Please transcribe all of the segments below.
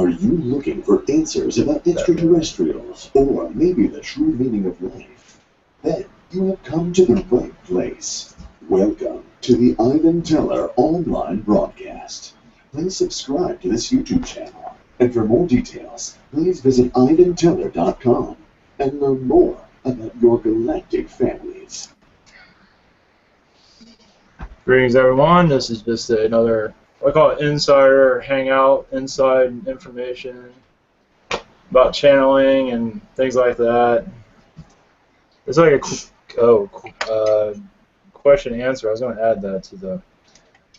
Are you looking for answers about extraterrestrials, or maybe the true meaning of life? Then you have come to the right place. Welcome to the Ivan Teller online broadcast. Please subscribe to this YouTube channel, and for more details, please visit ivanteller.com and learn more about your galactic families. Greetings, everyone. This is just another, I call it insider hangout, inside information about channeling and things like that. It's like a question and answer. I was going to add that to the.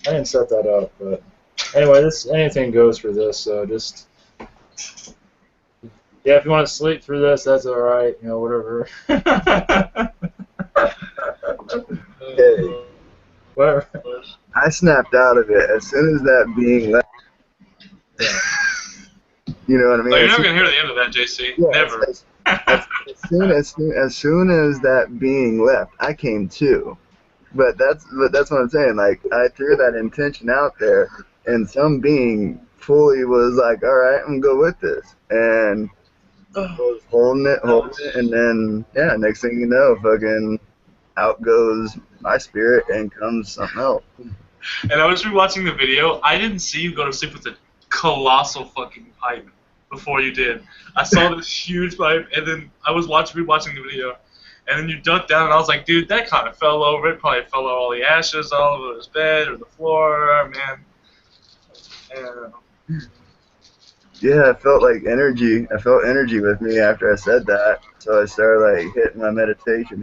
I didn't set that up, but anyway, this anything goes for this. So just if you want to sleep through this, that's all right. You know, whatever. Okay. Whatever. I snapped out of it as soon as that being left. You know what I mean? Oh, you're never gonna hear the end of that, JC. Yeah, Never. As soon as that being left, I came to. But that's what I'm saying. Like, I threw that intention out there, and some being fully was like, "All right, I'm gonna go with this," and was holding it, and then yeah, next thing you know, fucking out goes my spirit and comes something else. And I was rewatching the video. I didn't see you go to sleep with a colossal fucking pipe before you did. I saw this huge pipe, and then I was rewatching the video, and then you ducked down, and I was like, dude, that kind of fell over. It probably fell over all the ashes all over his bed or the floor, man. Yeah, I felt like energy. I felt energy with me after I said that. So I started like hitting my meditation,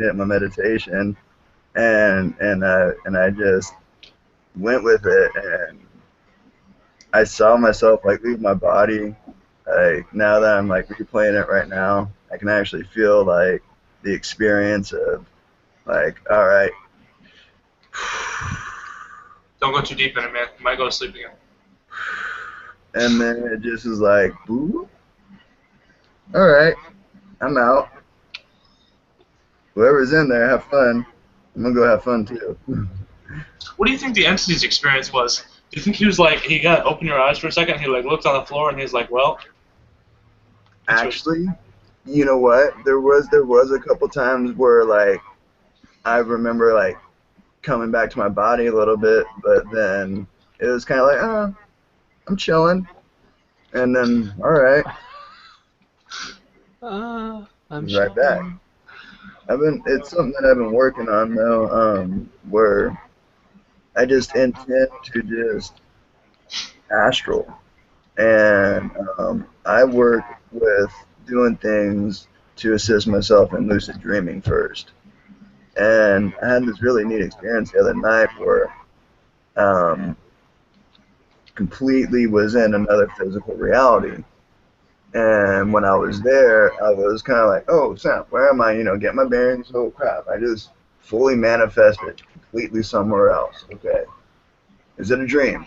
and I just went with it, and I saw myself like leave my body. Like now that I'm like replaying it right now, I can actually feel like the experience of like, all right. Don't go too deep in it, man. You might go to sleep again. And then it just was like, boo. All right, I'm out. Whoever's in there, have fun. I'm gonna go have fun too. What do you think the entity's experience was? Do you think he was like, he got open your eyes for a second, he like looked on the floor, and he's like, well? Actually, you know what? There was a couple times where like I remember like coming back to my body a little bit, but then it was kind of like, oh, I'm chilling, and then all right, I'm right back. It's something that I've been working on though, where I just intend to just astral, and I work with doing things to assist myself in lucid dreaming first. And I had this really neat experience the other night where completely was in another physical reality. And when I was there, I was kind of like, oh, snap, where am I? You know, get my bearings. Oh, crap. I just fully manifested completely somewhere else. Okay. Is it a dream?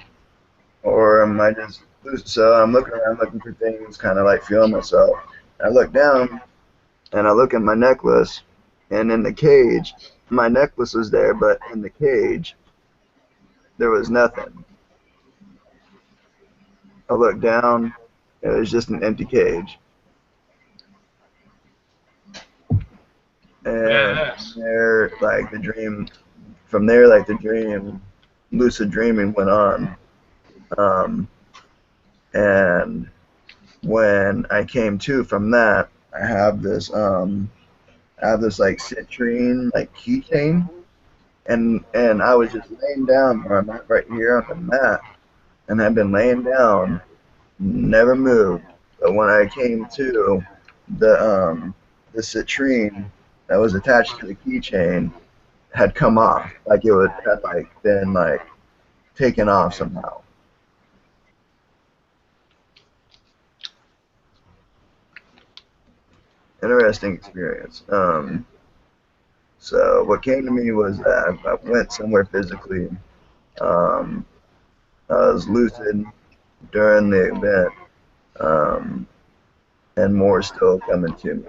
Or am I just lucid? So I'm looking around looking for things, kind of like feeling myself. I look down, and I look at my necklace, and in the cage, my necklace was there, but in the cage, there was nothing. I looked down, it was just an empty cage. And from there, the dream, lucid dreaming went on. And when I came to from that, I have this like citrine like keychain, and I was just laying down where I'm at right here on the mat, and I've been laying down, never moved. But when I came to, the citrine that was attached to the keychain had come off, like it had like been like taken off somehow. Interesting experience. So what came to me was that I went somewhere physically. I was lucid during the event, and more still coming to me.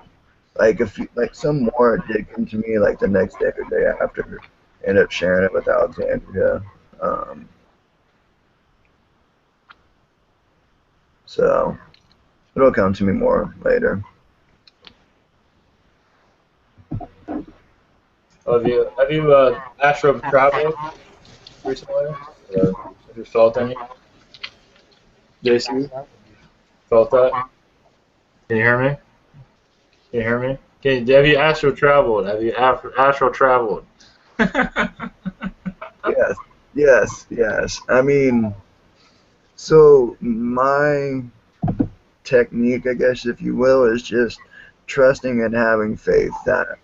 Some more did come to me like the next day or day after. Ended up sharing it with Alexandria. So It'll come to me more later. Have you astral traveled recently? Or have you felt any? JC, felt that? Can you hear me? Can you hear me? Have you astral traveled? Have you astral traveled? Yes. I mean, so my technique, I guess, if you will, is just trusting and having faith that,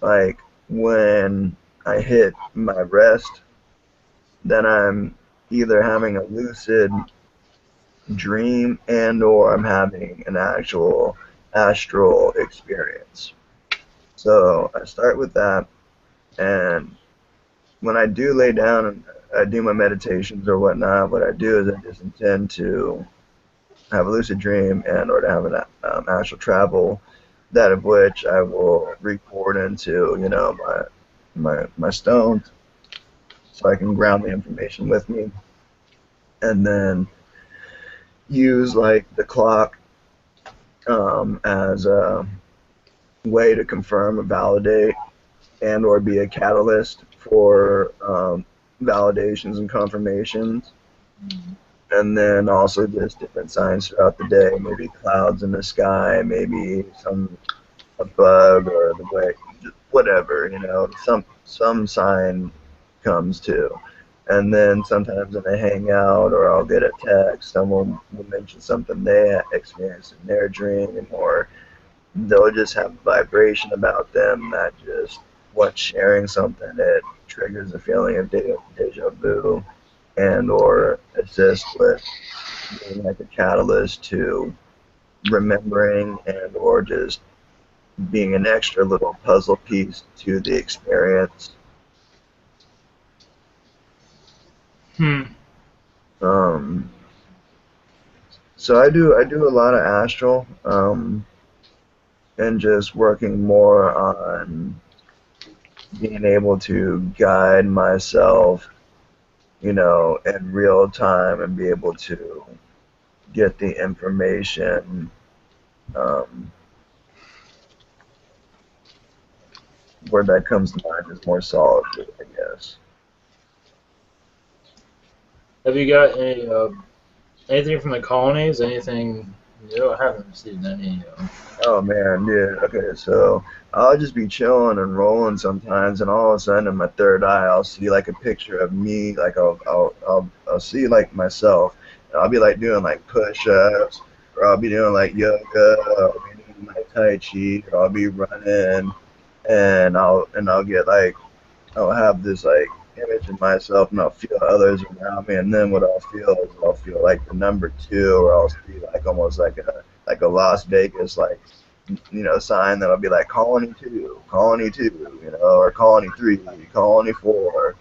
like, when I hit my rest, then I'm either having a lucid dream and or I'm having an actual astral experience. So I start with that, and when I do lay down and I do my meditations or whatnot, what I do is I just intend to have a lucid dream and or to have an astral travel, that of which I will record into, you know, my stones, so I can ground the information with me, and then use like the clock as a way to confirm or validate and or be a catalyst for validations and confirmations. And then also just different signs throughout the day, maybe clouds in the sky, maybe a bug or the way, just whatever, you know, some sign comes too. And then sometimes when I hang out or I'll get a text, someone will mention something they experienced in their dream, or they'll just have a vibration about them that just, once sharing something, it triggers a feeling of deja vu and or assist with being like a catalyst to remembering and or just being an extra little puzzle piece to the experience. So I do a lot of astral, and just working more on being able to guide myself, you know, in real time and be able to get the information where that comes to mind is more solidly, I guess. Have you got any anything from the colonies? Anything new? I haven't received any. Oh man, dude. Okay, so I'll just be chilling and rolling sometimes, and all of a sudden in my third eye, I'll see like a picture of me. Like I'll see like myself. And I'll be like doing like push-ups, or I'll be doing like yoga, or I'll be doing my tai chi, or I'll be running, and I'll get like, I'll have this like image of myself, and I'll feel others around me, and then what I'll feel is I'll feel like the number 2, or I'll see like almost like a Las Vegas like, you know, sign that'll be like colony 2, you know, or colony 3, colony 4,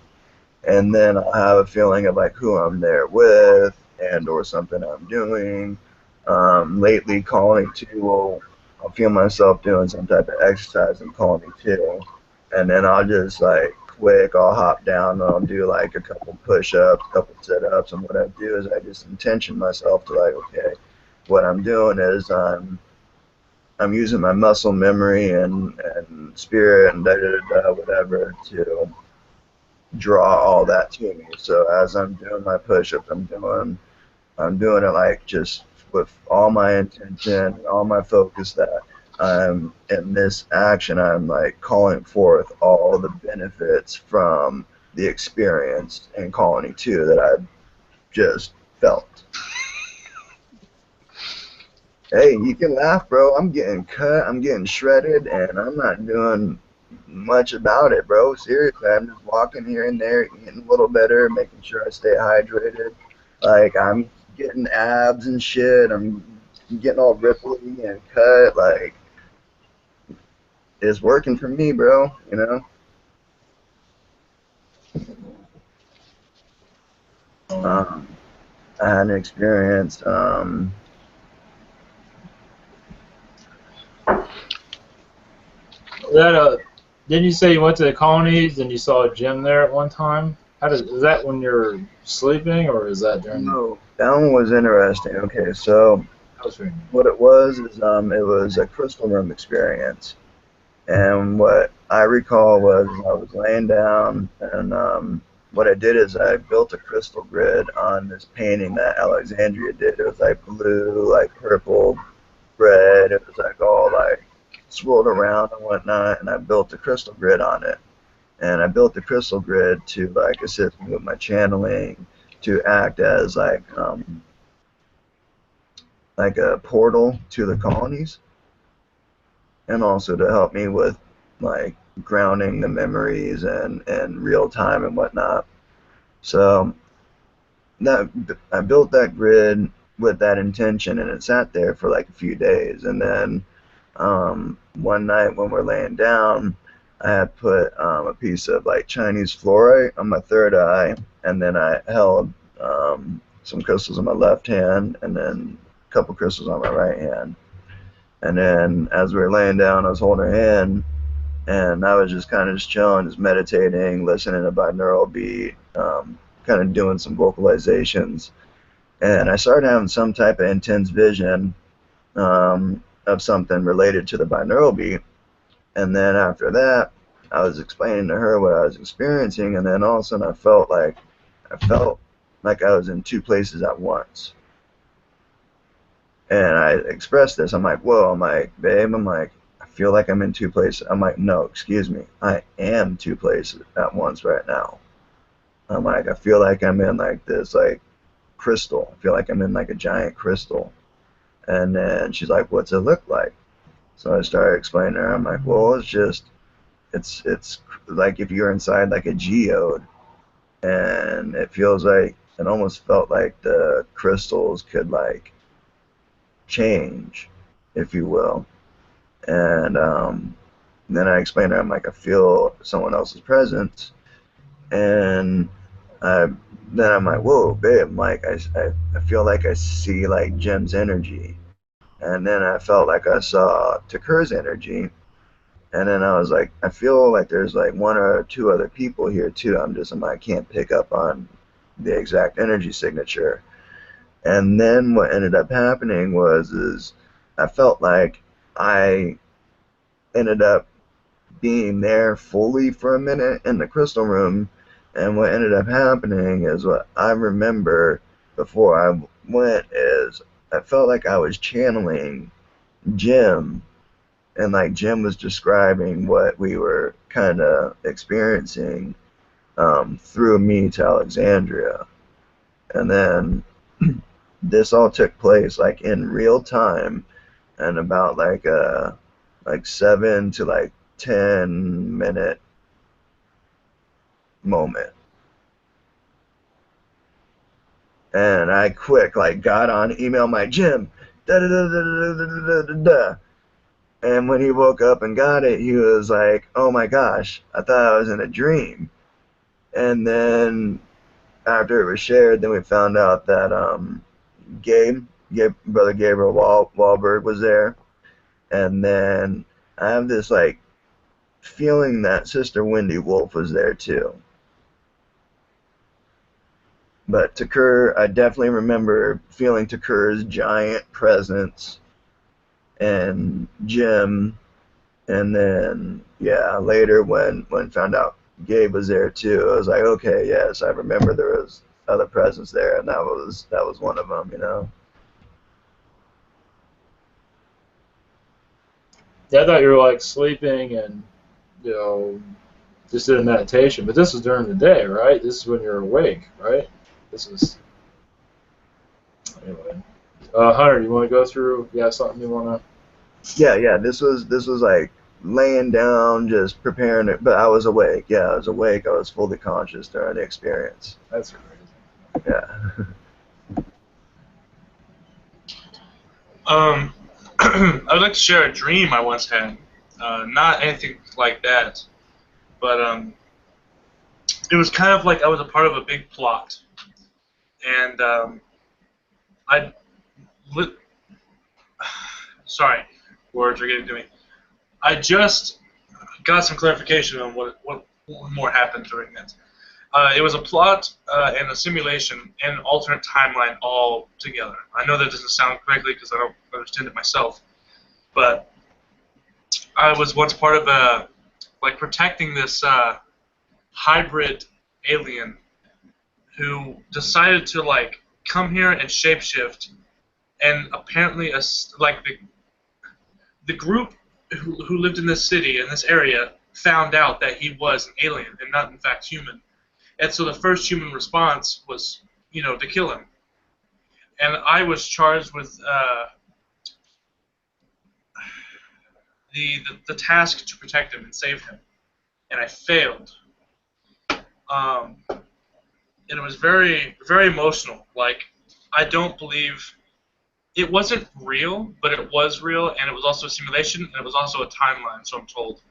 and then I'll have a feeling of like who I'm there with and or something I'm doing. Lately, colony 2 I'll feel myself doing some type of exercise in colony 2, and then I'll just like I'll hop down and I'll do like a couple push-ups, a couple sit-ups, and what I do is I just intention myself to like, okay, what I'm doing is I'm using my muscle memory and spirit and whatever to draw all that to me. So as I'm doing my push-ups, I'm doing it like just with all my intention, all my focus that I'm in this action, I'm like calling forth all the benefits from the experience in colony 2 that I just felt. Hey, you can laugh, bro. I'm getting cut, I'm getting shredded, and I'm not doing much about it, bro. Seriously, I'm just walking here and there, eating a little better, making sure I stay hydrated. Like, I'm getting abs and shit. I'm getting all ripply and cut. Like, it's working for me, bro, you know? I had an experience, didn't you say you went to the colonies and you saw a gym there at one time? Is that when you're sleeping, or is that during? No, that one was interesting. Okay, so That was very neat. What it was is it was a crystal room experience. And what I recall was I was laying down, and what I did is I built a crystal grid on this painting that Alexandria did. It was like blue, like purple, red. It was like all like swirled around and whatnot. And I built a crystal grid on it. And I built the crystal grid to like assist me with my channeling, to act as like a portal to the colonies, and also to help me with like grounding the memories and real time and whatnot. So that I built that grid with that intention, and it sat there for like a few days. And then one night when we're laying down, I had put a piece of like Chinese fluorite on my third eye, and then I held some crystals in my left hand, and then a couple crystals on my right hand. And then as we were laying down, I was holding her hand, and I was just kind of just chilling, just meditating, listening to binaural beat, kind of doing some vocalizations. And I started having some type of intense vision of something related to the binaural beat. And then after that, I was explaining to her what I was experiencing, and then all of a sudden I felt like I was in two places at once. And I expressed this. I'm like, whoa. I'm like, babe, I'm like, I feel like I'm in two places. I'm like, no, excuse me. I am two places at once right now. I'm like, I feel like I'm in like this like crystal. I feel like I'm in like a giant crystal. And then she's like, what's it look like? So I started explaining to her. I'm like, well, it's like if you're inside like a geode, and it feels like, it almost felt like the crystals could like change, if you will. And then I explained to her, I'm like, I feel someone else's presence. And then I'm like, whoa, babe, I'm like, I feel like I see like Jim's energy. And then I felt like I saw Takur's energy. And then I was like, I feel like there's like one or two other people here too. I'm like, I can't pick up on the exact energy signature. And then what ended up happening is I felt like I ended up being there fully for a minute in the crystal room. And what ended up happening is, what I remember before I went is I felt like I was channeling Jim, and like Jim was describing what we were kind of experiencing through me to Alexandria. And then this all took place like in real time, and about like 7 to like 10 minute moment. And I quick like got on, email my Jim, da da da da da da da da. And when he woke up and got it, he was like, oh my gosh, I thought I was in a dream. And then after it was shared, then we found out that Brother Gabriel Wahlberg was there. And then I have this like feeling that Sister Wendy Wolf was there too. But Takur, I definitely remember feeling Takur's giant presence, and Jim. And then yeah, later when found out Gabe was there too, I was like, okay, yes, I remember there was other presence there, and that was one of them, you know. Yeah, I thought you were like sleeping and, you know, just did a meditation, but this was during the day, right? This is when you're awake, right? This is anyway. Hunter, you want to go through? You have something you want to? Yeah. This was like laying down, just preparing it. But I was awake. Yeah, I was awake. I was fully conscious during the experience. That's crazy. Yeah. I would like to share a dream I once had. Not anything like that, but it was kind of like I was a part of a big plot, and sorry, words are getting to me. I just got some clarification on what more happened during that. It was a plot and a simulation and an alternate timeline all together. I know that doesn't sound correctly because I don't understand it myself, but I was once part of protecting this hybrid alien who decided to come here and shapeshift, and apparently the group who lived in this city, in this area, found out that he was an alien and not in fact human. And so the first human response was, to kill him. And I was charged with the task to protect him and save him. And I failed. And it was very, very emotional. I don't believe... It wasn't real, but it was real, and it was also a simulation, and it was also a timeline, so I'm told.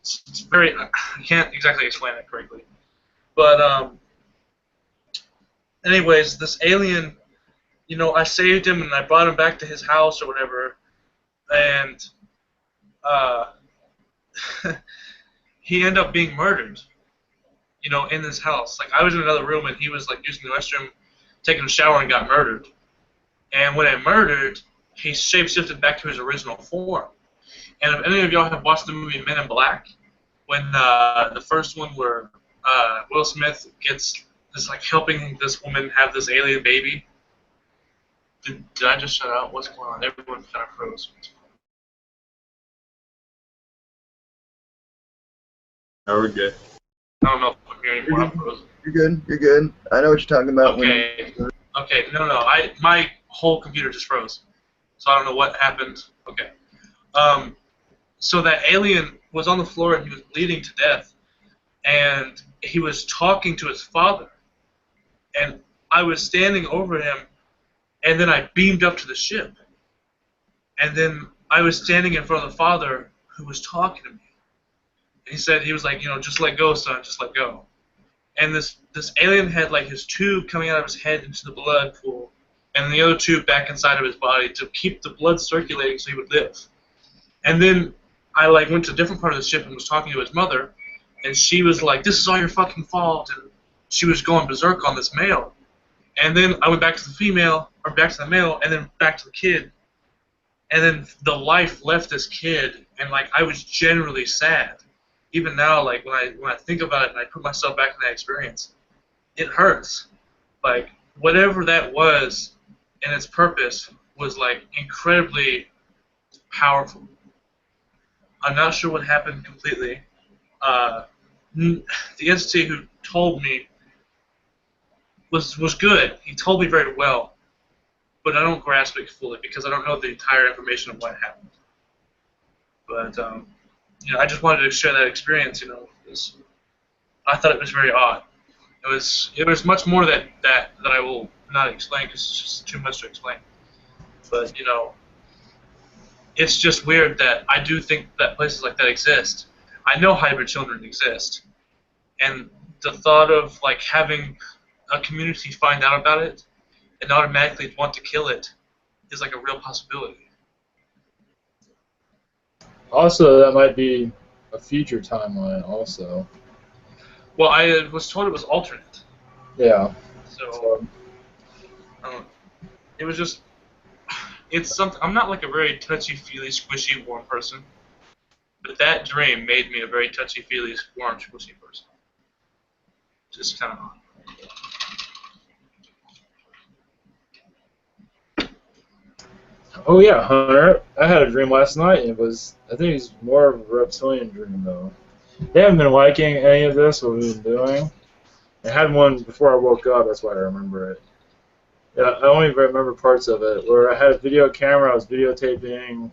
It's very... I can't exactly explain it correctly. But, anyways, this alien, I saved him, and I brought him back to his house or whatever, and, he ended up being murdered, in his house. I was in another room, and he was, using the restroom, taking a shower, and got murdered. And when I murdered, he shapeshifted back to his original form. And if any of y'all have watched the movie Men in Black, when the first one where Will Smith is helping this woman have this alien baby. Did I just shut out? What's going on? Everyone kind of froze. Oh, we're good. I don't know if I'm hearing more. I'm frozen. You're good. You're good. I know what you're talking about. Okay. Okay. No. My whole computer just froze, so I don't know what happened. Okay. So that alien was on the floor and he was bleeding to death, and he was talking to his father, and I was standing over him, and then I beamed up to the ship, and then I was standing in front of the father who was talking to me. He was like, just let go, son, just let go. And this alien had his tube coming out of his head into the blood pool, and the other tube back inside of his body to keep the blood circulating so he would live. And then I went to a different part of the ship and was talking to his mother, and she was like, "This is all your fucking fault," and she was going berserk on this male. And then I went back to the female, or back to the male, and then back to the kid. And then the life left this kid, and I was generally sad. Even now, when I think about it and I put myself back in that experience, it hurts. Whatever that was, and its purpose was incredibly powerful. I'm not sure what happened completely. The entity who told me was good. He told me very well, but I don't grasp it fully because I don't know the entire information of what happened. But I just wanted to share that experience. I thought it was very odd. It was much more that I will not explain because it's just too much to explain. But it's just weird that I do think that places like that exist. I know hybrid children exist, and the thought of having a community find out about it and automatically want to kill it is a real possibility. Also, that might be a future timeline. Also. Well, I was told it was alternate. Yeah. So it was just. It's something. I'm not a very touchy-feely, squishy, warm person, but that dream made me a very touchy-feely, warm, squishy person. Just kind of odd. Oh yeah, Hunter. I had a dream last night. And I think it was more of a reptilian dream though. They haven't been liking any of this, what we've been doing. I had one before I woke up, that's why I remember it. Yeah, I only remember parts of it, where I had a video camera, I was videotaping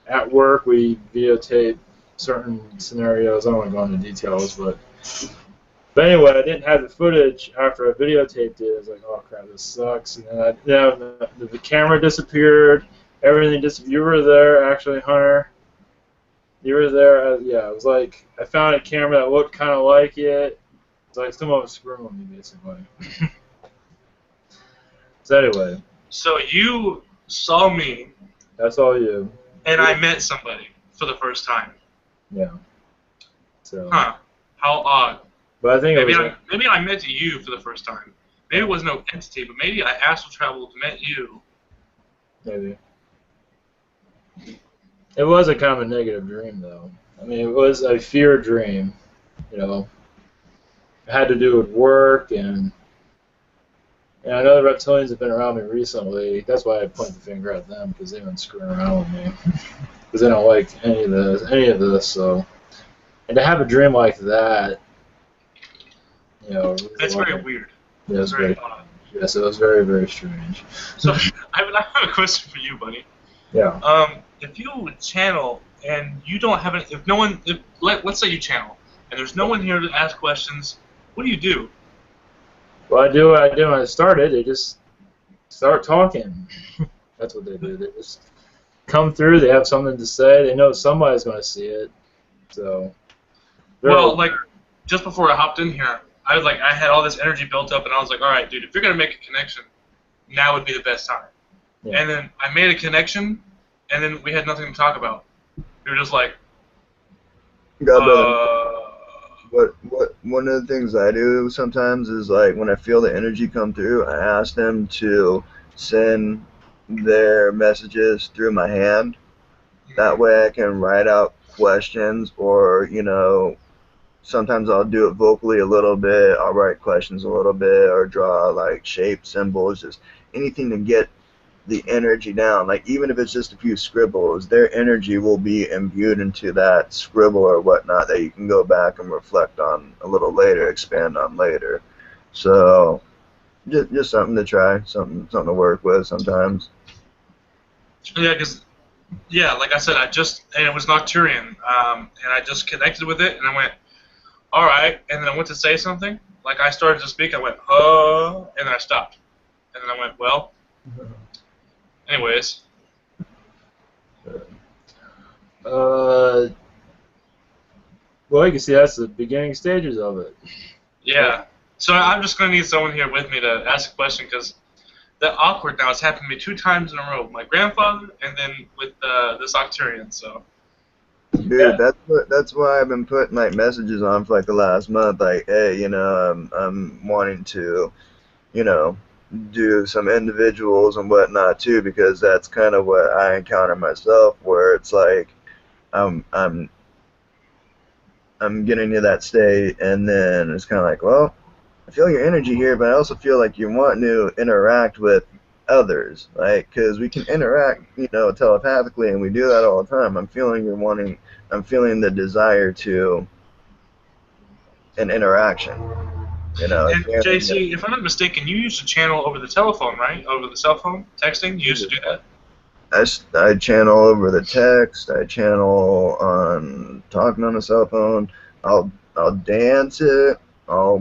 at work, we videotape certain scenarios, I don't want to go into details, but anyway, I didn't have the footage after I videotaped it. I was like, oh crap, this sucks. And then the camera disappeared, everything disappeared. You were there, actually, Hunter. You were there. Yeah, it was I found a camera that looked kind of like it. It's someone was screwing with me, basically. So anyway. So you saw me. That's all you. And I met somebody for the first time. Yeah. So. Huh. How odd. But I think maybe I met you for the first time. Maybe it was no entity, but maybe I astral traveled, met you. Maybe. It was a kind of a negative dream, though. I mean, it was a fear dream. You know, it had to do with work, and I know the reptilians have been around me recently. That's why I point the finger at them, because they've been screwing around with me. Because they don't like any of this. So, and to have a dream like that, you know, That's very weird. Yeah, it's very odd. Yes, it was very, very strange. So I have a question for you, buddy. Yeah. If you would channel and you don't have any, let's say you channel and there's no one here to ask questions, what do you do? Well, I do what I did when I started. They just start talking. That's what they do. They just come through. They have something to say. They know somebody's going to see it. So. Well, like just before I hopped in here, I had all this energy built up, and I was like, all right, dude, if you're gonna make a connection, now would be the best time. Yeah. And then I made a connection, and then we had nothing to talk about. We were just like, What one of the things I do sometimes is, like, when I feel the energy come through, I ask them to send their messages through my hand. That way I can write out questions, or, you know, sometimes I'll do it vocally a little bit, I'll write questions a little bit, or draw, like, shapes, symbols, just anything to get the energy down. Like, even if it's just a few scribbles, their energy will be imbued into that scribble or whatnot that you can go back and reflect on a little later, expand on later. So, just something to try, something to work with sometimes. Yeah, because, like I said, and it was Nocturian, and I just connected with it, and I went, all right, and then I went to say something. Like, I started to speak, I went, and then I stopped. And then I went, well, anyways. Well, you can see that's the beginning stages of it. Yeah. So I'm just going to need someone here with me to ask a question, because that awkward now has happened to me 2 times in a row. My grandfather, and then with this Nocturian, so. Dude, yeah. That's why I've been putting, like, messages on for, like, the last month, like, hey, you know, I'm wanting to, you know, do some individuals and whatnot too, because that's kind of what I encounter myself, where it's like I'm getting to that state, and then it's kind of like, well, I feel your energy here, but I also feel like you want to interact with others, like, because we can interact, you know, telepathically, and we do that all the time. I'm feeling the desire to an interaction, you know. And JC, if I'm not mistaken, you used to channel over the telephone, right? Over the cell phone, texting. You used to do that. I channel over the text. I channel on talking on the cell phone. I'll dance it. I'll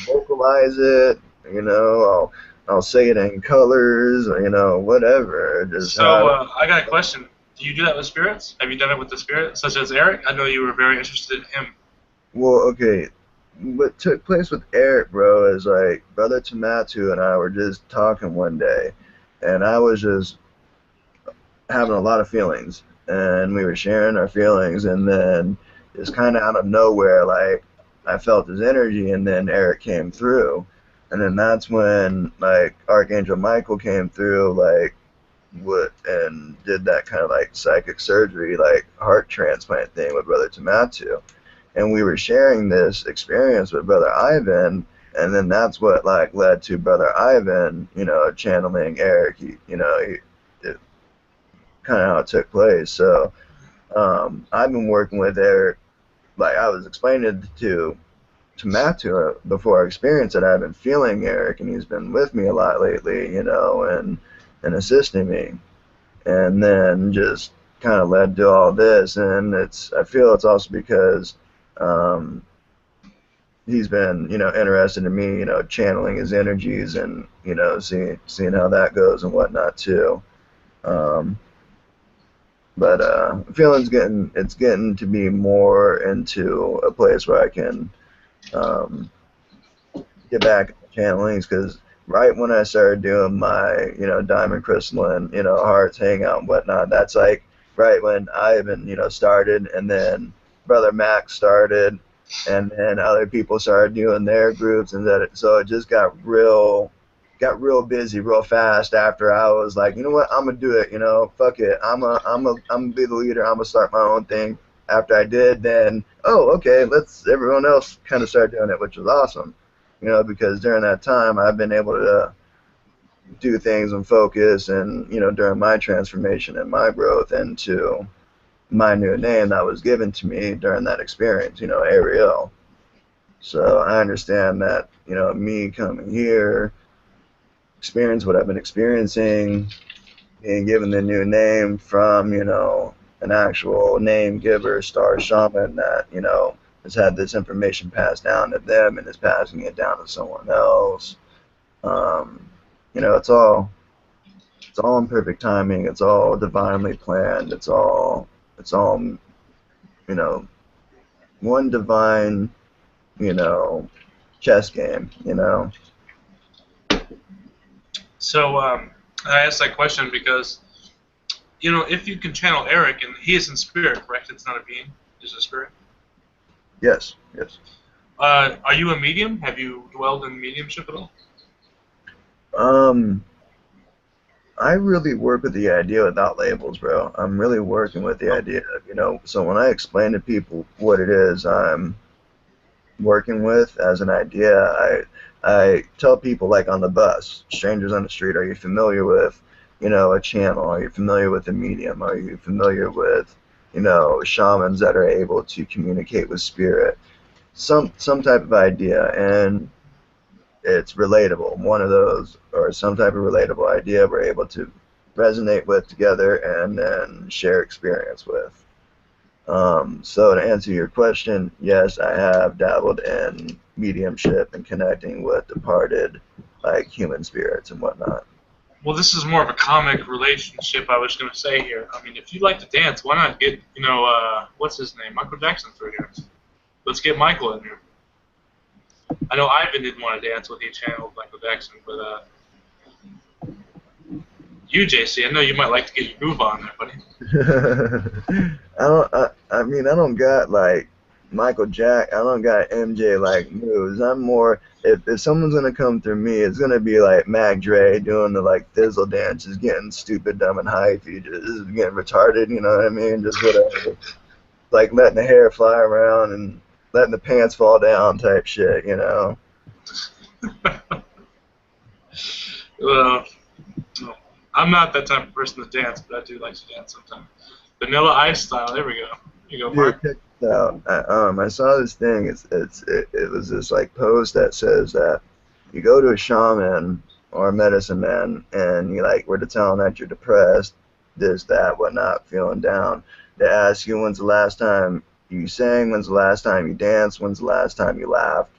vocalize it. You know, I'll say it in colors. You know, whatever. I got a question. Do you do that with spirits? Have you done it with the spirit, such as Eric? I know you were very interested in him. Well, okay. What took place with Eric, bro, is, like, Brother Tamatu and I were just talking one day, and I was just having a lot of feelings, and we were sharing our feelings, and then just kind of out of nowhere, like, I felt his energy, and then Eric came through, and then that's when, like, Archangel Michael came through, like, and did that kind of, like, psychic surgery, like, heart transplant thing with Brother Tamatu. And we were sharing this experience with Brother Ivan, and then that's what, like, led to Brother Ivan, you know, channeling Eric. It kind of how it took place. So I've been working with Eric, like I was explaining to Matu before I experienced it. I've been feeling Eric, and he's been with me a lot lately, you know, and assisting me. And then just kind of led to all this, and I feel it's also because he's been, you know, interested in me, you know, channeling his energies, and, you know, seeing how that goes and whatnot too. But feeling's getting to be more into a place where I can get back to channelings, because right when I started doing my, you know, diamond crystalline, you know, hearts, hangout and whatnot, that's like right when Ivan, you know, started, and then Brother Max started, and then other people started doing their groups, and so it just got real busy real fast after I was like, you know what, I'm gonna do it, fuck it, I'm gonna be the leader, I'm gonna start my own thing. After I did, then okay, everyone else kind of start doing it, which was awesome, because during that time I've been able to do things and focus, and during my transformation and my growth into my new name that was given to me during that experience, Ariel. So I understand that, me coming here, experience what I've been experiencing, being given the new name from, an actual name giver, star shaman that, has had this information passed down to them and is passing it down to someone else. It's all in perfect timing. It's all divinely planned. It's all, one divine, chess game, So I asked that question because, if you can channel Eric, and he is in spirit, correct? It's not a being, it's a spirit. Yes. Are you a medium? Have you dwelled in mediumship at all? I really work with the idea without labels, bro. I'm really working with the idea of, so when I explain to people what it is I'm working with as an idea, I tell people, like on the bus, strangers on the street, are you familiar with, a channel? Are you familiar with a medium? Are you familiar with, shamans that are able to communicate with spirit? Some type of idea, and it's relatable. One of those, or some type of relatable idea we're able to resonate with together and then share experience with. So to answer your question, yes, I have dabbled in mediumship and connecting with departed, like human spirits and whatnot. Well, this is more of a comic relationship, I was going to say here. I mean, if you like to dance, why not get, what's his name? Michael Jackson through here. Let's get Michael in here. I know Ivan didn't want to dance when he channeled Michael Jackson, but you, JC, I know you might like to get your groove on there, buddy. I don't got like Michael Jack. I don't got MJ like moves. I'm more, if someone's gonna come through me, it's gonna be like Mac Dre doing the like thizzle dances, getting stupid, dumb, and hyphy, just getting retarded. You know what I mean? Just whatever, like letting the hair fly around and letting the pants fall down type shit. Well, I'm not that type of person to dance, but I do like to dance sometimes. Vanilla Ice style. There we go. Here you go, Mark. Check this out. I saw this thing. It was this like post that says that you go to a shaman or a medicine man and you like were to tell them that you're depressed, this, that, whatnot, feeling down. They ask you when's the last time you sang, when's the last time you danced, when's the last time you laughed.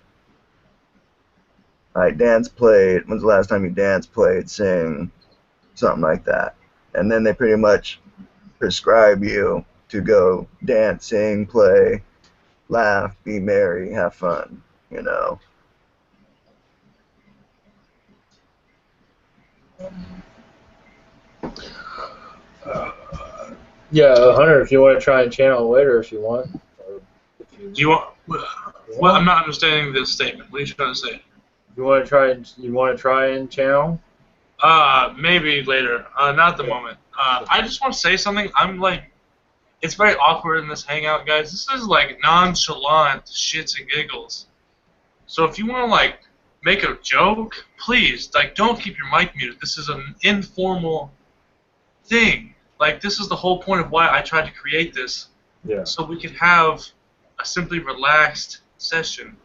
Like dance played, when's the last time you dance played, sing, something like that. And then they pretty much prescribe you to go dance, sing, play, laugh, be merry, have fun, Yeah, Hunter, if you want to try and channel later if you want. Or if Do you want? Well, I'm not understanding this statement. What are you trying to say? You want to try and channel? Maybe later. Not at the moment. I just want to say something. I'm like, it's very awkward in this hangout, guys. This is like nonchalant shits and giggles. So if you want to like make a joke, please, like, don't keep your mic muted. This is an informal thing. Like, this is the whole point of why I tried to create this. Yeah. So we could have a simply relaxed session.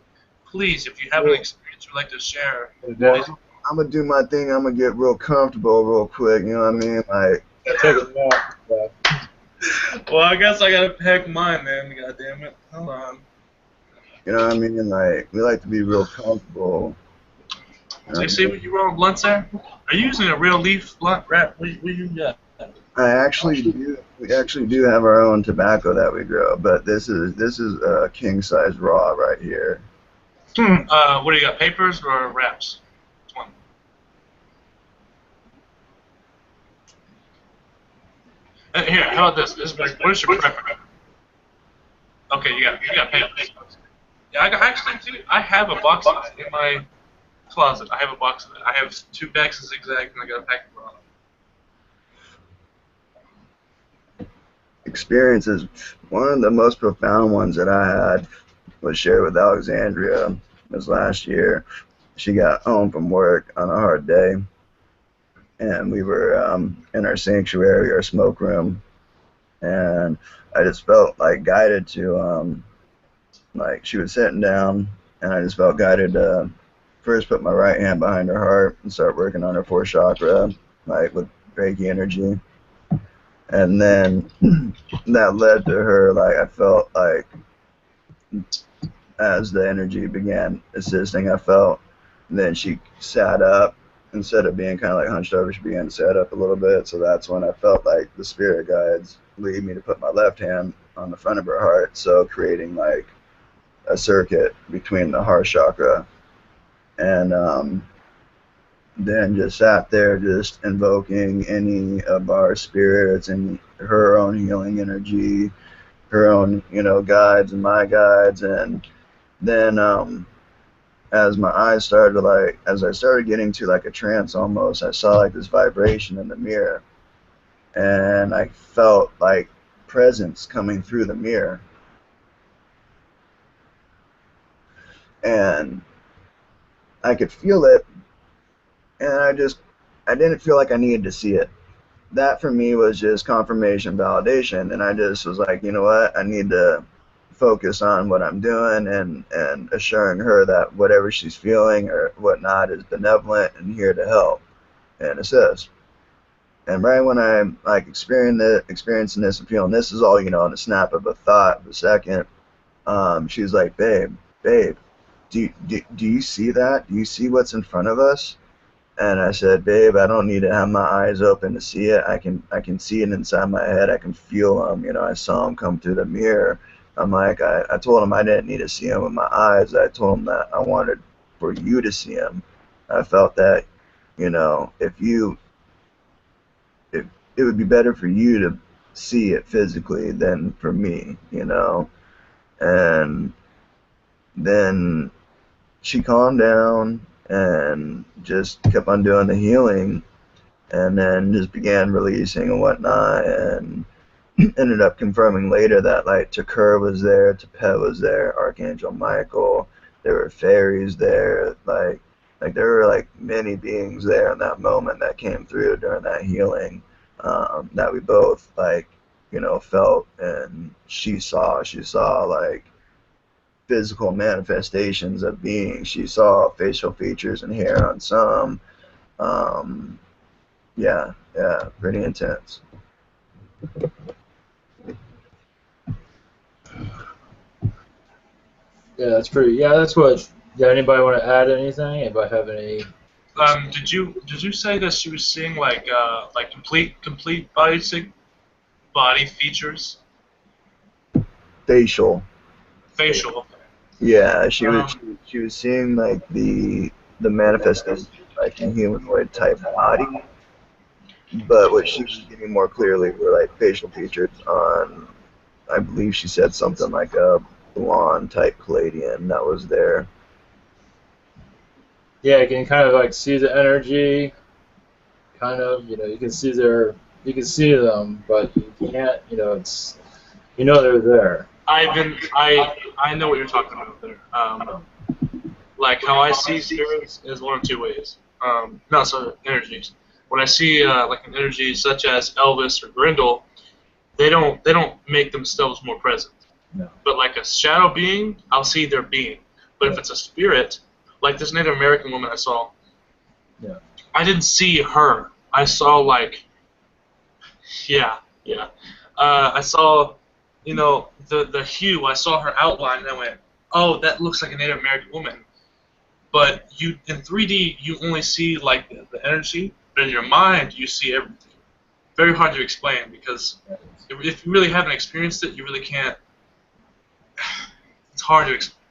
Please, if you have an experience you'd like to share, please. I'm gonna do my thing. I'm gonna get real comfortable real quick. You know what I mean? Like, take a nap. Yeah. Well, I guess I gotta pack mine then. God damn it! Hold on. You know what I mean? Like, we like to be real comfortable. Do you see what you rolling blunts there? Are you using a real leaf blunt wrap? What you got? I actually do. We actually do have our own tobacco that we grow, but this is king size raw right here. What do you got? Papers or wraps? Which one? Here, how about this? What is your preference? Okay, you got papers. Yeah, actually, too, I have a box of it in my closet. I have a box of it. I have 2 bags of zigzag, and I got a pack of Ron. Experiences. One of the most profound ones that I had was shared with Alexandria this last year. She got home from work on a hard day, and we were in our sanctuary, our smoke room, and I just felt like guided to like she was sitting down, and I just felt guided to first put my right hand behind her heart and start working on her 4th chakra, like with Reiki energy. And then that led to her, like, I felt like as the energy began assisting, I felt, then she sat up. Instead of being kind of like hunched over, she began to sit up a little bit. So that's when I felt like the spirit guides lead me to put my left hand on the front of her heart. So creating like a circuit between the heart chakra. And then just sat there just invoking any of our spirits and her own healing energy, her own, guides and my guides. And then as my eyes started to like, as I started getting to like a trance almost, I saw like this vibration in the mirror, and I felt like presence coming through the mirror. And I could feel it, and I didn't feel like I needed to see it. That for me was just confirmation, validation, and I just was like, you know what, I need to focus on what I'm doing and assuring her that whatever she's feeling or whatnot is benevolent and here to help and assist. And right when I'm like experiencing this and feeling this is all, in a snap of a thought of a second, she was like, babe, do you see that? Do you see what's in front of us? And I said, babe, I don't need to have my eyes open to see it. I can see it inside my head. I can feel them. I saw them come through the mirror. I'm like, I told him I didn't need to see him with my eyes. I told him that I wanted for you to see him. I felt that, if it would be better for you to see it physically than for me, And then she calmed down and just kept on doing the healing, and then just began releasing and whatnot, and ended up confirming later that like Takur was there, Tepet was there, Archangel Michael, there were fairies there, like there were like many beings there in that moment that came through during that healing, that we both like felt, and she saw like physical manifestations of beings. She saw facial features and hair on some. Yeah, pretty intense. Yeah, that's pretty. Yeah, that's what. Yeah, anybody want to add anything? Anybody have any? Did you say that she was seeing like complete body features? Facial. Facial. Yeah, she was seeing like the manifestation like a humanoid type body, but what she was getting more clearly were like facial features on, I believe she said something like a blonde type Palladian that was there. Yeah, you can kind of like see the energy. Kind of, you can see them, but you can't, it's, they're there. I know what you're talking about there. Like how I see spirits is one of 2 ways. Energies. When I see like an energy such as Elvis or Grindel, they don't make themselves more present. No. But like a shadow being, I'll see their being. But if it's a spirit, like this Native American woman I saw, yeah, I didn't see her. I saw like, yeah. I saw, the hue. I saw her outline, and I went, oh, that looks like a Native American woman. But you in 3D, you only see like the energy, but in your mind, you see everything. Very hard to explain because if you really haven't experienced it, you really can't. It's hard to explain.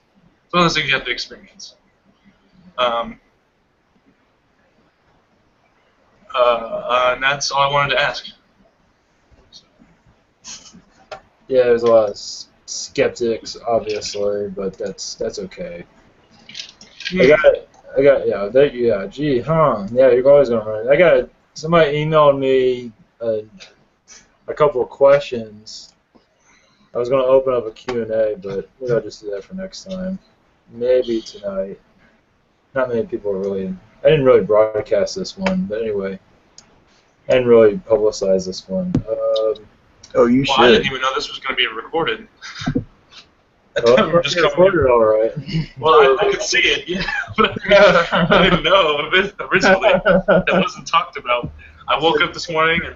It's one of those things you have to experience. And that's all I wanted to ask. Yeah, there's a lot of skeptics, obviously, but that's okay. Hmm. Yeah, gee, huh? Yeah, you're always gonna run. Somebody emailed me a couple of questions. I was gonna open up a Q&A, but maybe I'll just do that for next time. Maybe tonight. Not many people are really. I didn't really broadcast this one, but anyway, I didn't really publicize this one. Oh, you Well, I should. didn't even know this was going to be recorded. Well, We're just it's recorded all right. Well, I could see it, yeah, but I didn't know of it originally. That wasn't talked about. I woke up this morning and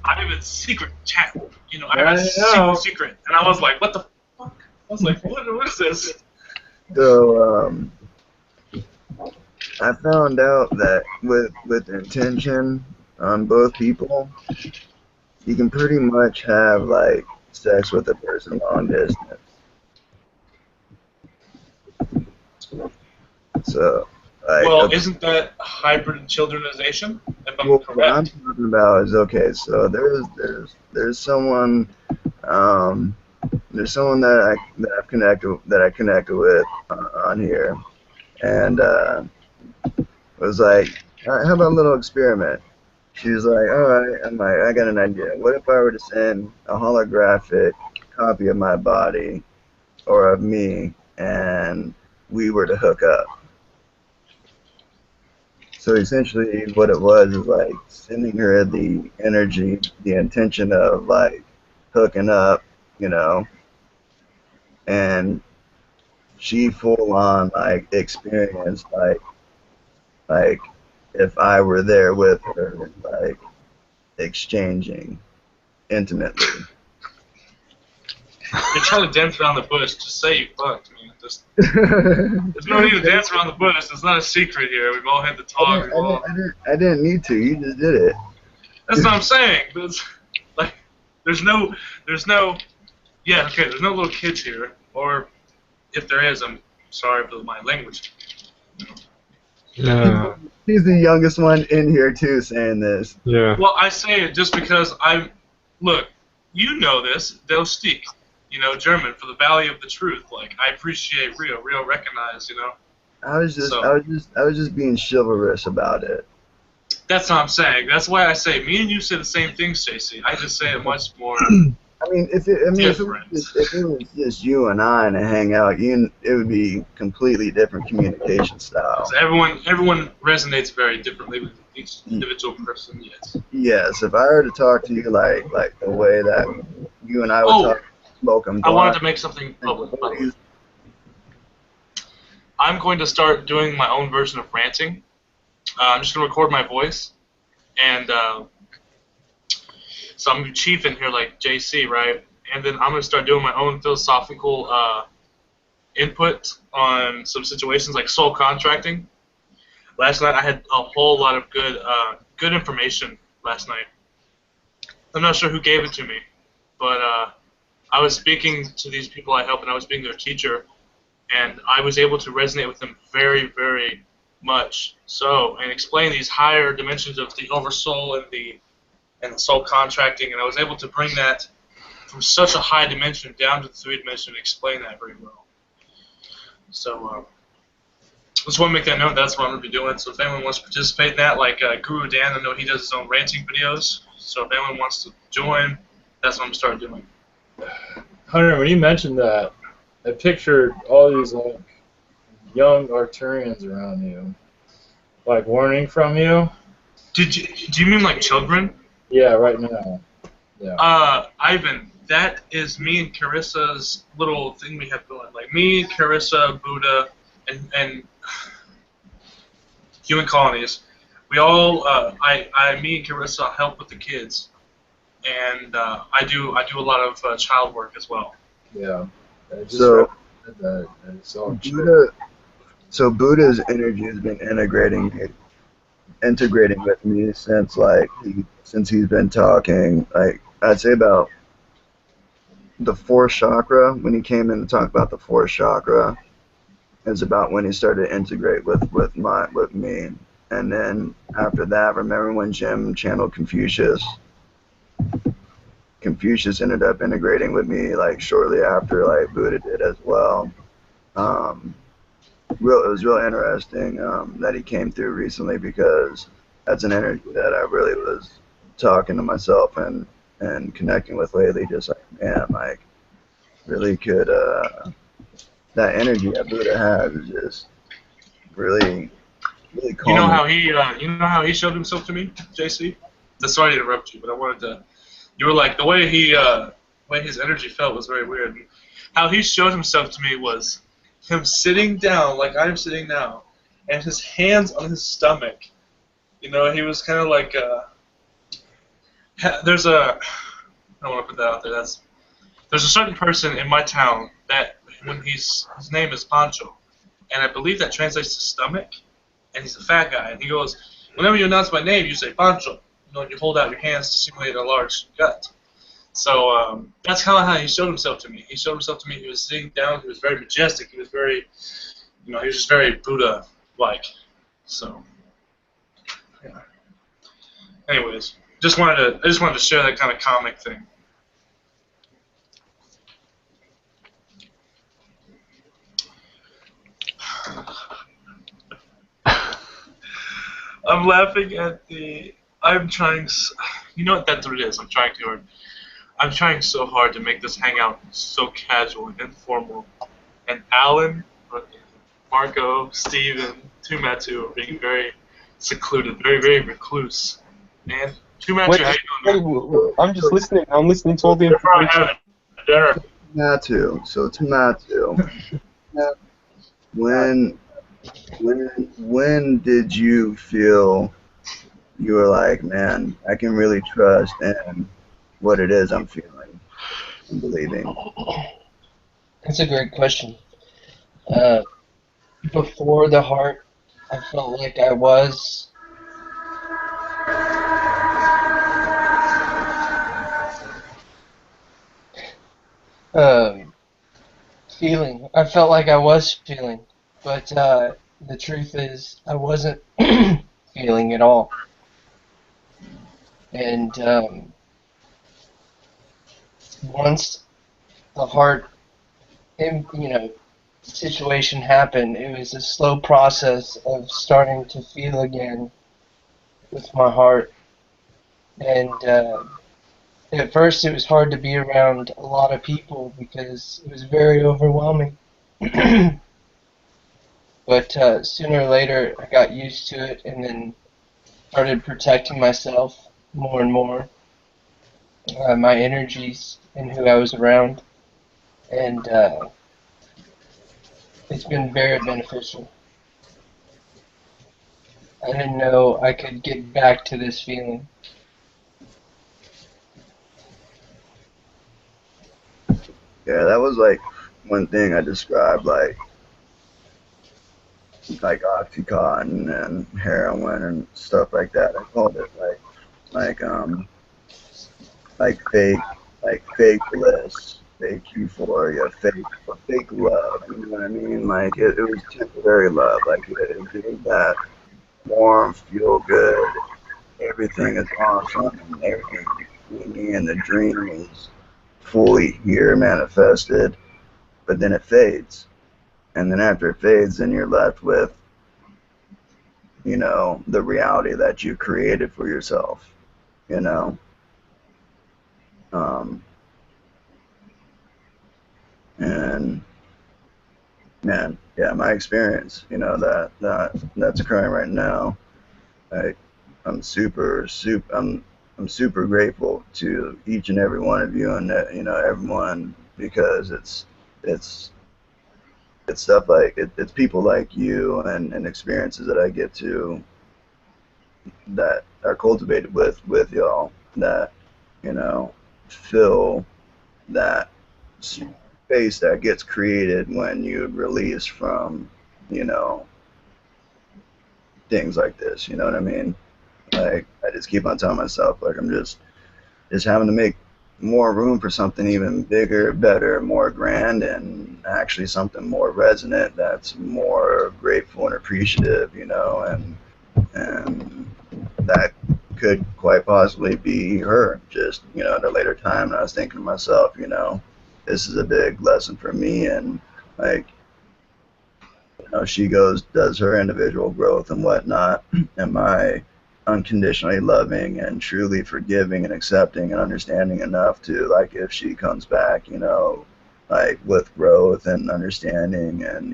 I have a secret chat. You know, I have a secret, and I was like, "What the fuck?" I was like, "What is this?" So, I found out that with intention on both people, you can pretty much have like sex with a person long distance. So, like, Well, okay, isn't that hybrid childrenization? If I'm well, what I'm correct. talking about is okay. So there's someone there's someone that I connected with on here, and was like, how about a little experiment? She was like, all right. I'm like, I got an idea. What if I were to send a holographic copy of my body or of me, and we were to hook up? So essentially, what it was is like sending her the energy, the intention of like hooking up, you know, and she full on like experienced like if I were there with her, like exchanging intimately. You're trying to dance around the bush. Just say you fucked, man. There's no need to dance around the bush. It's not a secret here. We've all had the talk. I didn't need to. You just did it. That's what I'm saying. Like, there's no, yeah, okay, there's no little kids here. Or if there is, I'm sorry for my language. Yeah. He's the youngest one in here too, saying this. Yeah. Well, I say it just because look, you know this, Del Stieg, you know, German, for the Valley of the Truth. Like, I appreciate real recognize, you know. I was just being chivalrous about it. That's what I'm saying. That's why I say, me and you say the same thing, Stacey. I just say it much more I mean, if it was just you and I in a hangout, it would be completely different communication style. Everyone resonates very differently with each individual person. Yes. Yes, if I were to talk to you like the way that you and I would talk, smoking I blunt, wanted to make something public. By the way. I'm going to start doing my own version of ranting. I'm just going to record my voice, and so I'm chief in here like JC, right? And then I'm going to start doing my own philosophical input on some situations like soul contracting. Last night I had a whole lot of good information last night. I'm not sure who gave it to me, but I was speaking to these people I help, and I was being their teacher, and I was able to resonate with them very, very much. So, and explain these higher dimensions of the oversoul and the soul contracting, and I was able to bring that from such a high dimension down to the 3 dimension and explain that very well. So, just want to make that known. That's what I'm going to be doing. So if anyone wants to participate in that, like Guru Dan, I know he does his own ranting videos. So if anyone wants to join, that's what I'm going to start doing. Hunter, when you mentioned that, I pictured all these like young Arcturians around you, like warning from you. Do you mean like children? Yeah, right now. Yeah. Ivan, that is me and Carissa's little thing we have going. Like me, Carissa, Buddha, and human colonies. We all, me and Carissa help with the kids, and I do a lot of child work as well. Yeah. So Buddha's energy has been integrating with me since he's been talking. Like I'd say about the 4th chakra, when he came in to talk about the 4th chakra, is about when he started to integrate with me. And then after that, remember when Jim channeled Confucius? Confucius ended up integrating with me like shortly after, like Buddha did as well. It was real interesting that he came through recently, because that's an energy that I really was talking to myself and connecting with lately. Just like, man, like really could that energy that Buddha has is just really You know calming. how he showed himself to me, JC? Sorry to interrupt you, but I wanted to. You were like the way his energy felt was very weird. How he showed himself to me was him sitting down like I'm sitting now, and his hands on his stomach. You know, he was kind of like there's a. I don't want to put that out there. There's a certain person in my town that his name is Pancho, and I believe that translates to stomach. And he's a fat guy, and he goes, whenever you announce my name, you say Pancho. You know, and you hold out your hands to simulate a large gut. So that's kind of how he showed himself to me. He showed himself to me. He was sitting down. He was very majestic. He was very, he was just very Buddha-like. So, yeah. Anyways, I just wanted to share that kind of comic thing. I'm laughing at I'm trying. You know what that's what it is. I'm trying too hard. I'm trying so hard to make this hangout so casual and informal. And Alan, Marco, Steven, Tumatu are being very secluded, very, very recluse. Man, Tumatu, how you doing? I'm just listening. I'm listening to all the They're probably information. having dinner. Tumatu. So Tumatu, when did you feel you were like, man, I can really trust in what it is I'm feeling and believing? That's a great question. Before the heart, I felt like I was feeling. I felt like I was feeling, but the truth is I wasn't feeling at all. And once the heart, situation happened, it was a slow process of starting to feel again with my heart. And at first it was hard to be around a lot of people because it was very overwhelming. But sooner or later I got used to it and then started protecting myself more and more, my energies and who I was around. And it's been very beneficial. I didn't know I could get back to this feeling. Yeah, that was like one thing I described, like Oxycontin and heroin and stuff like that. I called it fake bliss, fake euphoria, fake love. You know what I mean? Like it was temporary love. Like it was that warm, feel good. Everything is awesome, and everything and the dream is fully here, manifested. But then it fades, and then after it fades, then you're left with, the reality that you created for yourself. And man, yeah, my experience, that's occurring right now. I'm super grateful to each and every one of you and everyone, because it's stuff like it's people like you and experiences that I get to that are cultivated with y'all that fill that space that gets created when you release from things like this. You know what I mean? Like I just keep on telling myself, like I'm just having to make more room for something even bigger, better, more grand, and actually something more resonant that's more grateful and appreciative, and that could quite possibly be her, just, at a later time. And I was thinking to myself, this is a big lesson for me. And like, she does her individual growth and whatnot. Am I unconditionally loving and truly forgiving and accepting and understanding enough to, like, if she comes back, like with growth and understanding and,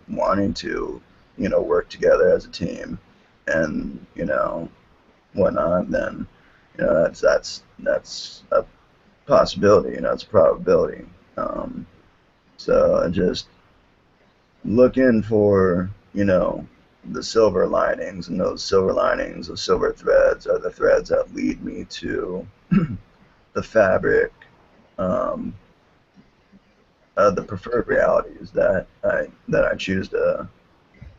wanting to, work together as a team and, whatnot, then, that's a possibility, it's a probability. So just looking for, the silver linings, and those silver linings, those silver threads, are the threads that lead me to the fabric of the preferred realities that I choose to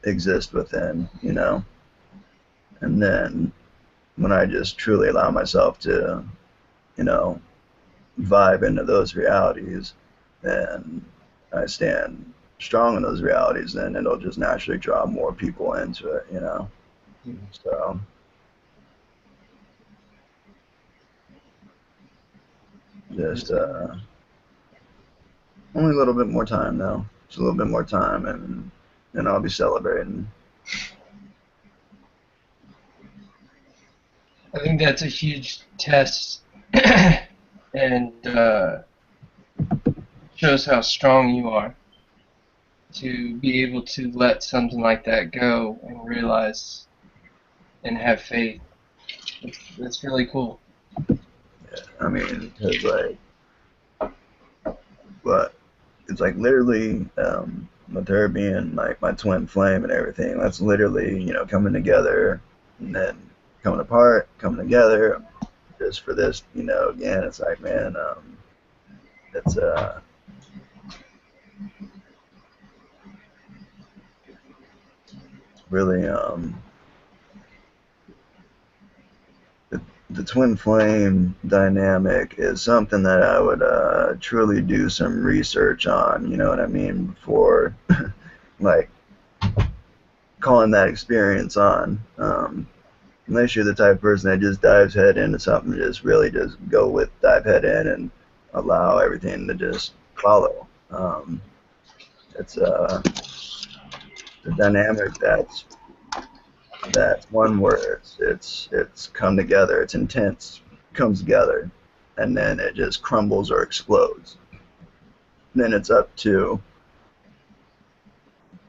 exist within, and then when I just truly allow myself to, vibe into those realities, then I stand strong in those realities, then it'll just naturally draw more people into it, So just only a little bit more time now. Just a little bit more time, and I'll be celebrating. I think that's a huge test, and shows how strong you are to be able to let something like that go and realize and have faith. It's really cool. Yeah, I mean, it's like literally, with her being like my twin flame and everything, that's literally, coming together and then coming apart, coming together, just for this, again, it's like, man, it's really, the twin flame dynamic is something that I would truly do some research on, you know what I mean, before like calling that experience on. Unless you're the type of person that just dives head into something, just really just dive head in and allow everything to just follow. It's the dynamic that's one word. It's come together. It's intense, comes together, and then it just crumbles or explodes. Then it's up to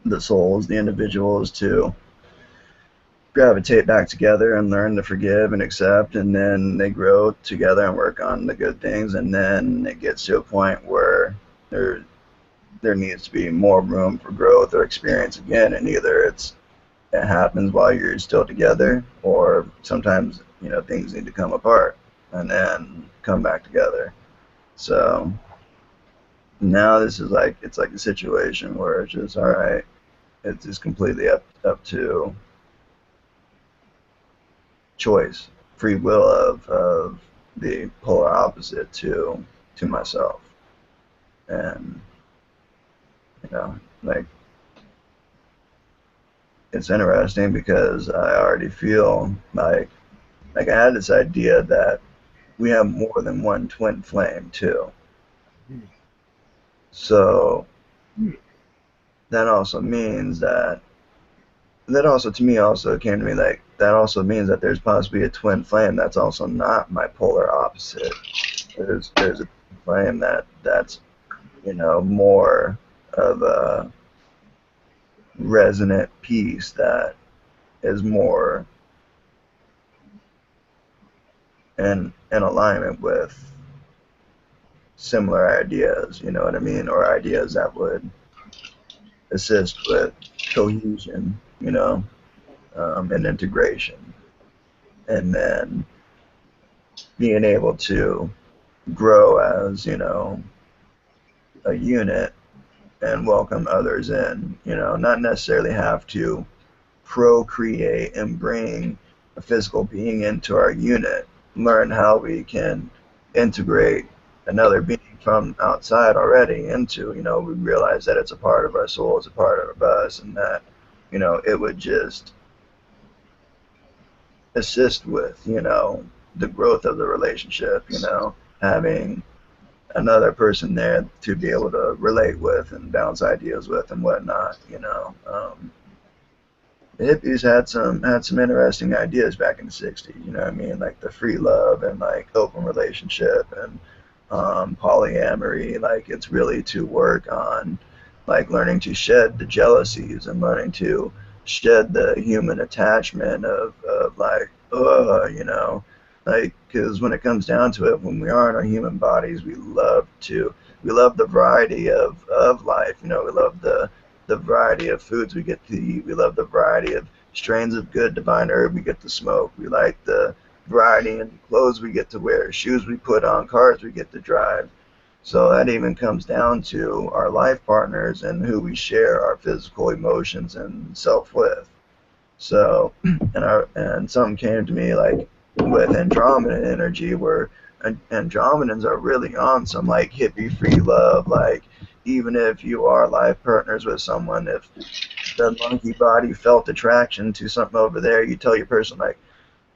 the souls, the individuals, to gravitate back together and learn to forgive and accept, and then they grow together and work on the good things, and then it gets to a point where there needs to be more room for growth or experience again, and either it happens while you're still together, or sometimes things need to come apart and then come back together. So now this is like, it's like a situation where it's just, all right, it's just completely up to choice, free will of the polar opposite to myself. And like, it's interesting because I already feel like I had this idea that we have more than one twin flame too. So that also means that also to me also came to me like that also means that there's possibly a twin flame that's also not my polar opposite. There's a flame that's more of a resonant piece that is more in alignment with similar ideas, you know what I mean, or ideas that would assist with cohesion, and integration, and then being able to grow as a unit and welcome others in, not necessarily have to procreate and bring a physical being into our unit, learn how we can integrate another being from outside already into, we realize that it's a part of our soul, it's a part of us, and that, it would just assist with, the growth of the relationship, having another person there to be able to relate with and bounce ideas with and whatnot. The hippies had some interesting ideas back in the '60s. You know what I mean? Like the free love and like open relationship and polyamory. Like it's really to work on like learning to shed the jealousies and learning to shed the human attachment of like like because when it comes down to it, when we are in our human bodies, we love the variety of life. We love the variety of foods we get to eat. We love the variety of strains of good divine herb we get to smoke. We like the variety in clothes we get to wear, shoes we put on, cars we get to drive. So that even comes down to our life partners and who we share our physical emotions and self with. So, and something came to me like with Andromedan energy, where Andromedans are really on some like hippie free love. Like even if you are life partners with someone, if the monkey body felt attraction to something over there, you tell your person like,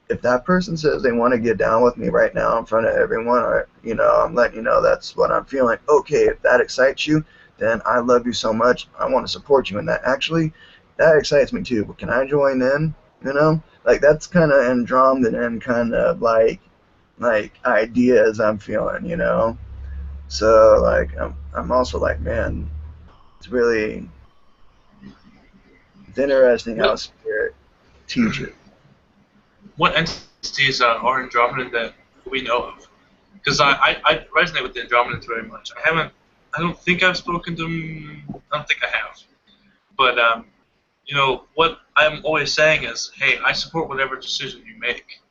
if that person says they want to get down with me right now in front of everyone, or I'm letting you know that's what I'm feeling. Okay, if that excites you, then I love you so much. I want to support you in that. Actually, that excites me too. But can I join in? Like that's kind of Andromedan kind of like ideas I'm feeling. So like I'm also like, man, it's interesting how spirit teaches. What entities are Andromedan that we know of? Because I resonate with the Andromedans very much. I don't think I've spoken to them. I don't think I have. But what I'm always saying is, hey, I support whatever decision you make.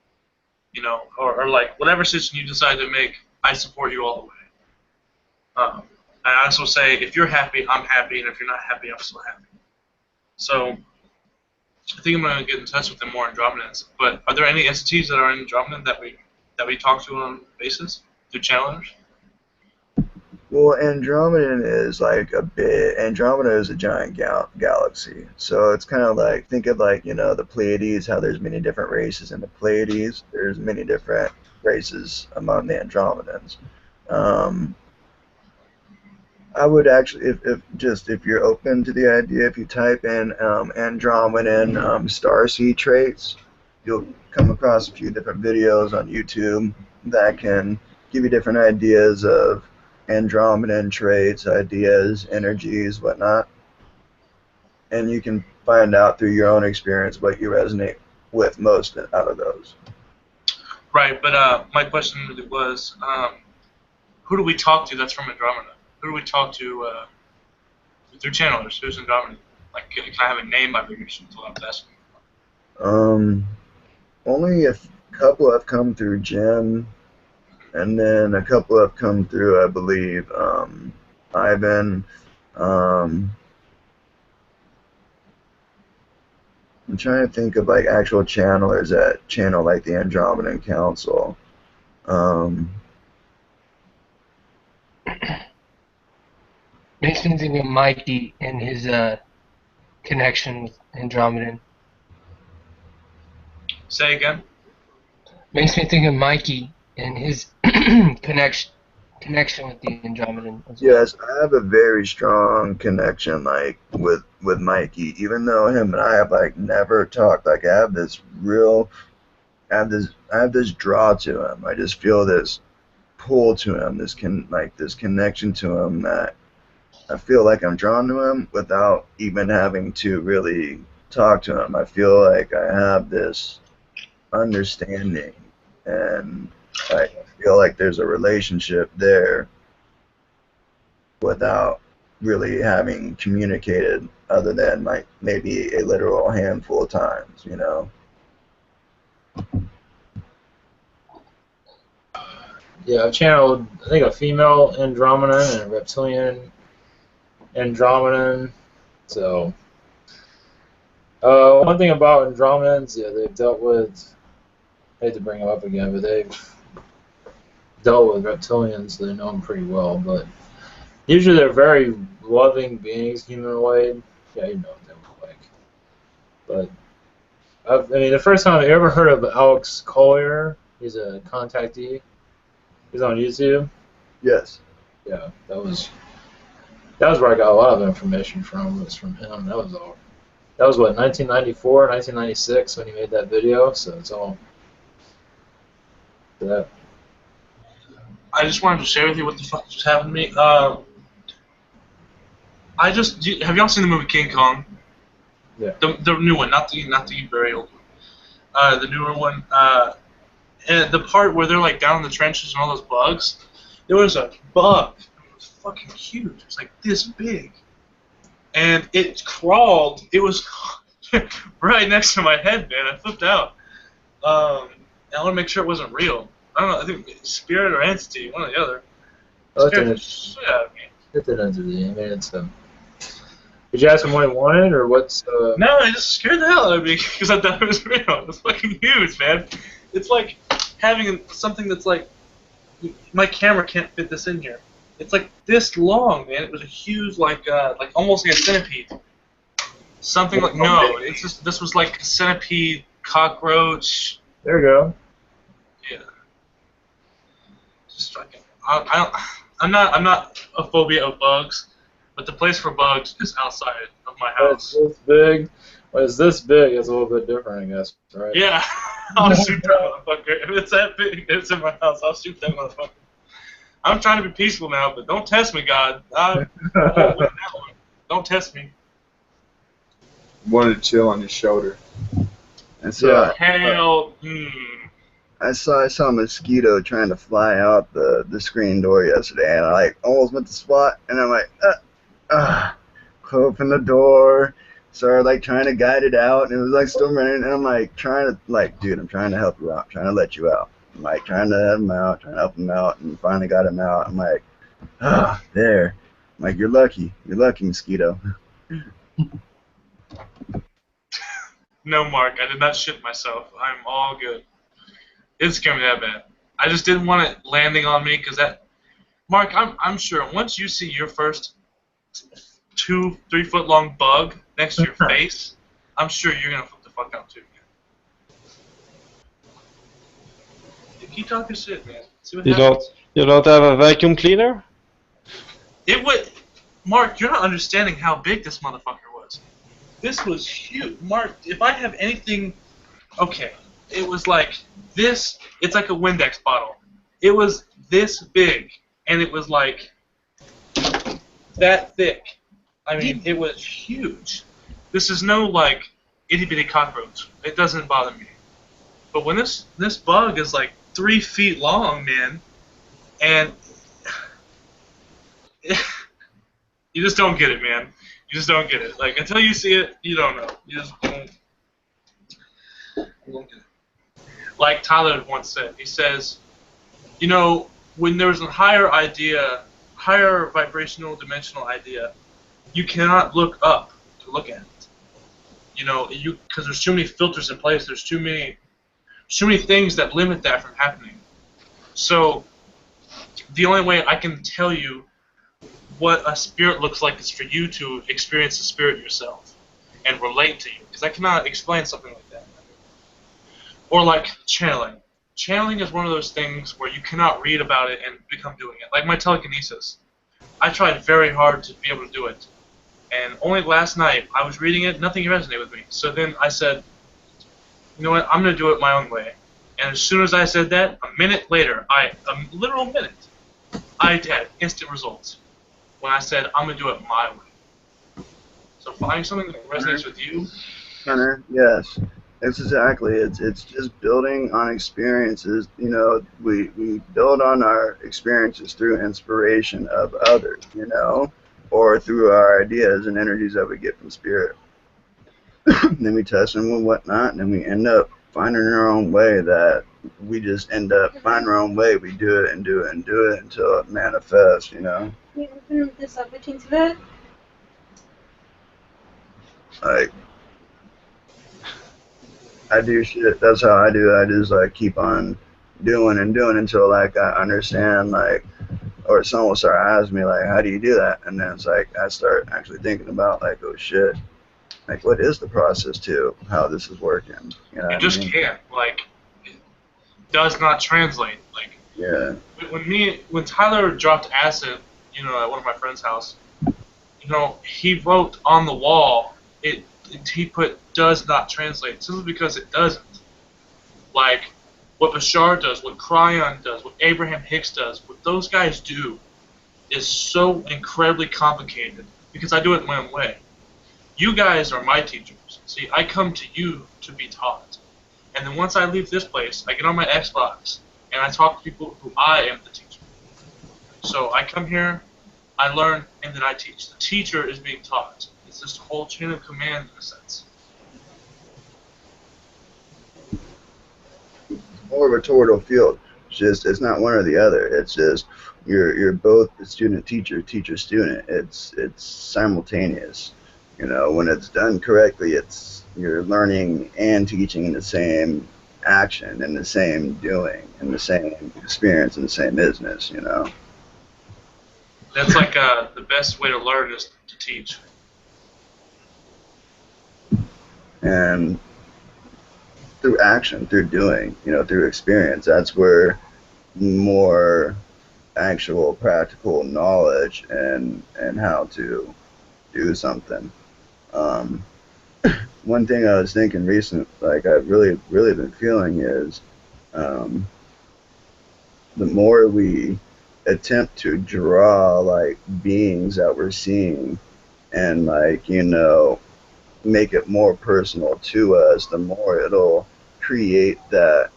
Or like whatever decision you decide to make, I support you all the way. I also say, if you're happy, I'm happy, and if you're not happy, I'm still happy. So I think I'm going to get in touch with them more Andromedans. But are there any entities that are in Andromedan that we talk to on a basis through channelers? Well, Andromeda is a giant galaxy. So it's kind of like, think of like, the Pleiades, how there's many different races in the Pleiades. There's many different races among the Andromedans. I would actually, if you're open to the idea, if you type in Andromedan starseed traits, you'll come across a few different videos on YouTube that can give you different ideas of Andromedan traits, ideas, energies, whatnot. And you can find out through your own experience what you resonate with most out of those. Right, but my question really was, who do we talk to that's from Andromeda? Who do we talk to through channelers? Who's Andromeda? Like, can I have a name by recognition? That's what I'm asking. Only a couple have come through Jim, and then a couple have come through, I believe, Ivan. I'm trying to think of like actual channelers that channel like the Andromedan Council. Makes me think of Mikey and his connection with Andromedan. Say again? Makes me think of Mikey and his connection with the Andromedan as well. Yes, I have a very strong connection like with Mikey, even though him and I have like never talked. Like I have this draw to him. I just feel this pull to him, this connection to him that I feel like I'm drawn to him without even having to really talk to him. I feel like I have this understanding, and I feel like there's a relationship there without really having communicated other than like maybe a literal handful of times, Yeah, I've channeled, I think, a female Andromedan and a reptilian Andromedan. So, one thing about Andromedans, yeah, they've dealt with, I hate to bring them up again, but they've dealt with reptilians, so they know them pretty well. But usually they're very loving beings, humanoid. Yeah, you know what they look like. But I mean, the first time I ever heard of Alex Collier, he's a contactee. He's on YouTube. Yes. Yeah, that was where I got a lot of information from. Was from him. That was all. That was what 1994, 1996 when he made that video. So it's all that. I just wanted to share with you what the fuck just happened to me. Have y'all seen the movie King Kong? Yeah. The new one, not the very old one. The newer one. And the part where they're like down in the trenches and all those bugs. There was a bug. It was fucking huge. It was like this big, and it crawled. It was right next to my head, man. I flipped out. I want to make sure it wasn't real. I don't know. I think spirit or entity, one or the other. Scared the shit out of me. It's an entity. I mean, it's Did you ask him what he wanted, or what's? No, it just scared the hell out of me because I thought it was real. It was fucking huge, man. It's like having something that's like, my camera can't fit this in here. It's like this long, man. It was a huge, like almost like a centipede. Something like it's just this was like a centipede, cockroach. There you go. Yeah. Just like I'm not a phobia of bugs, but the place for bugs is outside of my house. It's this big. Well, it's this big. It's a little bit different, I guess, right? Yeah. I'll shoot that motherfucker. If it's that big, it's in my house. I'll shoot that motherfucker. I'm trying to be peaceful now, but don't test me, God. I won't win that one. Don't test me. Wanted to chill on his shoulder. And so Hell. I saw a mosquito trying to fly out the screen door yesterday, and I like almost went to spot, and I'm like, open the door. Started like trying to guide it out, and it was like still running, and I'm like trying to dude, I'm trying to help you out, I'm trying to let you out. I'm like trying to have him out, trying to help him out, and finally got him out. I'm like, there. I'm like, you're lucky, mosquito. No, Mark, I did not shit myself. I'm all good. It didn't scare me that bad. I just didn't want it landing on me because that, Mark, I'm sure once you see your first 2-3 foot long bug next to your face, I'm sure you're gonna flip the fuck out too, man. You keep talking shit, man. See what happens. You don't have a vacuum cleaner? It would, Mark. You're not understanding how big this motherfucker was. This was huge, Mark. If I have anything, okay, it was like this. It's like a Windex bottle. It was this big, and it was like that thick. I mean, it was huge. This is no, like, itty-bitty cockroach. It doesn't bother me. But when this bug is, like, 3 feet long, man, and you just don't get it, man. You just don't get it. Like, until you see it, you don't know. You just don't get it. Like Tyler once said, he says, you know, when there's a higher vibrational, dimensional idea, you cannot look up to look at it. You know, because there's too many filters in place. There's too many things that limit that from happening. So the only way I can tell you what a spirit looks like is for you to experience the spirit yourself and relate to you, because I cannot explain something like that. Or like channeling. Channeling is one of those things where you cannot read about it and become doing it. Like my telekinesis. I tried very hard to be able to do it. And only last night, I was reading it, nothing resonated with me. So then I said, you know what, I'm going to do it my own way. And as soon as I said that, a minute later, a literal minute, I had instant results. When I said, I'm going to do it my way. So finding something that resonates with you. Hunter, yes. It's exactly. It's just building on experiences. You know, we build on our experiences through inspiration of others, you know, or through our ideas and energies that we get from spirit. Then we test them and whatnot, and then we end up finding our own way that we just end up finding our own way. We do it and do it and do it until it manifests, you know. You open this up into that? Like, I do shit. That's how I do it. I just like keep on doing and doing until like I understand, like, or someone will start asking me like, how do you do that? And then it's like I start actually thinking about like, oh shit, Like, what is the process to how this is working? You know You what just I mean? can't. Like, it does not translate. Like, Yeah. when Tyler dropped acid, you know, at one of my friend's house, you know, he wrote on the wall, he put does not translate simply because it doesn't. Like, what Bashar does, what Cryon does, what Abraham Hicks does, what those guys do is so incredibly complicated because I do it my own way. You guys are my teachers. See, I come to you to be taught. And then once I leave this place, I get on my Xbox and I talk to people who I am the teacher. So I come here, I learn, and then I teach. The teacher is being taught. It's just a whole chain of command in a sense. More of a total field. It's not one or the other. It's just you're both the student teacher, teacher student. It's simultaneous. You know, when it's done correctly, you're learning and teaching in the same action, in the same doing, in the same experience, in the same business. You know. That's like the best way to learn is to teach. And through action, through doing, you know, through experience, that's where more actual practical knowledge and how to do something. One thing I was thinking recent, like I've really been feeling is the more we attempt to draw like beings that we're seeing and like, you know, make it more personal to us, the more it'll create that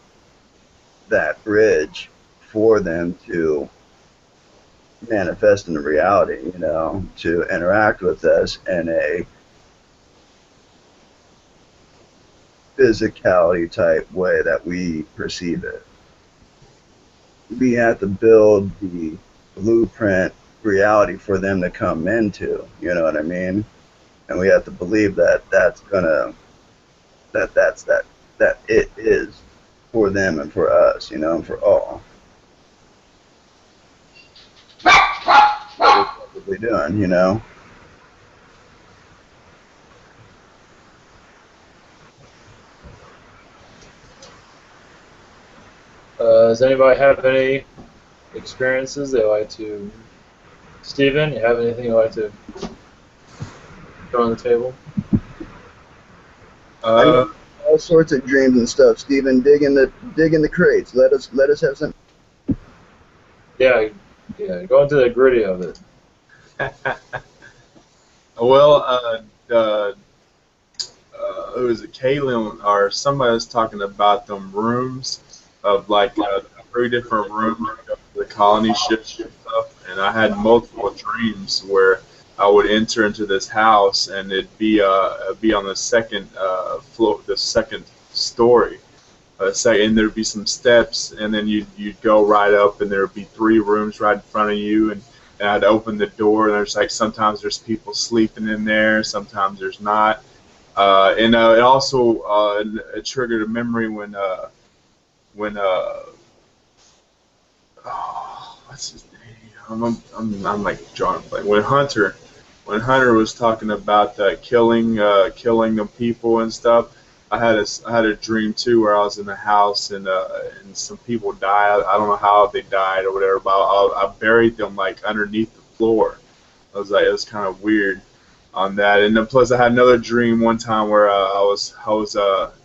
bridge for them to manifest into reality, you know, to interact with us in a physicality type way that we perceive it. We have to build the blueprint reality for them to come into, you know what I mean? And we have to believe that that it is for them and for us, you know, and for all. What we're probably doing, you know. Does anybody have any experiences they like to? Steven, you have anything you like to throw on the table? I know all sorts of dreams and stuff. Steven, dig in the crates. Let us have some. Yeah, go into the gritty of it. Well, it was Kaylin or somebody was talking about them rooms of like 3 different rooms of the colony ships and stuff, and I had multiple dreams where I would enter into this house and it'd be on the second floor, the second story. And there'd be some steps, and then you'd go right up, and there'd be 3 rooms right in front of you, and I'd open the door, and there's like sometimes there's people sleeping in there, sometimes there's not. And it also it triggered a memory when oh, what's his name? I'm like drawing a blank. When Hunter was talking about killing them people and stuff. I had a dream too where I was in the house and some people died. I don't know how they died or whatever, but I buried them like underneath the floor. I was like, it was kind of weird on that. And then plus I had another dream one time where I was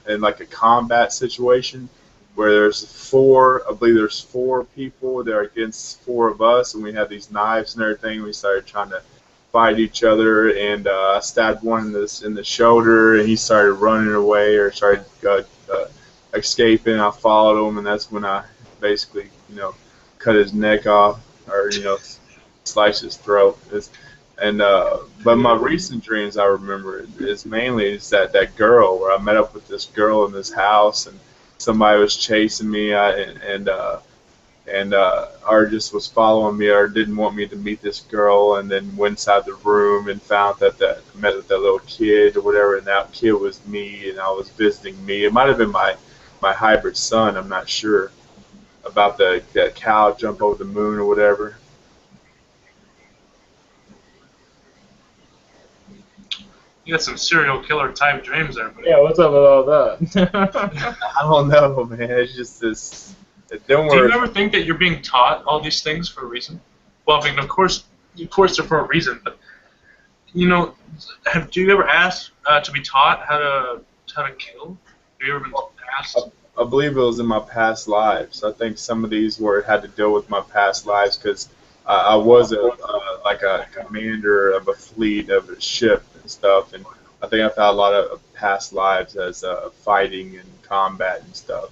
in like a combat situation where I believe there's 4 people there against 4 of us, and we had these knives and everything. We started trying to fight each other, and I stabbed one in the shoulder, and he started running away or started escaping. I followed him, and that's when I basically, you know, cut his neck off or, you know, sliced his throat. But my recent dreams I remember is mainly that girl where I met up with this girl in this house, and somebody was chasing me, and Argus was following me or didn't want me to meet this girl, and then went inside the room and found that met with that little kid or whatever, and that kid was me, and I was visiting me. It might have been my hybrid son. I'm not sure about that cow jump over the moon or whatever. You got some serial killer type dreams there, buddy. Yeah, what's up with all that? I don't know, man. It's just this. Don't Do worry. you ever think that you're being taught all these things for a reason? Well, I mean, of course they're for a reason, but you know, do you ever ask to be taught how to kill? Have you ever been asked? I believe it was in my past lives. I think some of these were had to deal with my past lives because I was like a commander of a fleet of a ship and stuff, and I think I've had a lot of past lives as fighting and combat and stuff.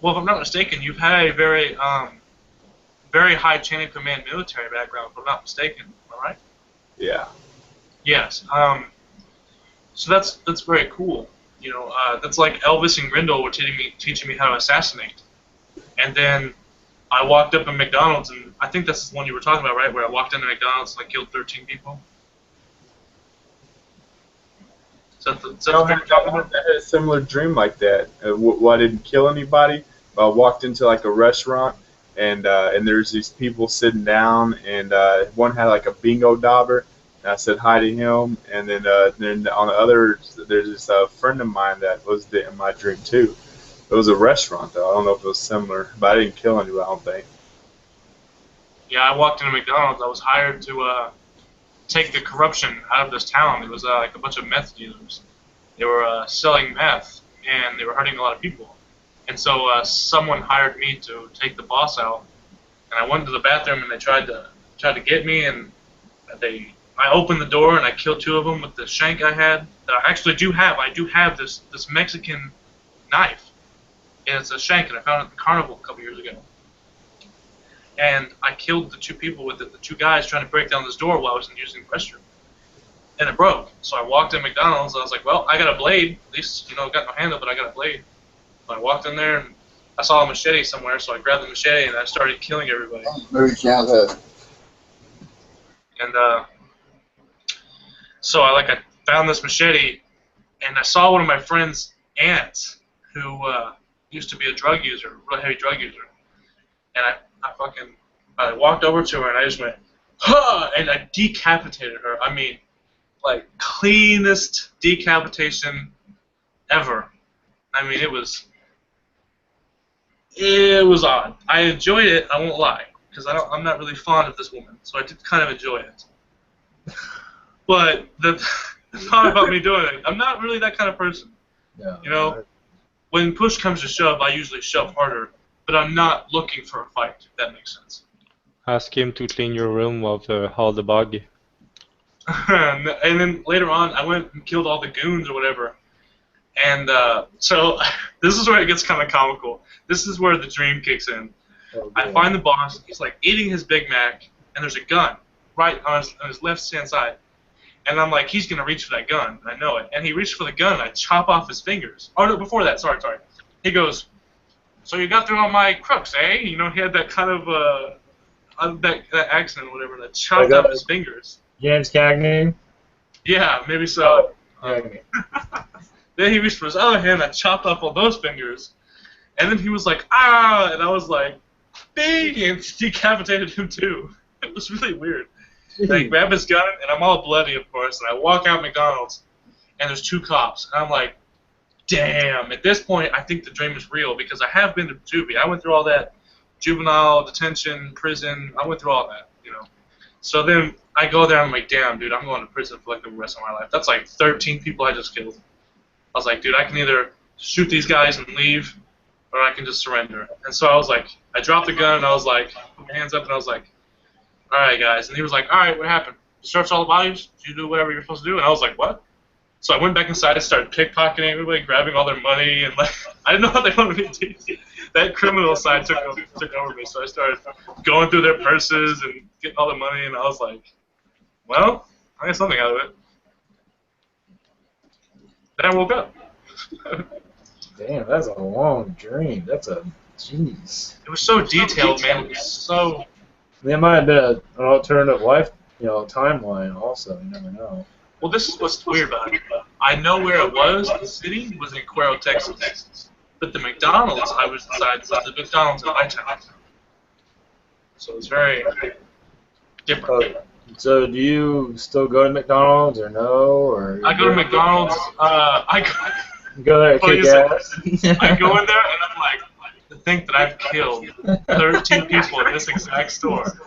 Well, if I'm not mistaken, you've had a very very high chain of command military background. If I'm not mistaken, am I right? Yeah. Yes. So that's very cool. You know, that's like Elvis and Grindel were teaching me how to assassinate. And then I walked up in McDonald's, and I think that's the one you were talking about, right? Where I walked into McDonald's and I killed 13 people. Is that the thing you're talking about? I had a similar dream like that. I didn't kill anybody, but I walked into like a restaurant, and there's these people sitting down, and one had like a bingo dauber. And I said hi to him, and then on the other, there's this friend of mine that was in my dream too. It was a restaurant though. I don't know if it was similar, but I didn't kill anybody. I don't think. Yeah, I walked into McDonald's. I was hired to take the corruption out of this town. It was like a bunch of meth dealers. They were selling meth, and they were hurting a lot of people. And so someone hired me to take the boss out. And I went to the bathroom, and they tried to get me, and I opened the door and I killed 2 of them with the shank I had. That I actually do have. I do have this Mexican knife, and it's a shank, and I found it at the carnival a couple years ago. And I killed the 2 people with it, the 2 guys trying to break down this door while I was using the restroom. And it broke. So I walked in McDonald's, and I was like, well, I got a blade. At least, you know, I got no handle, but I got a blade. So I walked in there, and I saw a machete somewhere, so I grabbed the machete, and I started killing everybody. And so I found this machete, and I saw one of my friend's aunts who used to be a drug user, really heavy drug user. And I walked over to her, and I just went, huh, and I decapitated her. I mean, like, cleanest decapitation ever. I mean, it was odd. I enjoyed it, I won't lie, because I'm not really fond of this woman, so I did kind of enjoy it. But the thought about me doing it, I'm not really that kind of person. Yeah, you know, when push comes to shove, I usually shove harder, but I'm not looking for a fight, if that makes sense. Ask him to clean your room of all the bug. And then later on, I went and killed all the goons or whatever. And so this is where it gets kind of comical. This is where the dream kicks in. Oh, I find the boss. He's like eating his Big Mac, and there's a gun right on his left-hand side. And I'm like, he's going to reach for that gun. I know it. And he reached for the gun, and I chop off his fingers. Oh, no, before that. Sorry. He goes, so you got through all my crooks, eh? You know, he had that kind of that accent or whatever that chopped off his fingers. James Cagney? Yeah, maybe so. Cagney. Then he reached for his other hand, I chopped off all those fingers. And then he was like, ah! And I was like, bing! And decapitated him too. It was really weird. And I grab his gun, and I'm all bloody, of course, and I walk out McDonald's, and there's 2 cops. And I'm like, damn. At this point, I think the dream is real, because I have been to juvie. I went through all that juvenile detention, prison. I went through all that, you know. So then I go there, and I'm like, damn, dude, I'm going to prison for like the rest of my life. That's like 13 people I just killed. I was like, dude, I can either shoot these guys and leave, or I can just surrender. And so I was like, I dropped the gun, and I was like, put my hands up, and I was like, all right, guys. And he was like, all right, what happened? You searched all the bodies? Did you do whatever you're supposed to do? And I was like, what? So I went back inside and started pickpocketing everybody, grabbing all their money, and like, I didn't know what they wanted me to do. That criminal side took over me, so I started going through their purses and getting all the money, and I was like, well, I got something out of it. Then I woke up. Damn, that's a long dream. That's a jeez. It was so detailed, man. It was so. There might have been an alternative life, timeline. Also, you never know. Well, this is what's weird about it. I know where it was. The city was in Cuero, Texas, but the McDonald's I was inside was the McDonald's in my town. So it's very different. So do you still go to McDonald's or no? Or I go to McDonald's. go there and Funny kick you say- ass? I go in there and I'm like, to think that I've killed 13 people in this exact store.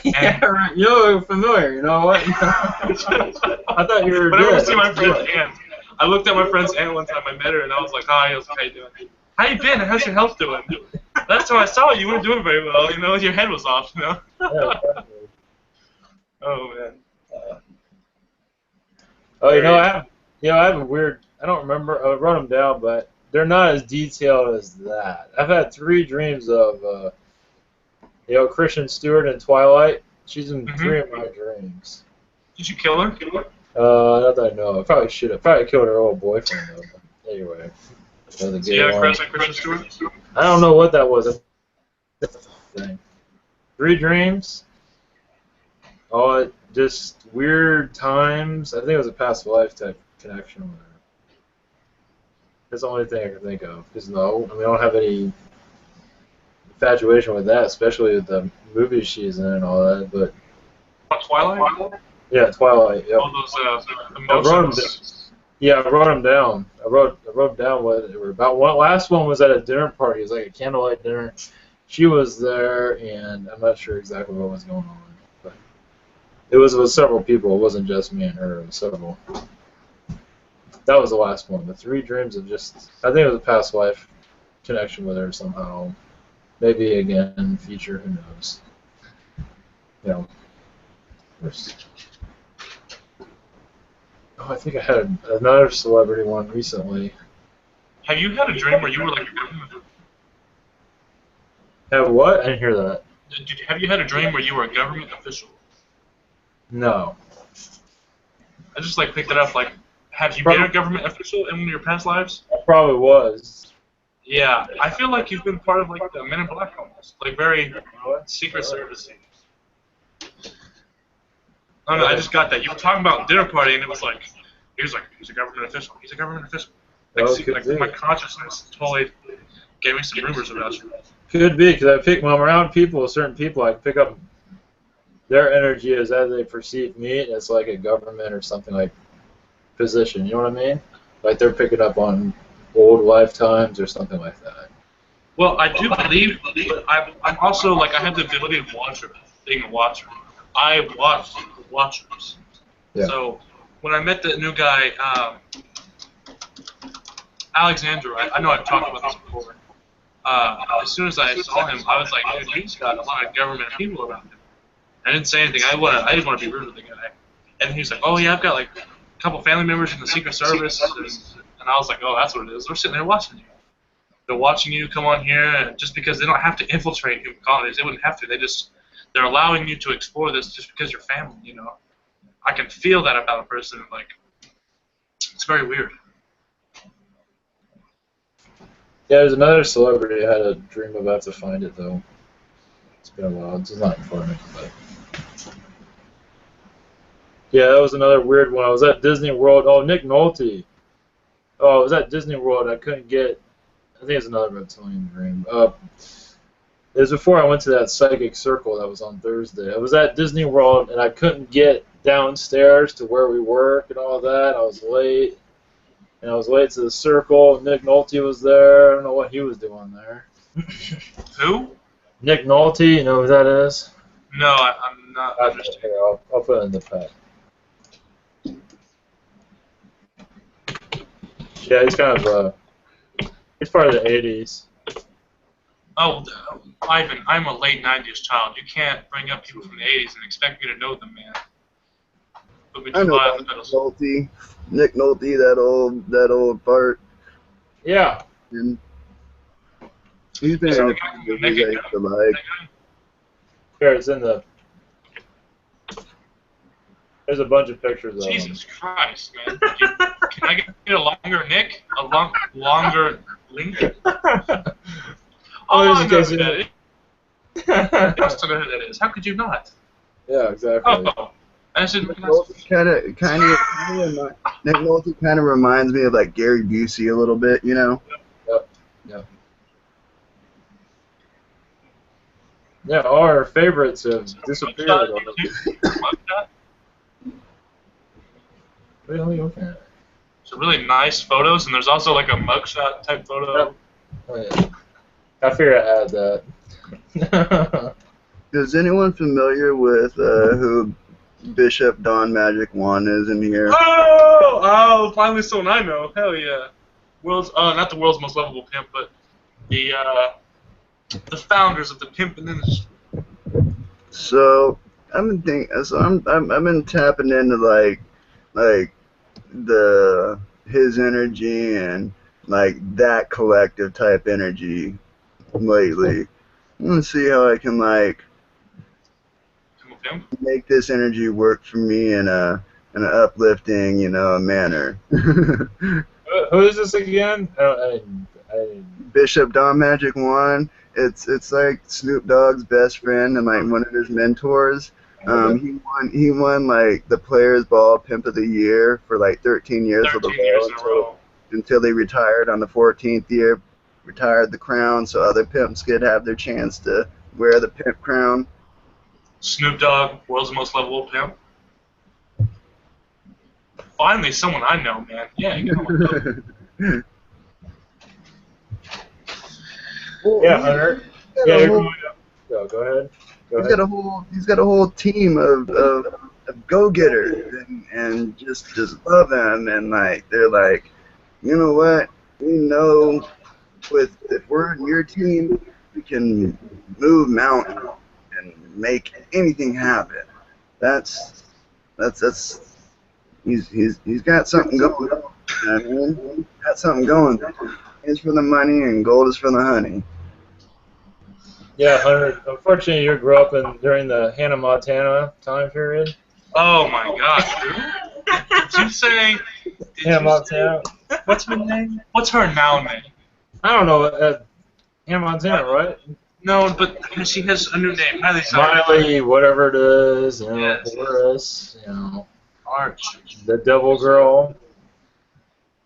Yeah, right. You look familiar. You know what? I thought you were Whenever I dead. see my friend's aunt, I looked at my friend's aunt one time. I met her and I was like, "Hi, how you doing? How you been? How's your health doing?" Last time I saw you, you weren't doing very well. You know, your head was off. You know. Yeah, exactly. Oh man. Oh, I have a weird. I don't remember. I wrote them down, but they're not as detailed as that. I've had 3 dreams of, Kristen Stewart in Twilight. She's in 3 of my dreams. Did you kill her? Not that I know. I probably should have. Probably killed her old boyfriend though. But anyway. So you had a crush on Kristen Stewart? I don't know what that was. Thing. 3 dreams. Oh, just weird times. I think it was a past life type connection with her. That's the only thing I can think of. Because I don't have any infatuation with that, especially with the movies she's in and all that. But Twilight? yeah, Twilight. Yep. All those emotions. I wrote them down. I wrote down what they were about. One last one was at a dinner party. It was like a candlelight dinner. She was there, and I'm not sure exactly what was going on, but it was with several people. It wasn't just me and her. It was several. That was the last one. The 3 dreams of just, I think it was a past life connection with her somehow. Maybe again in the future, who knows. I think I had another celebrity one recently. Have you had a dream where you were like a government? Have what? I didn't hear that. Have you had a dream where you were a government official? No. I just picked it up. Have you been a government official in one of your past lives? I probably was. Yeah, I feel like you've been part of the Men in Black almost, very Secret Service. I don't know, I just got that. You were talking about dinner party, and it was he's a government official. He's a government official. My consciousness totally gave me some rumors about you. Could be, because when I'm around certain people, I pick up their energy as they perceive me. It's like a government or something like position. You know what I mean? Like they're picking up on old lifetimes or something like that. Well, I do believe, but I'm also I have the ability of being a watcher. I watched the Watchers. Yeah. So when I met the new guy, Alexander, I know I've talked about this before. As soon as I saw him, I was like, dude, he's got a lot of government people around him. I didn't say anything. I didn't want to be rude with the guy. And he's like, oh yeah, I've got a couple family members in the Secret Service. And I was like, oh, that's what it is. They're sitting there watching you. They're watching you come on here, and just because they don't have to infiltrate human colonies, they wouldn't have to. They're allowing you to explore this just because you're family. I can feel that about a person. It's very weird. Yeah, there's another celebrity I had a dream about to find it though. It's been a while. It's not important, but yeah, that was another weird one. I was at Disney World. Oh, Nick Nolte. Oh, I was at Disney World. I couldn't get. I think it's another reptilian dream. It was before I went to that psychic circle that was on Thursday. I was at Disney World and I couldn't get downstairs to where we work and all that. I was late. And I was late to the circle. Nick Nolte was there. I don't know what he was doing there. Who? Nick Nolte, you know who that is? No, I'm not interested. Here, I'll put it in the pack. Yeah, he's kind of he's part of the 80s. Oh, Ivan, I'm a late 90s child. You can't bring up people from the 80s and expect me to know them, man. Put me I too know high on the pedestal. Nick Nolte, that old fart. Yeah. And he's been in a movie I used to like. Here, it's in the. There's a bunch of pictures of him. Jesus Christ, man. Can I get a longer Nick? A longer link? Oh, I know who that is. I must know who that is. How could you not? Yeah, exactly. Oh, I should Nick Nolte kind of reminds me of Gary Busey a little bit, you know? Yep. Yeah, all our favorites have disappeared. Mugshot? What are you looking at? Some really nice photos, and there's also like a mugshot type photo. Oh, yeah. I figured I had that. Is anyone familiar with who Bishop Don Magic 1 is in here? Oh, finally someone I know. Hell yeah. Not the world's most lovable pimp, but the founders of the pimping industry. So I've been thinking. So I've been tapping into like his energy and like that collective type energy lately. I'm gonna see how I can like Pimp? make this energy work for me in an uplifting, manner. Who is this again? Bishop Don Magic 1. It's like Snoop Dogg's best friend and like one of his mentors. He won like the Players Ball Pimp of the Year for like 13 years with the 13 years in a row. until he retired on the 14th year, retired the crown so other pimps could have their chance to wear the pimp crown. Snoop Dogg, world's most lovable pimp. Finally, someone I know, man. Yeah, you know. Yeah, Hunter. Yeah, you're going up. Go ahead. He's got a whole team of go-getters and just love him, and like they're like, you know what? We know if we're in your team, we can move mountains and make anything happen. That's he's got something going. I mean, got something going. It's for the money and gold is for the honey. Yeah, Hunter. Unfortunately, you grew up during the Hannah Montana time period. Oh my God, dude! Did you say? Hannah Montana. What's her name? What's her now name? I don't know. Hannah Montana, right? No, but she has a new name. Miley, whatever it is. Yes. Horace. Arch. The Devil Girl.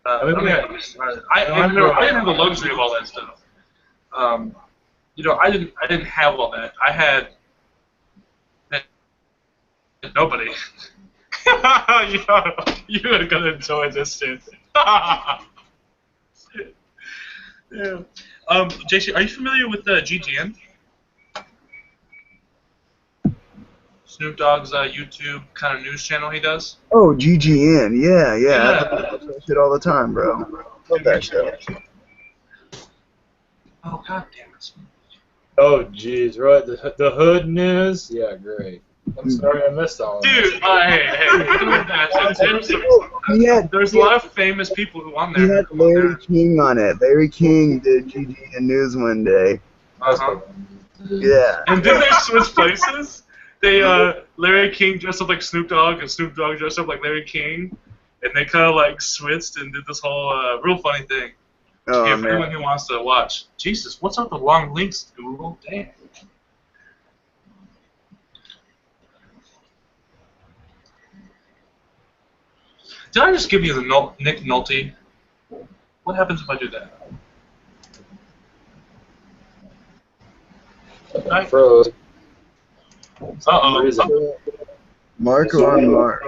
I didn't have the luxury of all that stuff. I didn't have all that. I had nobody. You're gonna enjoy this shit. Yeah. JC, are you familiar with GGN? Snoop Dogg's YouTube kind of news channel he does? Oh, GGN, yeah. I watch that shit all the time, bro. Love that show. Oh, God damn it. Oh, jeez, right. The Hood News? Yeah, great. I'm sorry I missed all of that. Dude, hey. There's a lot of famous people who on there. He had Larry King on it. Larry King did GGN News one day. Uh-huh. Yeah. And then they switched places. Larry King dressed up like Snoop Dogg, and Snoop Dogg dressed up like Larry King, and they kind of like switched and did this whole real funny thing. Oh, yeah, for man. anyone who wants to watch. Jesus, what's up with the long links, Google? Damn. Did I just give you the Nick Nolte? What happens if I do that? Froze. Uh-oh. Marco on Mark.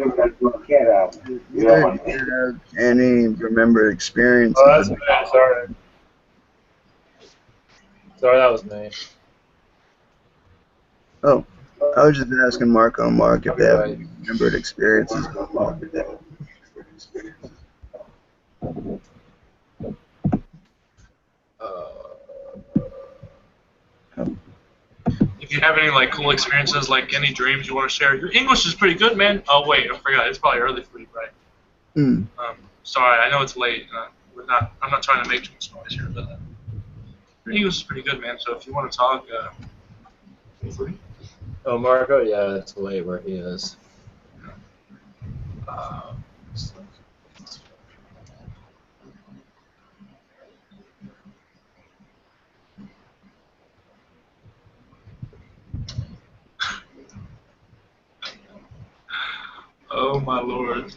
Any remembered experiences? Oh, that's me. Sorry. Sorry, that was me. Oh, I was just asking Marco and Mark if they have any remembered experiences. If you have any like cool experiences, like any dreams you want to share, your English is pretty good, man. Oh wait, I forgot. It's probably early for you, right? Sorry, I know it's late. I'm not trying to make too much noise here, but your English is pretty good, man. So if you want to talk, feel free. Oh, Marco? Yeah, it's late where he is. Oh my lord.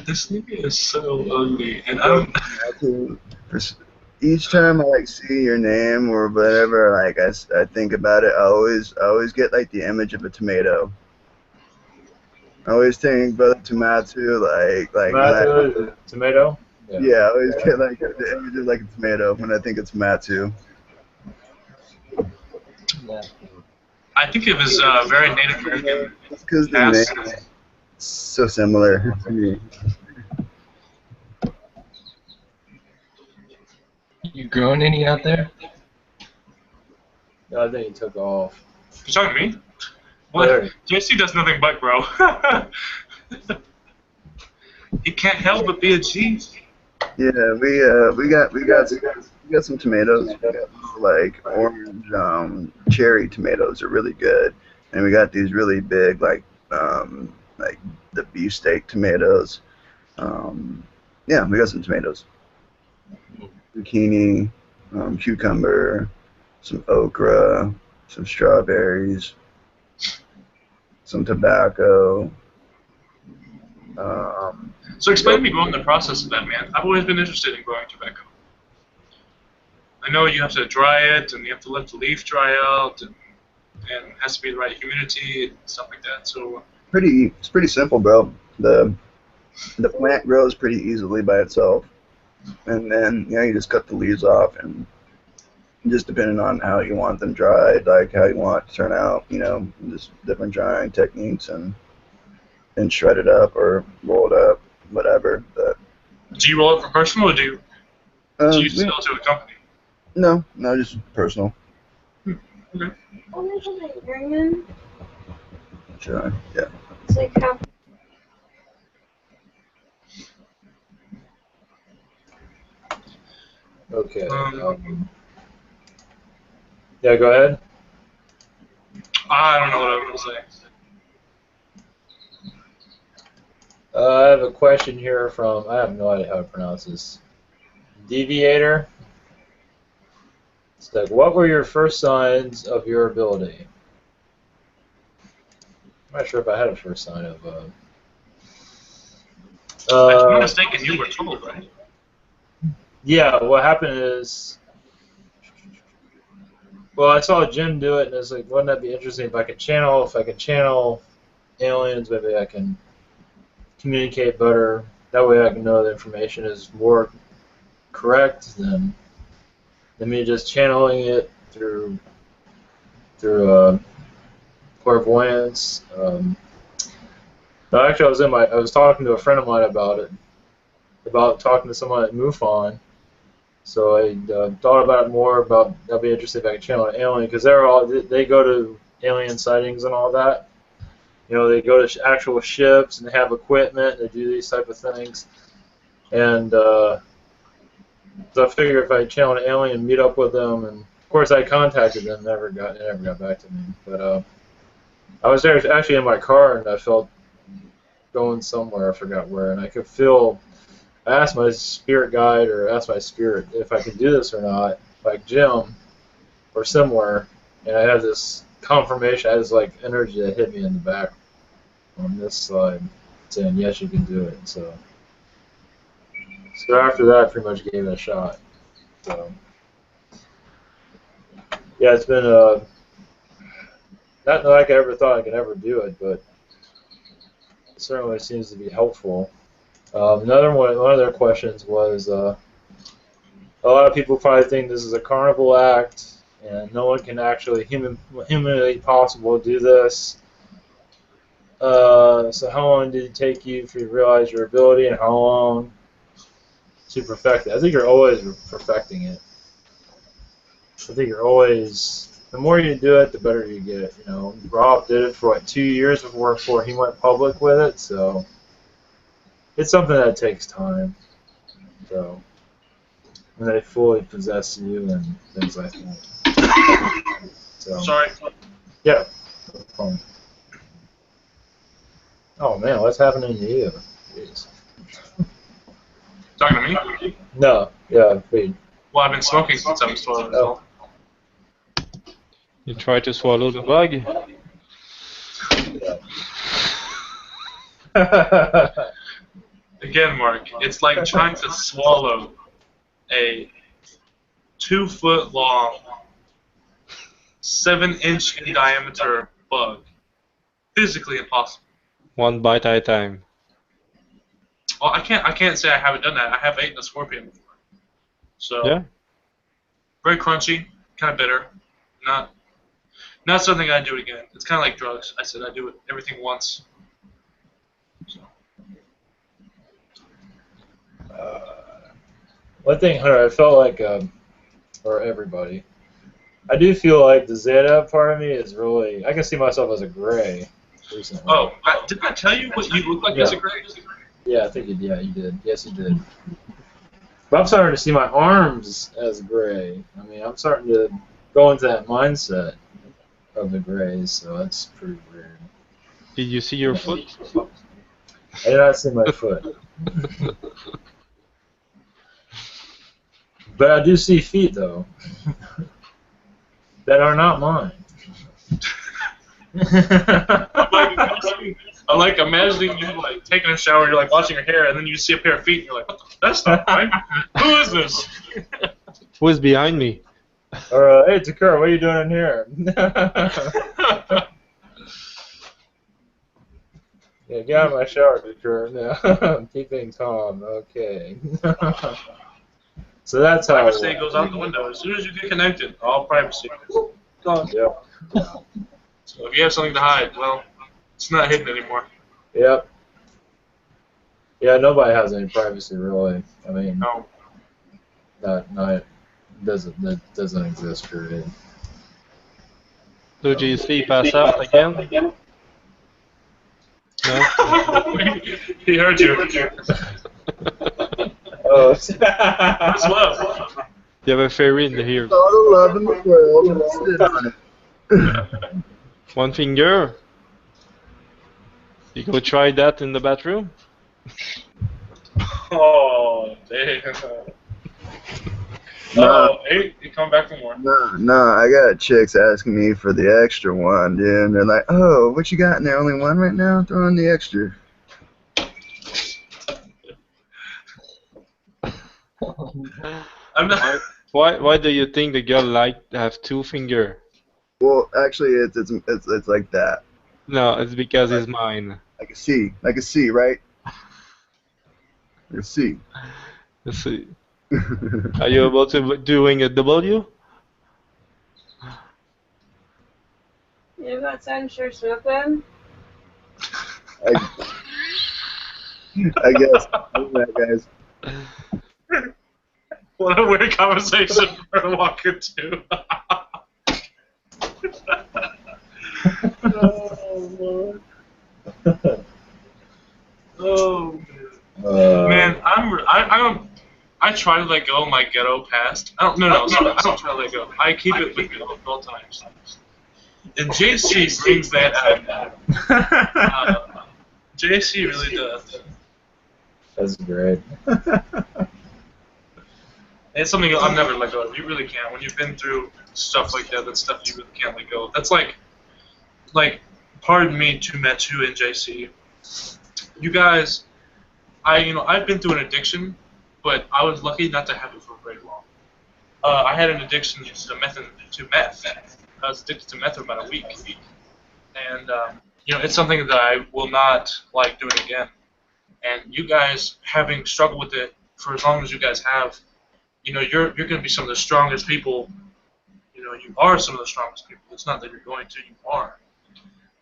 This nigga is so ugly, and I don't. each time I like see your name or whatever, like I think about it, I always get like the image of a tomato. I always think about tomato, Tomato, tomato? yeah, I always get like the image of like a tomato when I think of tomato. Yeah. I think it was very Native American. It's because the Yes. name is so similar to me. You growing any out there? No, I think he took off. You talking to me? There. What? JC does nothing but grow. He can't help but be a G. Yeah, we got some tomatoes. We got like orange cherry tomatoes are really good, and we got these really big like the beefsteak tomatoes. Yeah, we got some tomatoes, zucchini, cucumber, some okra, some strawberries, some tobacco. So explain to me growing the process of that, man. I've always been interested in growing tobacco. I know you have to dry it, and you have to let the leaf dry out, and it has to be the right humidity and stuff like that. So It's pretty simple, bro. The plant grows pretty easily by itself, and then you just cut the leaves off, and just depending on how you want them dried, like how you want it to turn out, just different drying techniques, and shred it up or roll it up, whatever. But do you roll it for personal, or do you sell it to a company? No, just personal. Okay. Oh, there's a Nigerian. Sure, yeah. It's like half. Okay. Yeah, go ahead. I don't know what I was going to say. I have a question here from, I have no idea how to pronounce this. Deviator. It's like, what were your first signs of your ability? I'm not sure if I had a first sign of. If I'm not mistaken, you were told, right? Yeah, what happened is, well, I saw Jim do it, and it's like, wouldn't that be interesting if I could channel aliens, maybe I can communicate better. That way I can know the information is more correct than me just channeling it through clairvoyance. No, actually, I was talking to a friend of mine about it, about talking to someone at MUFON. So I thought about it more. That'd be interesting if I could channel an alien, because they go to alien sightings and all that. They go to actual ships and they have equipment. They do these type of things, and so I figure if I channel an alien, meet up with them, and of course I contacted them. They never got back to me. But I was there actually in my car, and I felt going somewhere. I forgot where, and I could feel. I asked my spirit guide, or asked my spirit if I could do this or not, like Jim, or similar, and I had this confirmation. I had this like energy that hit me in the back on this side, saying yes, you can do it. So after that, I pretty much gave it a shot. So yeah, it's been not like I ever thought I could ever do it, but it certainly seems to be helpful. One of their questions was, a lot of people probably think this is a carnival act, and no one can actually humanly possible do this. So how long did it take you to realize your ability, and how long to perfect it? I think you're always perfecting it. I think you're always, the more you do it, the better you get. Rob did it for 2 years before he went public with it, so it's something that takes time. So when they fully possess you and things like that. So, Sorry. yeah. No problem. Oh man, what's happening to you? Jeez. Talking to me? No, yeah, wait. Well, I've been smoking since I was 12 years old. You try to swallow the bug? Again, Mark, it's like trying to swallow a 2-foot long, 7-inch in diameter bug. Physically impossible. One bite at a time. Well, I can't say I haven't done that. I have eaten a scorpion before. So Yeah. very crunchy, kind of bitter. Not something I'd do again. It's kind of like drugs. I said I do it everything once. So. One thing, Hunter, I felt like, or everybody, I do feel like the Zeta part of me is really, I can see myself as a gray recently. Oh, didn't I tell you what you look like as a gray? Yeah, I think you did. Yes, you did. But I'm starting to see my arms as gray. I mean, I'm starting to go into that mindset of the grays, so that's pretty weird. Did you see your foot? I did not see my foot. But I do see feet, though, that are not mine. I'm like imagining you like taking a shower, you're like washing your hair, and then you see a pair of feet, and you're like, what the, that's not right. Who is this? Who is behind me? Or, hey, Takura, what are you doing in here? Yeah, get out of my shower, Takura. No, I'm keeping calm. Okay. So that's how. Privacy goes out the window as soon as you get connected. All privacy is gone. Yep. So if you have something to hide, well, it's not hidden anymore. Yep. Yeah, nobody has any privacy really. I mean, No. that doesn't exist, period. So do you see pass out again? No? He heard you. Oh. What's love? You have a fairy in the ear. All the love in the world and sit on it. One finger. You go try that in the bathroom? Oh, damn. No. Oh, hey, you come back for more. No, I got chicks asking me for the extra one, dude. And they're like, oh, what you got in there? Only one right now? Throw in the extra. I'm not. Why do you think the girl like to have 2 fingers? Well, actually, it's like that. No, it's because it's mine. Like a C, right? Like a C. Let's see. Are you able to doing a W? You go outside and share smoke then? I guess. That, guys. What a weird conversation for to walk into. Oh, Lord. Oh, man. I try to let go of my ghetto past. I don't try to let go. I keep it with me at all times. And JC brings that out. JC really does. That's great. It's something I'll never let go of. You really can't. When you've been through stuff like that, that's stuff you really can't let go of. That's like, pardon me to Metu and JC. You guys, I've been through an addiction, but I was lucky not to have it for very long. I had an addiction to meth. I was addicted to meth for about a week. And, it's something that I will not like doing again. And you guys, having struggled with it for as long as you guys have, you're going to be some of the strongest people. You are some of the strongest people. It's not that you're going to, you are.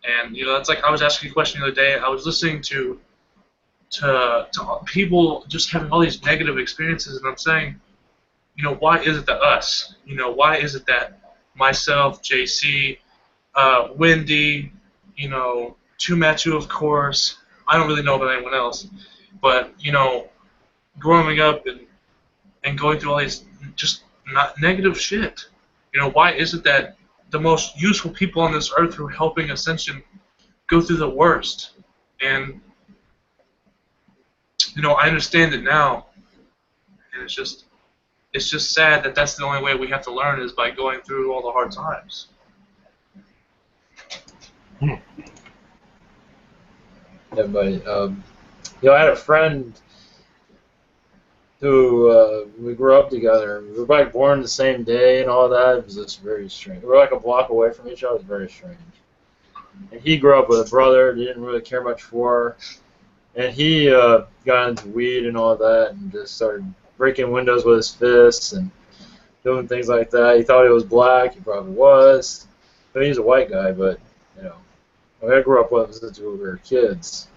And, it's like I was asking a question the other day. I was listening to people just having all these negative experiences, and I'm saying, why is it that us? Why is it that myself, JC, Wendy, Tumatu, of course, I don't really know about anyone else, but, growing up and going through all these just not negative shit, why is it that the most useful people on this earth who are helping Ascension go through the worst? And, I understand it now, and it's just sad that that's the only way we have to learn is by going through all the hard times. Yeah, but I had a friend who we grew up together. We were like born the same day and all that. It was just very strange. We were like a block away from each other. It was very strange. And he grew up with a brother he didn't really care much for. And he got into weed and all that and just started breaking windows with his fists and doing things like that. He thought he was black. He probably was. I mean, he's a white guy, but, you know. I grew up with him since we were kids.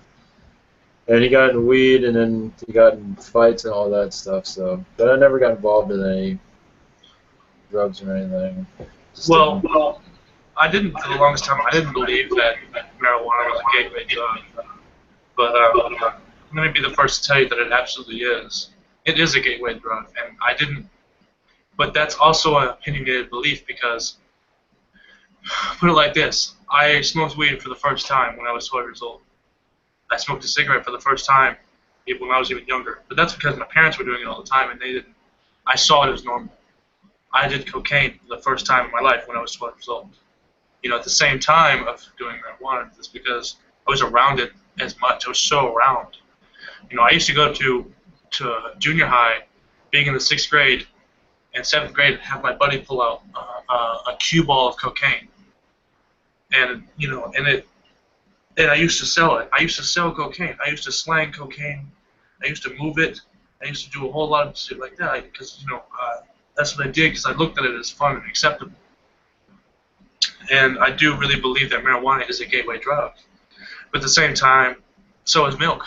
And he got into weed, and then he got in fights and all that stuff. So, but I never got involved in any drugs or anything. Well, I didn't for the longest time. I didn't believe that marijuana was a gateway drug. But let me be the first to tell you that it absolutely is. It is a gateway drug, and I didn't. But that's also an opinionated belief because, put it like this: I smoked weed for the first time when I was 12 years old. I smoked a cigarette for the first time when I was even younger. But that's because my parents were doing it all the time, and they didn't. I saw it as normal. I did cocaine for the first time in my life when I was 12 years old. You know, at the same time of doing marijuana, it's because I was around it as much. I was so around. You know, I used to go to junior high, being in the 6th grade and 7th grade, and have my buddy pull out a cue ball of cocaine. And, you know, and I used to sell it. I used to sell cocaine. I used to slang cocaine. I used to move it. I used to do a whole lot of shit like that because, you know, that's what I did because I looked at it as fun and acceptable. And I do really believe that marijuana is a gateway drug. But at the same time, so is milk.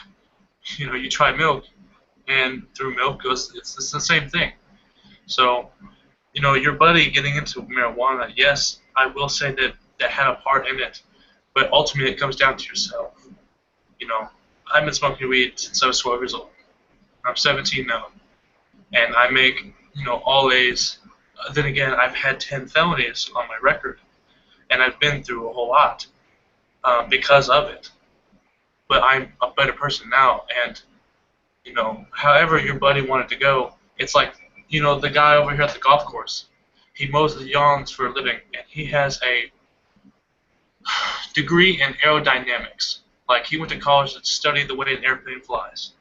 You know, you try milk, and through milk it's the same thing. So, you know, your buddy getting into marijuana, yes, I will say that had a part in it. But ultimately, it comes down to yourself. You know, I've been smoking weed since I was 12 years old. I'm 17 now, and I make, you know, all A's. Then again, I've had 10 felonies on my record, and I've been through a whole lot because of it. But I'm a better person now, and, you know, however your buddy wanted to go, it's like, you know, the guy over here at the golf course. He mows the lawns for a living, and he has a degree in aerodynamics. Like, he went to college to study the way an airplane flies.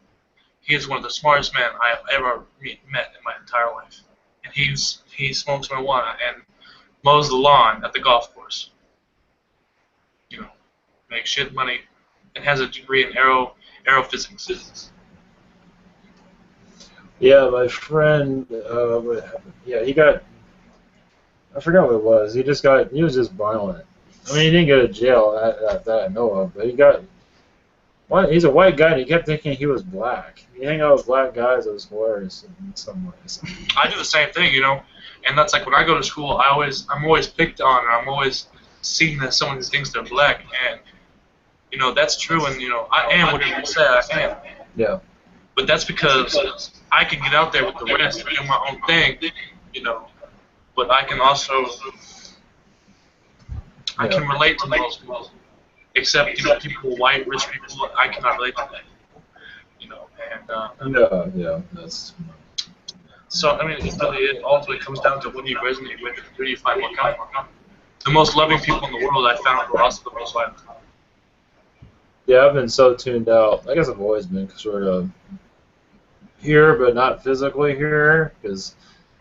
He is one of the smartest men I have ever met in my entire life. And he smokes marijuana and mows the lawn at the golf course. You know, makes shit money and has a degree in aerophysics. Yeah, my friend, what happened? Yeah, he got, I forgot what it was. He was just violent. I mean, he didn't go to jail that I know of, but he's a white guy, and he kept thinking he was black. He hang out with black guys, it was hilarious in some ways. I do the same thing, you know, and that's like when I go to school, I'm always picked on, or I'm always seen as someone who thinks they're black, and, you know, that's true, and, you know, I am whatever you say I am. Yeah. But that's because I can get out there with the rest and do my own thing, you know, but I can also, I can relate to most people, except, you know, people, white, rich people, I cannot relate to them, you know, and, yeah, that's... So, I mean, it ultimately comes down to what do you resonate with, who do you find more comfort. The most loving people in the world I found were also the most violent. Yeah, I've been so tuned out. I guess I've always been sort of here, but not physically here, because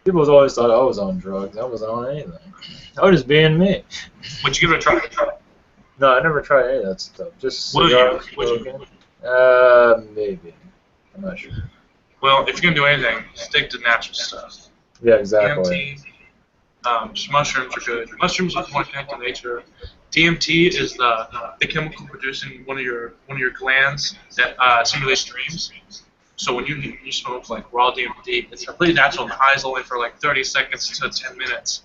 people always thought I was on drugs. I wasn't on anything. I was just being me. Would you give it a try? No, I never tried any of that stuff. Just cigars, maybe. I'm not sure. Well, if you're going to do anything, stick to natural stuff. Yeah, exactly. DMT, mushrooms are good. Mushrooms are more connected to nature. DMT is the chemical produced in one of your glands that simulates dreams. So when you smoke like raw DMT, it's completely natural. The high is only for like 30 seconds to 10 minutes.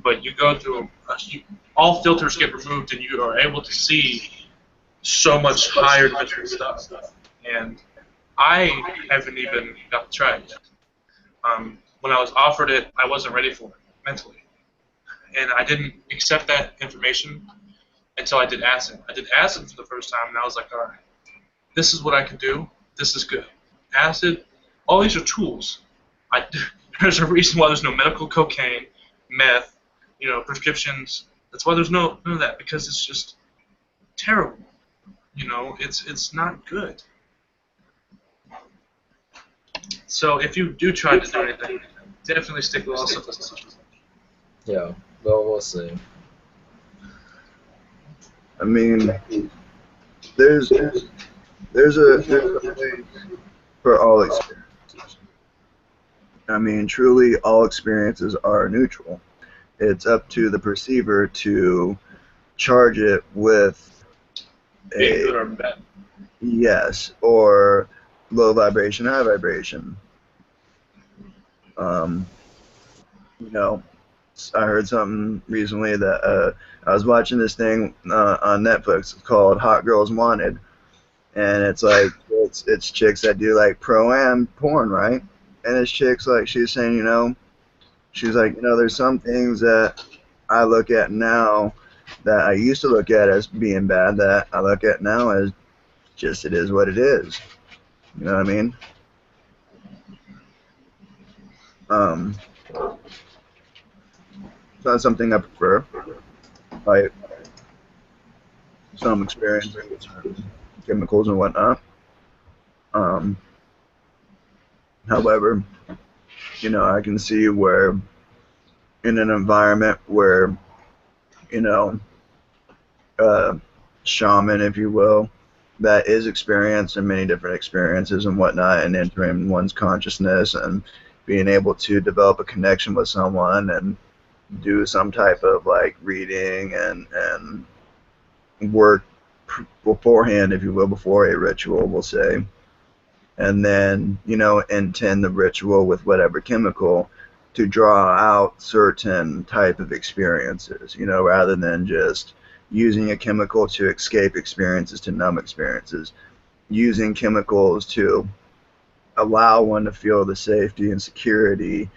But you go through, all filters get removed, and you are able to see so much higher dimensional stuff. And I haven't even got to try it yet. When I was offered it, I wasn't ready for it mentally. And I didn't accept that information until I did acid. I did acid for the first time, and I was like, all right, this is what I can do. This is good. Acid, all these are tools. There's a reason why there's no medical cocaine, meth, you know, prescriptions. That's why there's none of that, because it's just terrible. You know, it's not good. So if you do try to do anything, definitely stick with symbolism. Yeah, well, we'll see. I mean, there's a place for all experiences. I mean, truly, all experiences are neutral. It's up to the perceiver to charge it with Being good a or bad. yes or low vibration, high vibration. You know, I heard something recently that I was watching this thing on Netflix called Hot Girls Wanted, and it's like it's chicks that do like pro-am porn, right? And it's chicks like she's saying, she's like, there's some things that I look at now that I used to look at as being bad that I look at now as just it is what it is. You know what I mean? It's not something I prefer. Like some experience with certain chemicals and whatnot. However, I can see where in an environment where, you know, shaman, if you will, that is experienced in many different experiences and whatnot, and entering one's consciousness and being able to develop a connection with someone and do some type of like reading and work beforehand, if you will, before a ritual, we'll say, and then intend the ritual with whatever chemical to draw out certain type of experiences, rather than just using a chemical to escape experiences, to numb experiences, using chemicals to allow one to feel the safety and security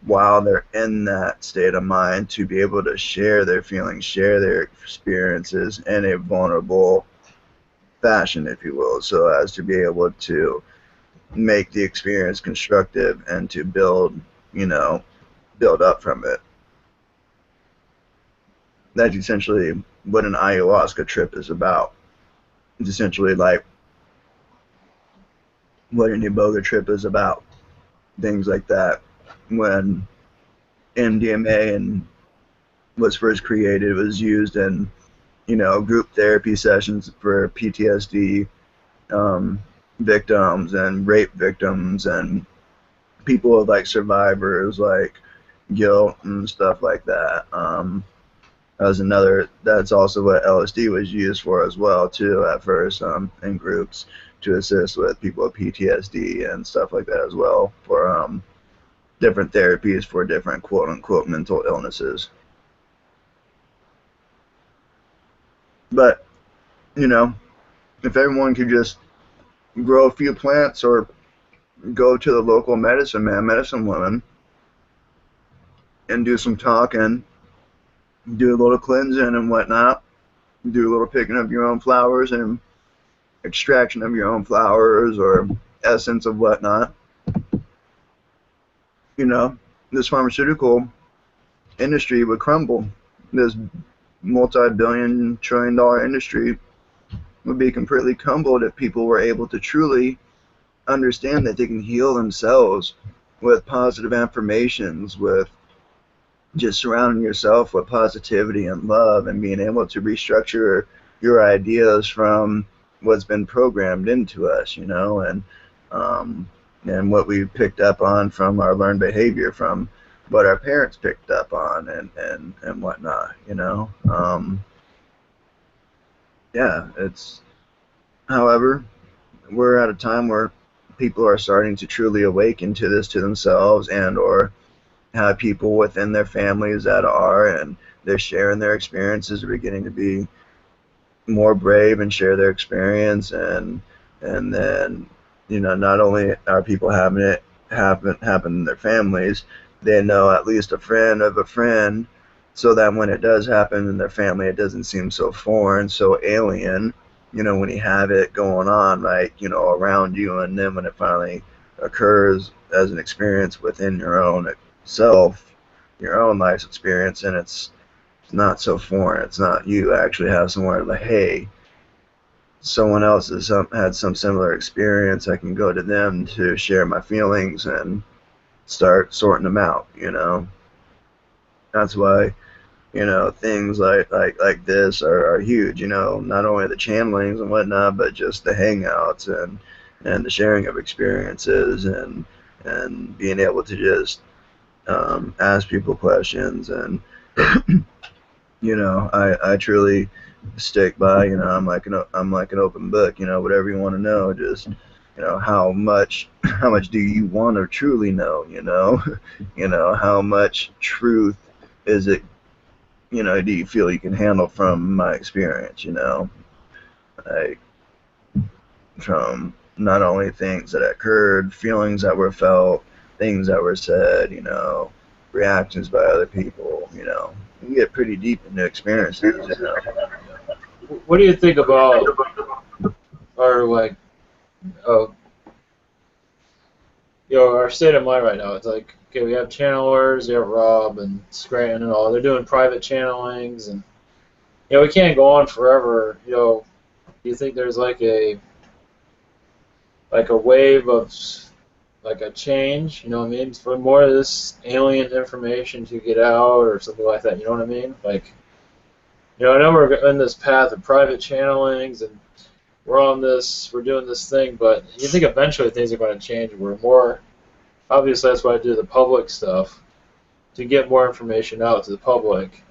while they're in that state of mind, to be able to share their feelings, share their experiences in a vulnerable fashion, if you will, so as to be able to make the experience constructive and to build up from it. That's essentially what an ayahuasca trip is about. It's essentially like what an iboga trip is about. Things like that. When MDMA was first created, it was used in group therapy sessions for PTSD victims and rape victims and people with like survivors, like guilt and stuff like that. That's also what LSD was used for as well too at first, in groups, to assist with people with PTSD and stuff like that as well, for different therapies for different quote unquote mental illnesses. But if everyone could just grow a few plants or go to the local medicine man, medicine woman, and do some talking, do a little cleansing and whatnot, do a little picking of your own flowers and extraction of your own flowers or essence of whatnot, this pharmaceutical industry would crumble. This multi-billion, trillion-dollar industry would be completely crumbled if people were able to truly understand that they can heal themselves with positive affirmations, with just surrounding yourself with positivity and love, and being able to restructure your ideas from what's been programmed into us, and what we picked up on from our learned behavior, from what our parents picked up on and whatnot, yeah, however, we're at a time where people are starting to truly awaken to this, to themselves, and or have people within their families that are, and they're sharing their experiences, are beginning to be more brave and share their experience, and then not only are people having it happen in their families, they know at least a friend of a friend, so that when it does happen in their family, it doesn't seem so foreign, so alien, when you have it going on, like, around you, and then when it finally occurs as an experience within your own self, your own life's experience, and it's not so foreign. It's not, you actually have somewhere like, hey, someone else has had some similar experience, I can go to them to share my feelings and start sorting them out. That's why things like this are huge. Not only the channelings and whatnot, but just the hangouts and the sharing of experiences and being able to just ask people questions. And I truly stick by. I'm like an open book. Whatever you want to know, just how much do you want to truly know? How much truth is it? Do you feel you can handle from my experience? Like from not only things that occurred, feelings that were felt, things that were said, reactions by other people. You get pretty deep into experiences. What do you think about our our state of mind right now? It's like, okay, we have channelers, we have Rob and Scranton and all. They're doing private channelings, and we can't go on forever. Do you think there's like a wave of like a change? You know what I mean? For more of this alien information to get out or something like that. You know what I mean? Like, I know we're in this path of private channelings and we're doing this thing, but you think eventually things are going to change. We're more, obviously that's why I do the public stuff, to get more information out to the public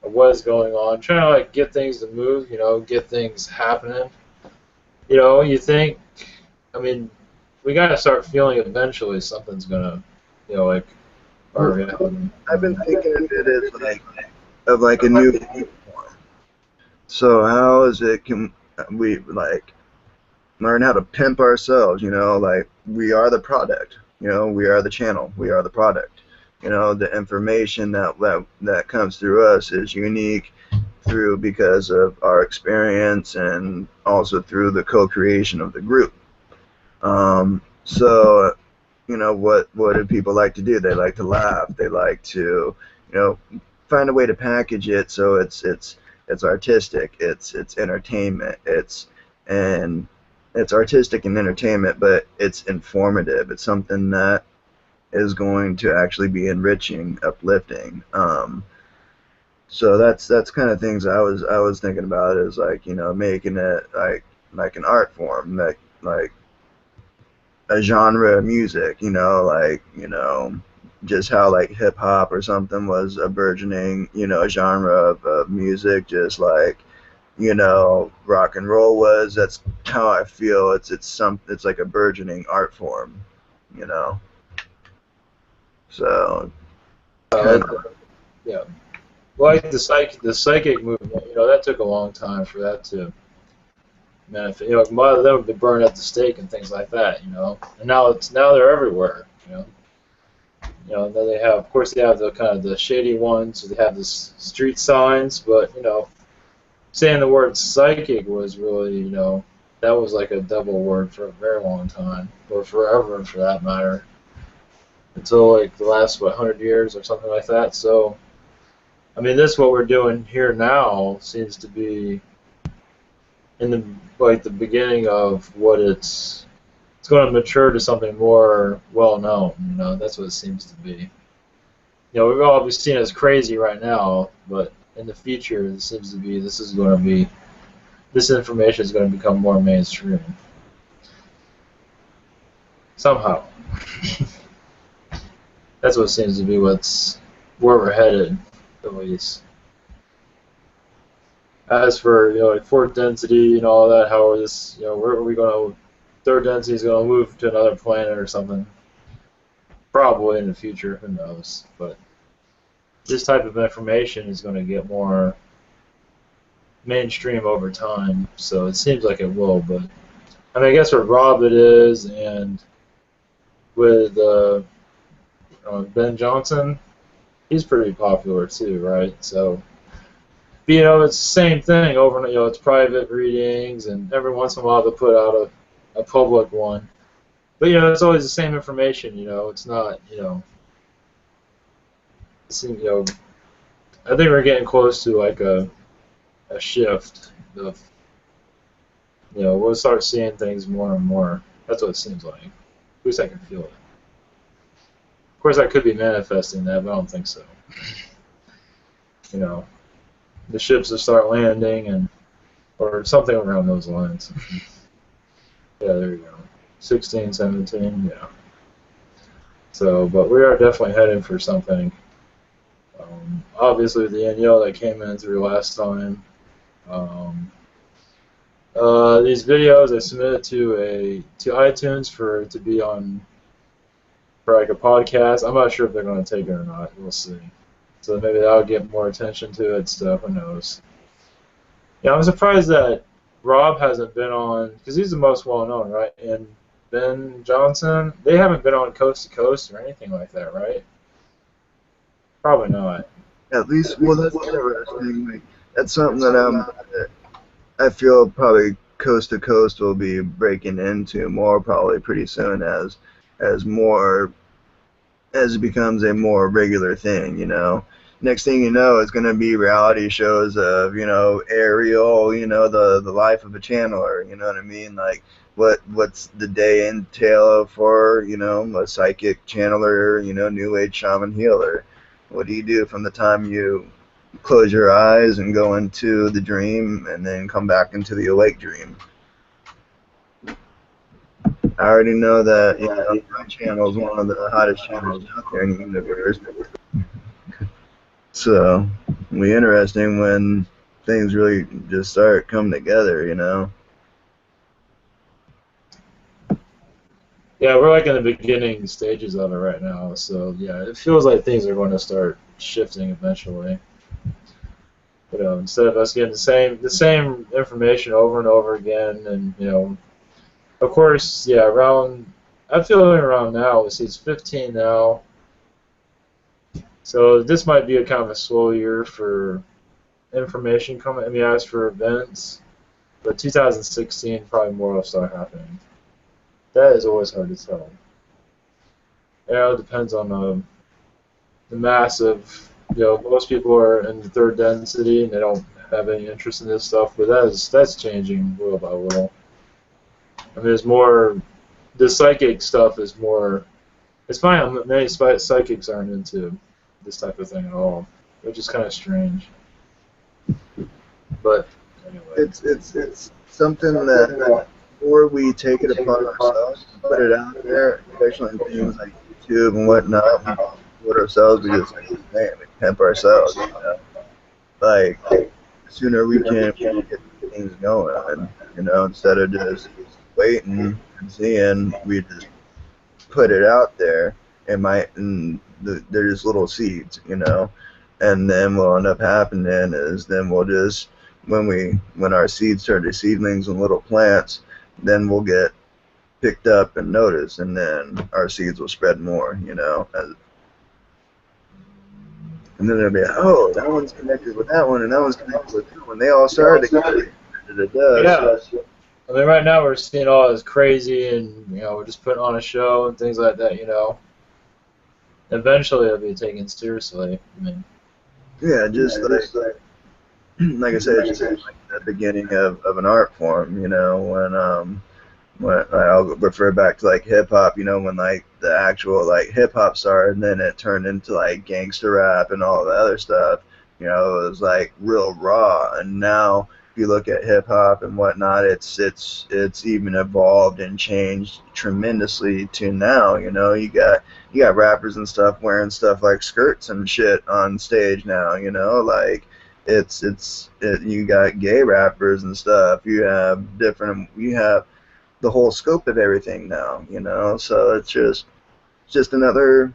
of what is going on, trying to like get things to move, get things happening. You think, we got to start feeling eventually something's going to, I've been thinking of it as like a new form. So how is it, can we like learn how to pimp ourselves? Like we are the product. We are the channel. We are the product. The information that comes through us is unique because of our experience and also through the co-creation of the group. So what do people like to do? They like to laugh. They like to find a way to package it so it's artistic. It's entertainment. It's artistic and entertainment, but it's informative. It's something that is going to actually be enriching, uplifting. So that's kind of things I was thinking about, is like making it like an art form, like a genre of music. Just how like hip hop or something was a burgeoning genre of music, just like rock and roll was. That's how I feel. It's like a burgeoning art form, So yeah. Like the psychic movement, that took a long time for that to manifest. A lot of them have been burned at the stake and things like that, and now they're everywhere, Then they have, of course, they have the kind of the shady ones, so they have this street signs, but saying the word psychic was really, that was like a double word for a very long time, or forever for that matter, until like the last 100 years or something like that. So, this what we're doing here now seems to be in the beginning of what it's going to mature to something more well known. That's what it seems to be. We've all been seen as crazy right now, but in the future, it seems to be this information is going to become more mainstream somehow. That's what seems to be where we're headed, at least. As for like fourth density and all that, how are this? Where are we going to? Third density is going to move to another planet or something. Probably in the future, who knows? But this type of information is going to get more mainstream over time, so it seems like it will. But I guess with Rob it is, and with Ben Johnson, he's pretty popular too, right? So, but, it's the same thing over. It's private readings, and every once in a while they'll put out a public one. But it's always the same information. It's not. I think we're getting close to like a shift of you know, we'll start seeing things more and more. That's what it seems like. At least I can feel it. Of course, I could be manifesting that, but I don't think so. You know, the ships will start landing, and or something around those lines. Yeah, there you go. 16, 17, yeah. So, but we are definitely heading for something. Obviously, the NEO that came in through last time. These videos I submitted to iTunes to be on for like a podcast. I'm not sure if they're going to take it or not. We'll see. So maybe that'll get more attention to it. Stuff. Who knows? Yeah, I'm surprised that Rob hasn't been on because he's the most well known, right? And Ben Johnson, they haven't been on Coast to Coast or anything like that, right? Probably not. At least, well, that's interesting. Like, that's something that I feel probably Coast to Coast will be breaking into more probably pretty soon as it becomes a more regular thing, you know. Next thing you know, it's going to be reality shows of, you know, Ariel, you know, the life of a channeler, you know what I mean? Like, what's the day entail for, you know, a psychic channeler, you know, new age shaman healer? What do you do from the time you close your eyes and go into the dream and then come back into the awake dream? I already know that, you know, my channel is one of the hottest channels out there in the universe. So, it'll be interesting when things really just start coming together, you know. Yeah, we're like in the beginning stages of it right now. So yeah, it feels like things are going to start shifting eventually. You know, instead of us getting the same information over and over again, and you know, of course, yeah, I'm feeling around now. See, it's 15 now. So this might be a kind of a slow year for information coming. I mean, as for events, but 2016 probably more will start happening. That is always hard to tell. Yeah, it depends on the massive. You know, most people are in the third density and they don't have any interest in this stuff, but that's changing little by little. I mean, there's more. The psychic stuff is more. It's fine. Many psychics aren't into this type of thing at all, which is kind of strange. But anyway, it's something that the more we take it upon ourselves, put it out there, especially in things like YouTube and whatnot, we put ourselves, we just like, man, we pimp ourselves, you know. Like, the sooner we can get things going, you know, instead of just waiting and seeing, we just put it out there. They're just little seeds, you know, and then what'll end up happening is then we'll just when our seeds turn to seedlings and little plants, then we'll get picked up and noticed, and then our seeds will spread more, you know. And then they'll be, oh, that one's connected with that one, and that one's connected with that one. They all started to connect. Yeah. I mean, right now we're seeing all this crazy, and you know, we're just putting on a show and things like that. You know, eventually it'll be taken seriously. I mean, yeah, just like I said, it's just like the beginning of an art form. You know, when I'll refer back to like hip hop. You know, when like the actual like hip hop started, and then it turned into like gangster rap and all the other stuff. You know, it was like real raw, and now you look at hip hop and whatnot, it's even evolved and changed tremendously to now. You know, you got rappers and stuff wearing stuff like skirts and shit on stage now. You know, like you got gay rappers and stuff. You have the whole scope of everything now. You know, so it's just another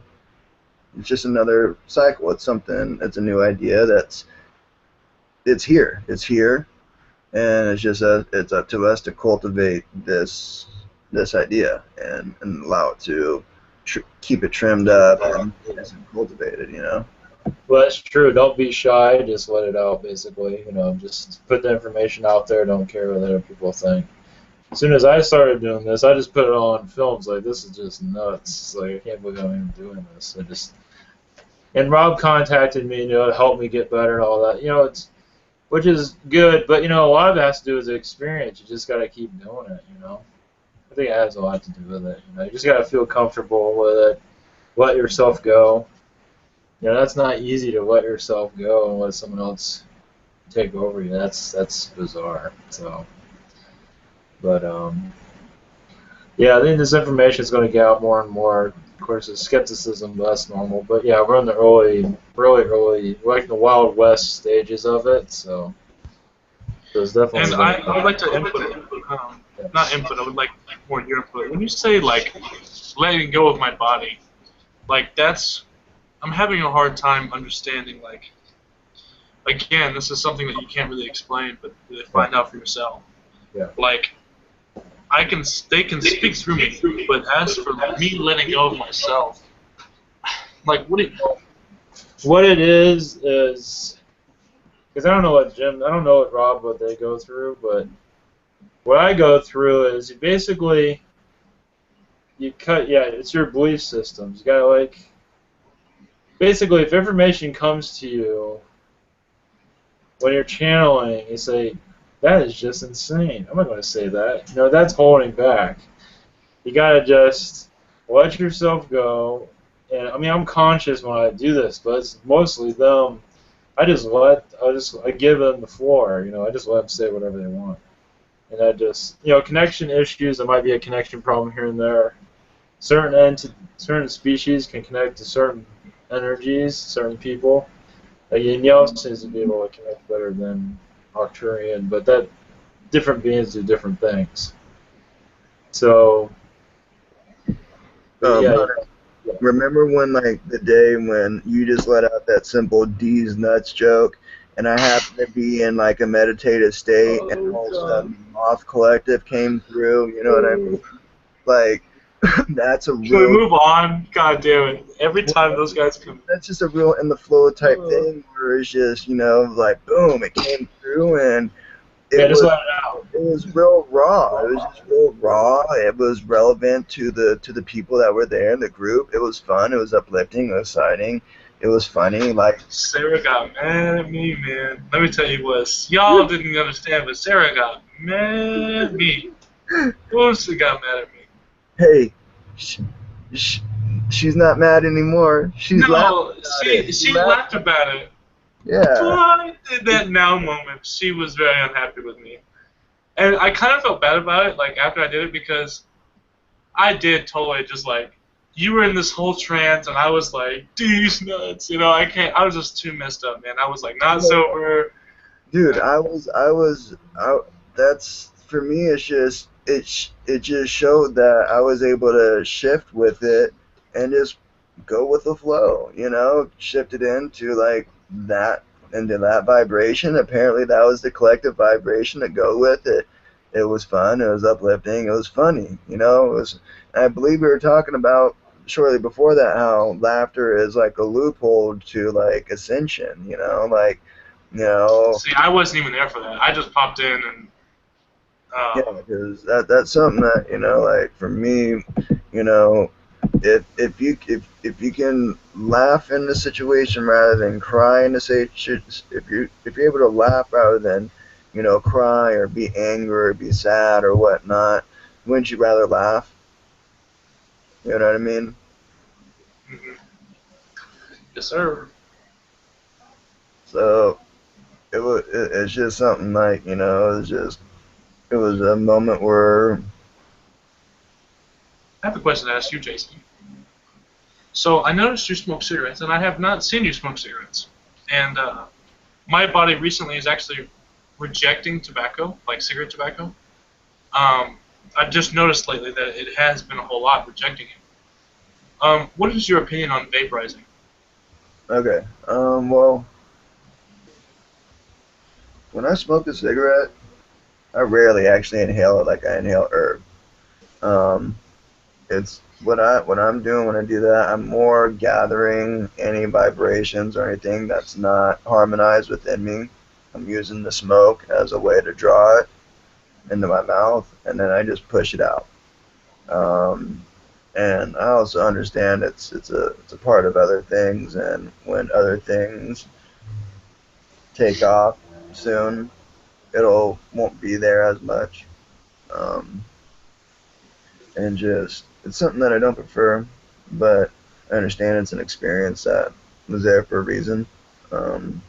cycle. It's something. It's a new idea it's here. And it's just it's up to us to cultivate this idea and allow it to keep it trimmed up and cultivated, you know. Well, that's true. Don't be shy. Just let it out, basically. You know, just put the information out there. Don't care what other people think. As soon as I started doing this, I just put it on films. Like, this is just nuts. Like, I can't believe I'm even doing this. And Rob contacted me, you know, to help me get better and all that. You know, which is good. But you know, a lot of it has to do with the experience. You just got to keep doing it. You know, I think it has a lot to do with it. You know, you just got to feel comfortable with it. Let yourself go. You know, that's not easy to let yourself go and let someone else take over you. That's bizarre. So, but yeah, I think this information is going to get out more and more. Of course, it's skepticism, but that's normal. But yeah, we're in the early, we're like in the Wild West stages of it. So it's definitely. And I would like to input, not input. I would like more your input. When you say like letting go of my body, like I'm having a hard time understanding. Like, again, this is something that you can't really explain, but really find out for yourself. Yeah. Like, they can speak through me, but as for me letting go of myself, like, what it is because I don't know what Rob, what they go through, but what I go through is it's your belief systems. You gotta like, basically, if information comes to you when you're channeling, you say, that is just insane. I'm not going to say that. You know, that's holding back. You got to just let yourself go. And I mean, I'm conscious when I do this, but it's mostly them. I give them the floor. You know, I just let them say whatever they want. And I just, you know, connection issues, there might be a connection problem here and there. Certain species can connect to certain energies, certain people. Like Yale seems to be able to connect better than Arcturian, but that different beings do different things. So, remember when, like, the day when you just let out that simple D's nuts joke, and I happened to be in like a meditative state, and all of a sudden the Moth Collective came through. You know what I mean? Like, that's a real. Can we move on? God damn it! Every time those guys come. That's just a real in the flow type thing where it's just, you know, like boom, it came through, and it was real raw. It was just real raw. It was relevant to the people that were there in the group. It was fun. It was uplifting. It was exciting. It was funny. Like, Sarah got mad at me, man. Let me tell you what. Y'all didn't understand, but Sarah got mad at me. Lucy got mad at me. Hey, she's not mad anymore. She laughed about it. Yeah. But in that now moment, she was very unhappy with me. And I kind of felt bad about it, like, after I did it, because I did totally just, like, you were in this whole trance, and I was like, these nuts, you know, I was just too messed up, man. I was, like, not sober. Dude, that's, for me, it's just, it just showed that I was able to shift with it and just go with the flow, you know, shifted into like that, into that vibration. Apparently that was the collective vibration to go with it. It was fun, it was uplifting, it was funny, you know. It was, I believe we were talking about shortly before that how laughter is like a loophole to like ascension, you know, like, you know. See, I wasn't even there for that. I just popped in and yeah, because that's something that, you know, like for me, you know, if you can laugh in the situation rather than cry in the situation, if you're able to laugh rather than, you know, cry or be angry or be sad or whatnot, wouldn't you rather laugh? You know what I mean? Mm-hmm. Yes, sir. So it's just something like, you know, it was a moment where. I have a question to ask you, Jason. So I noticed you smoke cigarettes, and I have not seen you smoke cigarettes. And my body recently is actually rejecting tobacco, like cigarette tobacco. I've just noticed lately that it has been a whole lot rejecting it. What is your opinion on vaporizing? Okay. Well, when I smoke a cigarette, I rarely actually inhale it like I inhale herb. It's what I'm doing when I do that. I'm more gathering any vibrations or anything that's not harmonized within me. I'm using the smoke as a way to draw it into my mouth, and then I just push it out. And I also understand it's a part of other things, and when other things take off, soon. It'll won't be there as much. Um, and just it's something that I don't prefer, but I understand it's an experience that was there for a reason. Um,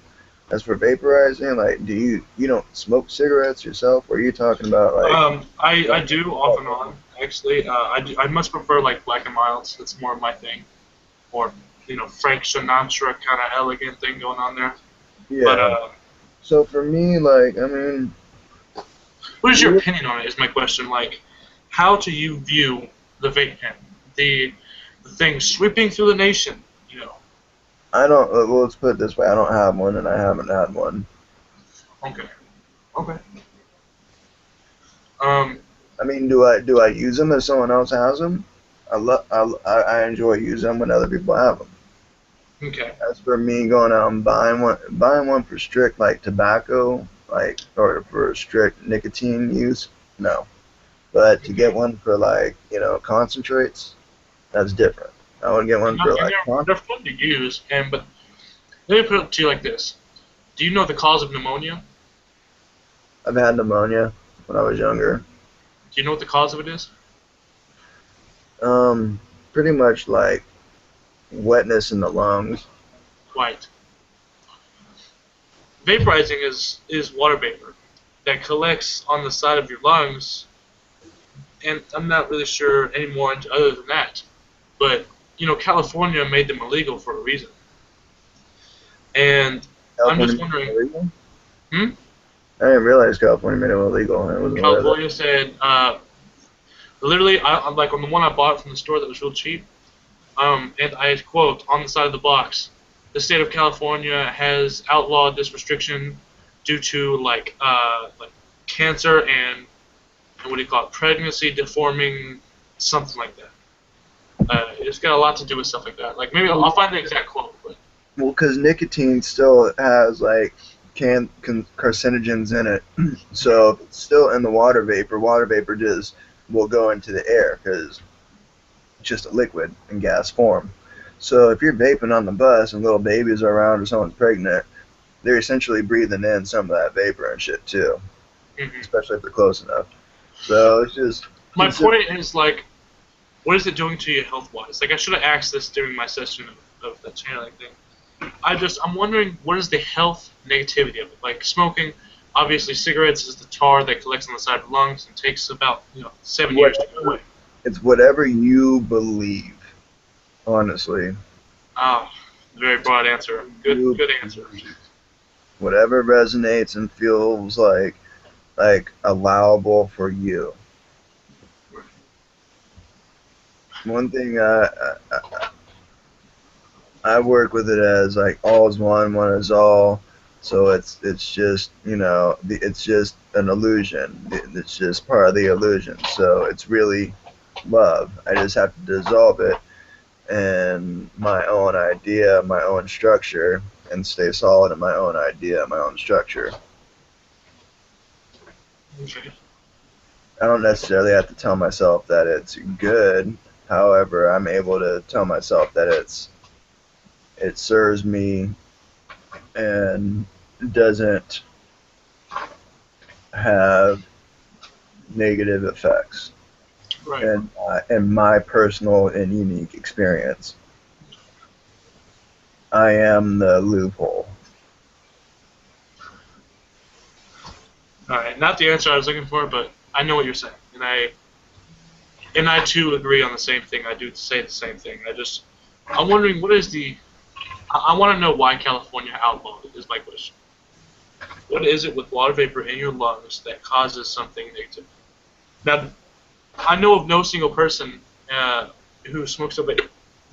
as for vaporizing, like, you don't smoke cigarettes yourself? Or are you talking about like? I do off and on actually. I much prefer like black and milds. That's more of my thing. Or Frank Sinatra kind of elegant thing going on there. Yeah. But So for me, like, I mean, what is your opinion on it? Is my question. Like, how do you view the vape pen, the thing sweeping through the nation? I don't. Well, let's put it this way: I don't have one, and I haven't had one. Okay. Okay. I mean, do I use them if someone else has them? I enjoy using them when other people have them. Okay. As for me going out and buying one for strict like tobacco, like or for strict nicotine use, no. But to get one for like concentrates, that's different. I would get one for like. They're fun to use, but let me put it to you like this: do you know the cause of pneumonia? I've had pneumonia when I was younger. Do you know what the cause of it is? Pretty much like wetness in the lungs. Right. Vaporizing is water vapor that collects on the side of your lungs, and I'm not really sure any more other than that. But California made them illegal for a reason, and I'm just wondering. Illegal? Hmm? I didn't realize California made it illegal. California said, literally, I'm like on the one I bought from the store that was real cheap, and I quote on the side of the box, the state of California has outlawed this restriction due to like cancer and what do you call it, pregnancy deforming something like that. It's got a lot to do with stuff like that. Like maybe I'll find the exact quote. But. Well, because nicotine still has like carcinogens in it, so if it's still in the water vapor just will go into the air because it's just a liquid in gas form. So if you're vaping on the bus and little babies are around or someone's pregnant, they're essentially breathing in some of that vapor and shit too, especially if they're close enough. So it's just. My point is like, what is it doing to you health-wise? Like I should have asked this during my session of the channeling thing. I'm wondering what is the health negativity of it? Like smoking, obviously cigarettes is the tar that collects on the side of the lungs and takes about 7 years to go away. It's whatever you believe, honestly. Ah, very broad answer. Good answer. Whatever resonates and feels like allowable for you. One thing I work with it as like all is one, one is all. So it's just it's just an illusion. It's just part of the illusion. So it's really love. I just have to dissolve it in my own idea, my own structure, and stay solid in my own idea, my own structure. Okay. I don't necessarily have to tell myself that it's good. However, I'm able to tell myself that it serves me and doesn't have negative effects. Right. And in my personal and unique experience, I am the loophole. All right, not the answer I was looking for, but I know what you're saying, and I too agree on the same thing. I do say the same thing. I'm wondering what is I want to know why California outlawed it is my question. What is it with water vapor in your lungs that causes something negative? Now, I know of no single person who smokes up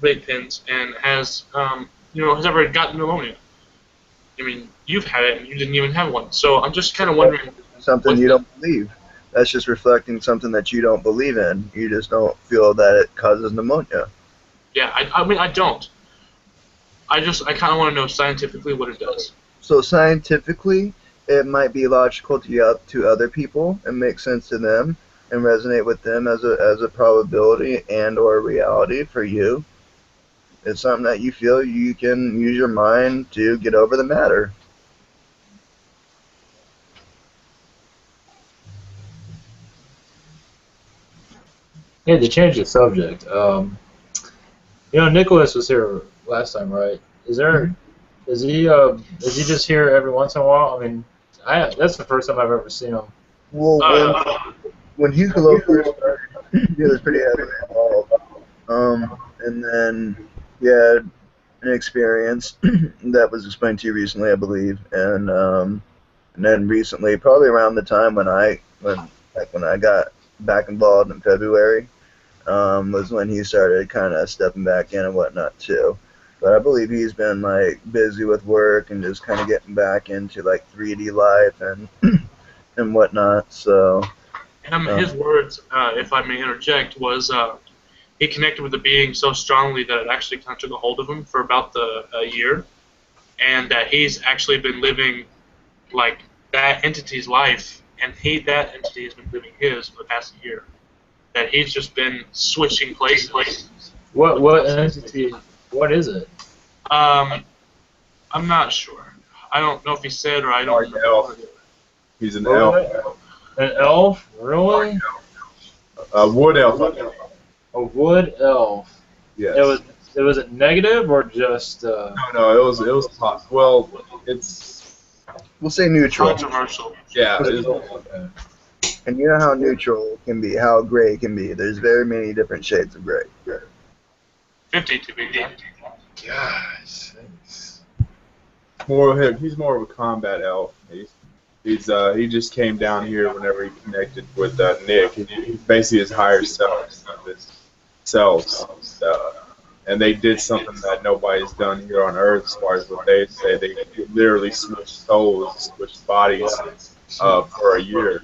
vape pens and has ever gotten pneumonia. I mean, you've had it and you didn't even have one. So I'm just kind of wondering. Something you don't believe. That's just reflecting something that you don't believe in. You just don't feel that it causes pneumonia. Yeah, I mean, I don't. I kind of want to know scientifically what it does. So scientifically, it might be logical to other people and make sense to them and resonate with them as a probability and or reality for you. It's something that you feel you can use your mind to get over the matter. Hey, to change the subject, Nicholas was here last time, right? Is he just here every once in a while? I mean, that's the first time I've ever seen him. Well, when Hugo first started, he was pretty heavily involved. And then he had an experience that was explained to you recently, I believe, and then recently, probably around the time when I got back involved in February, was when he started kind of stepping back in and whatnot too. But I believe he's been like busy with work and just kind of getting back into like 3D life and and whatnot. So. And his words, if I may interject, was he connected with the being so strongly that it actually kind of took a hold of him for about a year, and that he's actually been living like that entity's life, and that entity has been living his for the past year. That he's just been switching places. What entity? What is it? I'm not sure. I don't know if he said or I don't know. He's an elf. An elf? Really? A wood elf. A wood elf. Yes. It was it negative or just? No, it was hot. Well, We'll say neutral. Controversial. Yeah. Okay. And you know how neutral can be, how gray can be. There's very many different shades of gray. 50 to be exact. Gosh. He's more of a combat elf. He just came down here whenever he connected with Nick. He's basically his higher selves. And they did something that nobody's done here on Earth as far as what they say. They literally switched souls, switched bodies for a year.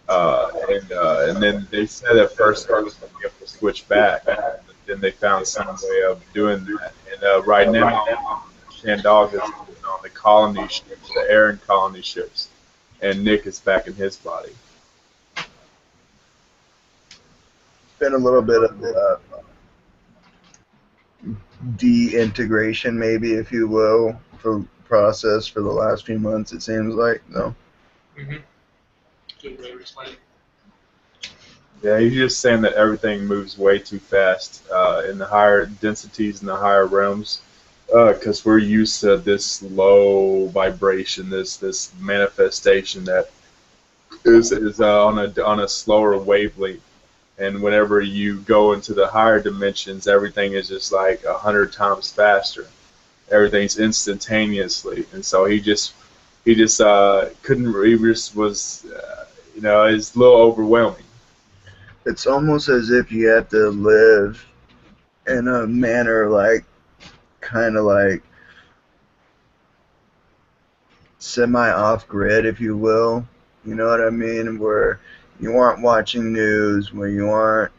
And then they said at first they were going to be able to switch back. But then they found some way of doing that. And right now, Shandog is on the colony ships, the Aaron colony ships. And Nick is back in his body. Been a little bit of de-integration, maybe, if you will, for process for the last few months. It seems like no. Mm-hmm. Good way to explain it. Yeah, he's just saying that everything moves way too fast in the higher densities and the higher realms, because we're used to this low vibration, this manifestation that is on a slower wavelength. And whenever you go into the higher dimensions, everything is just like 100 times faster. Everything's instantaneously, and so he just couldn't. He just was, it's a little overwhelming. It's almost as if you have to live in a manner like, kind of like semi-off grid, if you will. You know what I mean? Where you aren't watching news, where you aren't,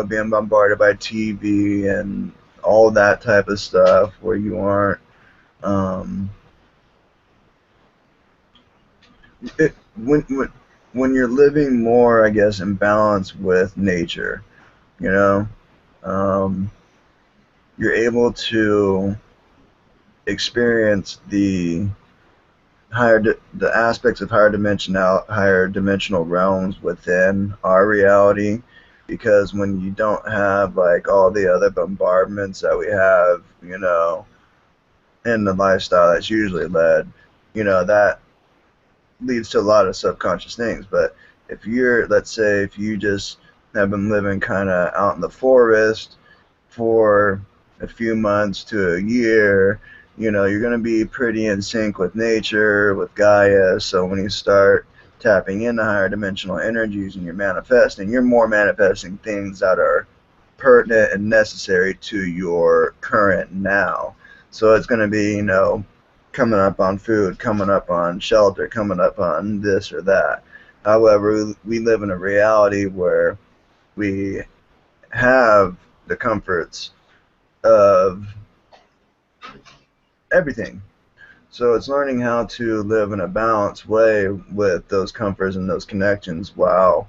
being bombarded by TV and all that type of stuff, where you aren't, when you're living more, I guess, in balance with nature, you're able to experience the aspects of higher dimensional realms within our reality, because when you don't have like all the other bombardments that we have, in the lifestyle that's usually led, that leads to a lot of subconscious things. But let's say if you just have been living kind of out in the forest for a few months to a year, you're going to be pretty in sync with nature, with Gaia. So when you start tapping into higher dimensional energies and you're more manifesting things that are pertinent and necessary to your current now. So it's going to be, coming up on food, coming up on shelter, coming up on this or that. However, we live in a reality where we have the comforts of everything. So it's learning how to live in a balanced way with those comforts and those connections while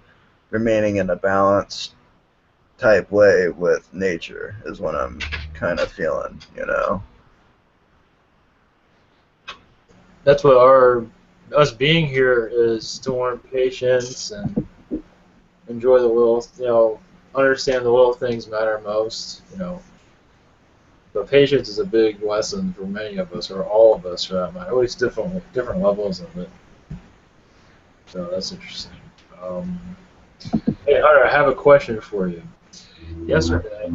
remaining in a balanced type way with nature is what I'm kind of feeling, That's what us being here is, to learn patience and enjoy the little, understand the little things matter most. But patience is a big lesson for many of us, or all of us for that matter. At least different levels of it. So that's interesting. Hey Hunter, I have a question for you. Yesterday.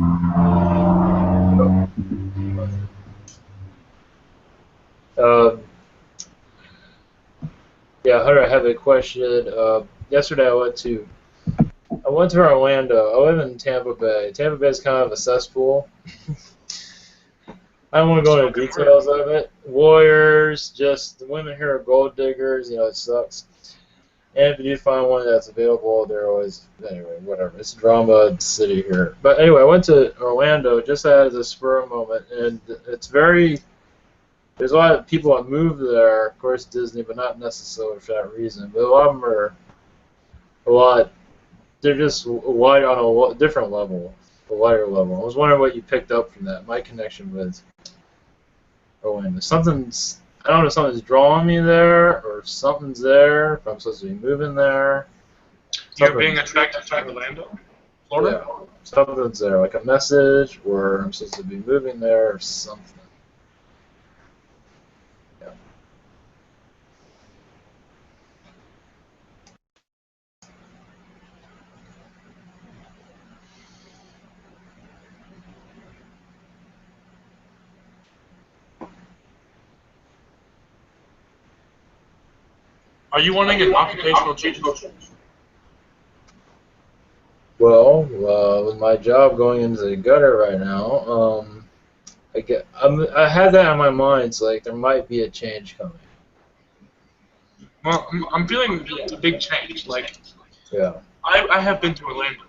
Yeah, Hunter, I have a question. Yesterday I went to Orlando. I live in Tampa Bay. Tampa Bay is kind of a cesspool. I don't want to go into details of it. Warriors, just the women here are gold diggers. It sucks. And if you do find one that's available, they're always, anyway, whatever. It's a drama city here. But anyway, I went to Orlando just as a spur moment, and it's very, there's a lot of people that move there, of course Disney, but not necessarily for that reason. But a lot of them are they're just white on a different level, a lighter level. I was wondering what you picked up from that, my connection with Orlando. I don't know if something's drawing me there, or if something's there, if I'm supposed to be moving there. You're being attracted to Orlando, Florida? Yeah, something's there, like a message, or I'm supposed to be moving there, or something. Yeah. Are you wanting an occupational change? Well, with my job going into the gutter right now, I had that on my mind. It's like there might be a change coming. Well, I'm feeling a big change. Like, Yeah. I have been to Orlando,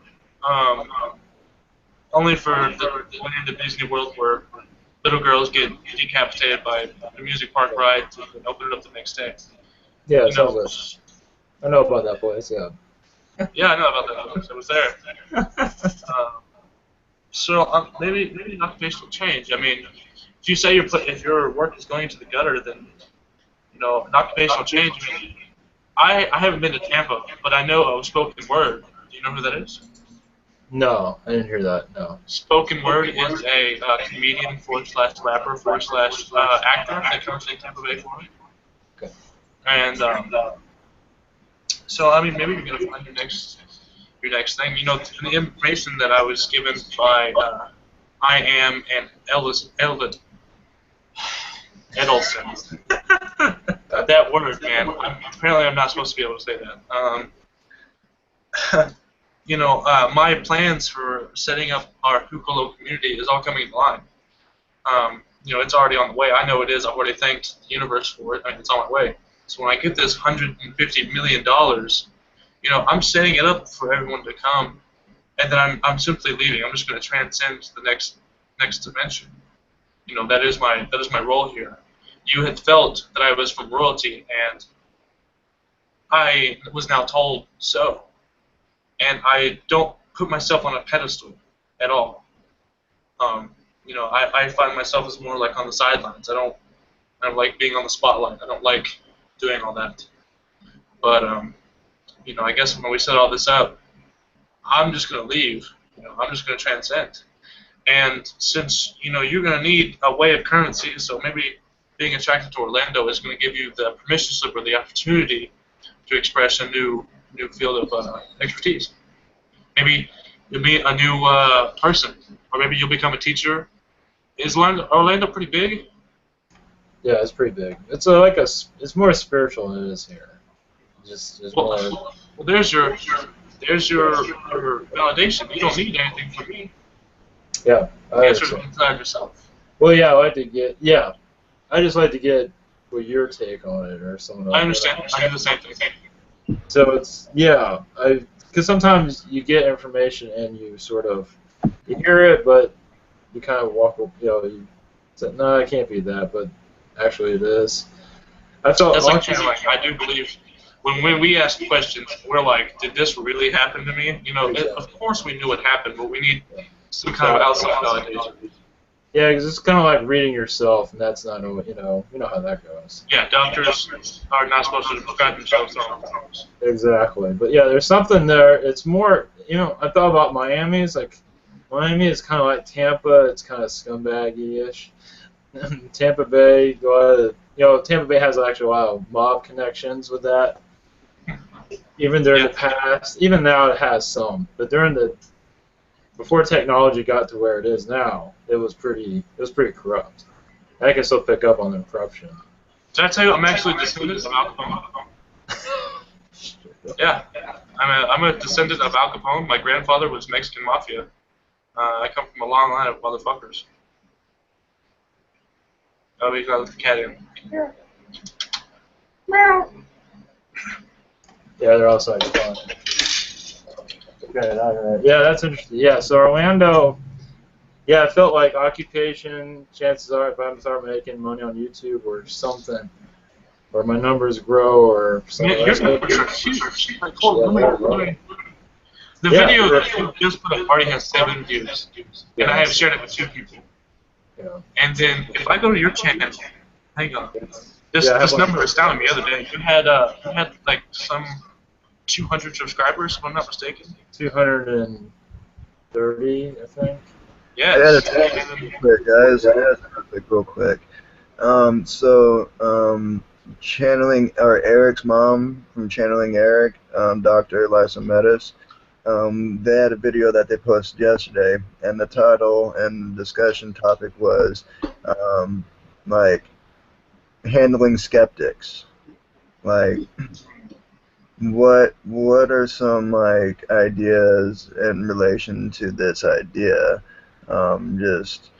only for the land of Disney World where little girls get decapitated by the music park ride and open it up the next day. Yeah, You know, I know about that place. Yeah. yeah, I know about that. I was there. So maybe an occupational change. I mean, if you say if your work is going into the gutter, then an occupational change. I mean, I haven't been to Tampa, but I know Spoken Word. Do you know who that is? No, I didn't hear that. No. Spoken Word is a comedian / rapper / actor that comes to Tampa Bay, Florida. Okay. And so I mean, maybe you're gonna find your next thing. The information that I was given by I Am and Edelson. That word, man. Apparently, I'm not supposed to be able to say that. My plans for setting up our Kukolo community is all coming into line. It's already on the way. I know it is. I've already thanked the universe for it. I mean, it's on my way. So when I get this $150 million, I'm setting it up for everyone to come, and then I'm simply leaving. I'm just going to transcend to the next dimension. That is my role here. You had felt that I was from royalty, and I was now told so. And I don't put myself on a pedestal at all. I find myself as more like on the sidelines. I don't like being on the spotlight. I don't like doing all that. But I guess when we set all this up, I'm just gonna leave. I'm just gonna transcend. And since you're gonna need a way of currency, so maybe being attracted to Orlando is gonna give you the permission slip or the opportunity to express a new field of expertise. Maybe you'll meet a new person, or maybe you'll become a teacher. Is Orlando pretty big? Yeah, it's pretty big. It's it's more spiritual than it is here. Well, there's your validation. You don't need anything from me. Yeah, The answer's inside yourself. Well, yeah, I just like to get what your take on it or someone else. I understand. I do the same thing. So it's because sometimes you get information and you sort of you hear it, but you kind of you say, no, it can't be that, but actually it is. That's like I do believe when we ask questions, we're like, did this really happen to me? Of course we knew it happened, but we need some kind of outside validation. Yeah, because it's kind of like reading yourself, and that's not, you know how that goes. Yeah, doctors are not supposed to prescribe themselves drugs. Exactly. But yeah, there's something there. It's more, I thought about Miami. It's like, Miami is kind of like Tampa. It's kind of scumbaggy-ish. Tampa Bay, Tampa Bay has actually a lot of mob connections with that. Even during the past, even now it has some, but before technology got to where it is now, it was pretty corrupt. I can still pick up on the corruption. Did I tell you I'm actually descendant of Al Capone? Yeah, I'm a descendant of Al Capone. My grandfather was Mexican mafia. I come from a long line of motherfuckers. Oh, we got the cat in. Yeah. Meow. Yeah, they're also fun. Okay, yeah, that's interesting. Yeah, so Orlando, yeah, I felt like occupation, chances are if I start making money on YouTube or something, or my numbers grow or something. Your numbers are huge. Like, the video that you just put up already has 7 views, and I have shared it with 2 people. Yeah. And then if I go to your channel, hang on, this number astounded me the other day. You had like some 200 subscribers, if I'm not mistaken. 230, I think. Yeah. I gotta tell you quick, guys. I gotta tell you real quick. Channeling, or Eric's mom from Channeling Eric, Dr. Lisa Metis, they had a video that they posted yesterday, and the title and discussion topic was, like, handling skeptics. Like, what are some, like, ideas in relation to this idea? Just,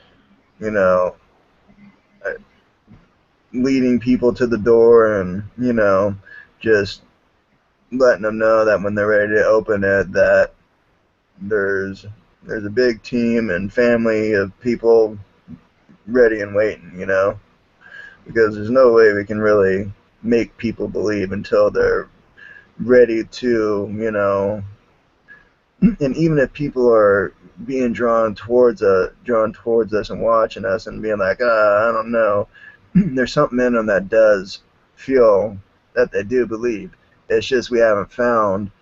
leading people to the door and, just letting them know that when they're ready to open it, that there's a big team and family of people ready and waiting, because there's no way we can really make people believe until they're ready to, and even if people are being drawn towards us and watching us and being like, I don't know, there's something in them that does feel that they do believe. It's just we haven't found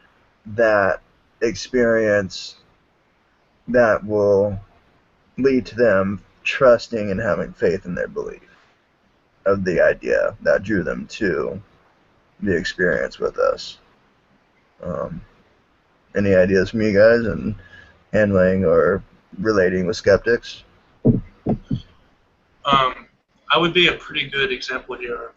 that experience that will lead to them trusting and having faith in their belief of the idea that drew them to the experience with us. Any ideas from you guys in handling or relating with skeptics? I would be a pretty good example here.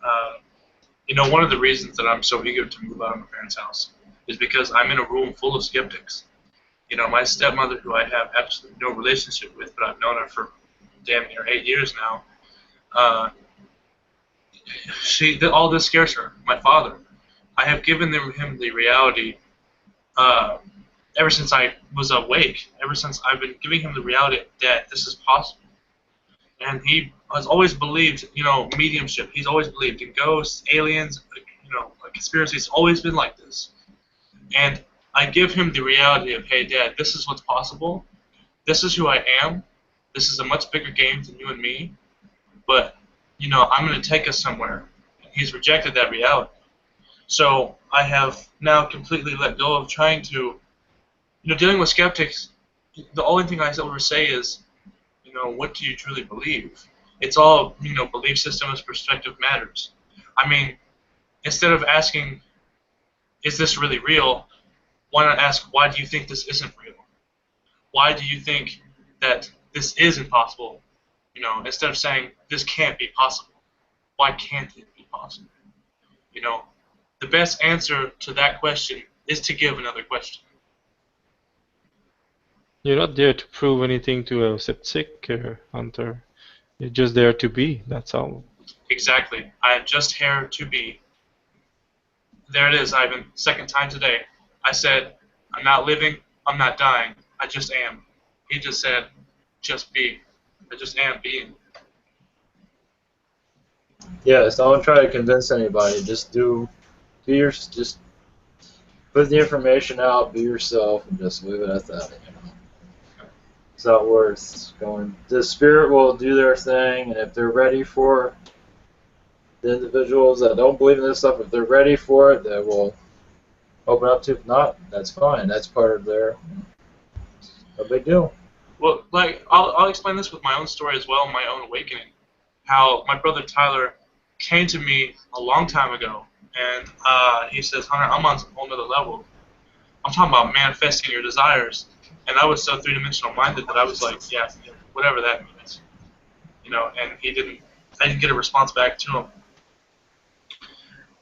One of the reasons that I'm so eager to move out of my parents' house is because I'm in a room full of skeptics. My stepmother, who I have absolutely no relationship with, but I've known her for damn near 8 years now, all this scares her. My father, I have given him the reality ever since I was awake, ever since I've been giving him the reality that this is possible. And he has always believed, mediumship. He's always believed in ghosts, aliens, conspiracies. It's always been like this. And I give him the reality of, hey, Dad, this is what's possible. This is who I am. This is a much bigger game than you and me. But, I'm going to take us somewhere. And he's rejected that reality. So I have now completely let go of trying to, dealing with skeptics. The only thing I ever say is, what do you truly believe? It's all, belief systems, perspective matters. I mean, instead of asking, is this really real, why not ask, why do you think this isn't real? Why do you think that this is impossible? Instead of saying, this can't be possible. Why can't it be possible? The best answer to that question is to give another question. You're not there to prove anything to a skeptic, Hunter. You're just there to be, that's all. Exactly. I am just here to be. There it is, Ivan. Second time today. I said, I'm not living, I'm not dying. I just am. He just said, just be. I just am being. Yes, don't try to convince anybody. Just just put the information out, be yourself, and just leave it at that. That's how it works. Going, the spirit will do their thing, and if they're ready for the individuals that don't believe in this stuff, if they're ready for it, they will open up to it. If not, that's fine. That's part of their no big deal. Well, like, I'll explain this with my own story as well, my own awakening. How my brother Tyler came to me a long time ago, and he says, Hunter, I'm on a whole nother level. I'm talking about manifesting your desires. And I was so three-dimensional minded that I was like, yeah, whatever that means. You know, and I didn't get a response back to him.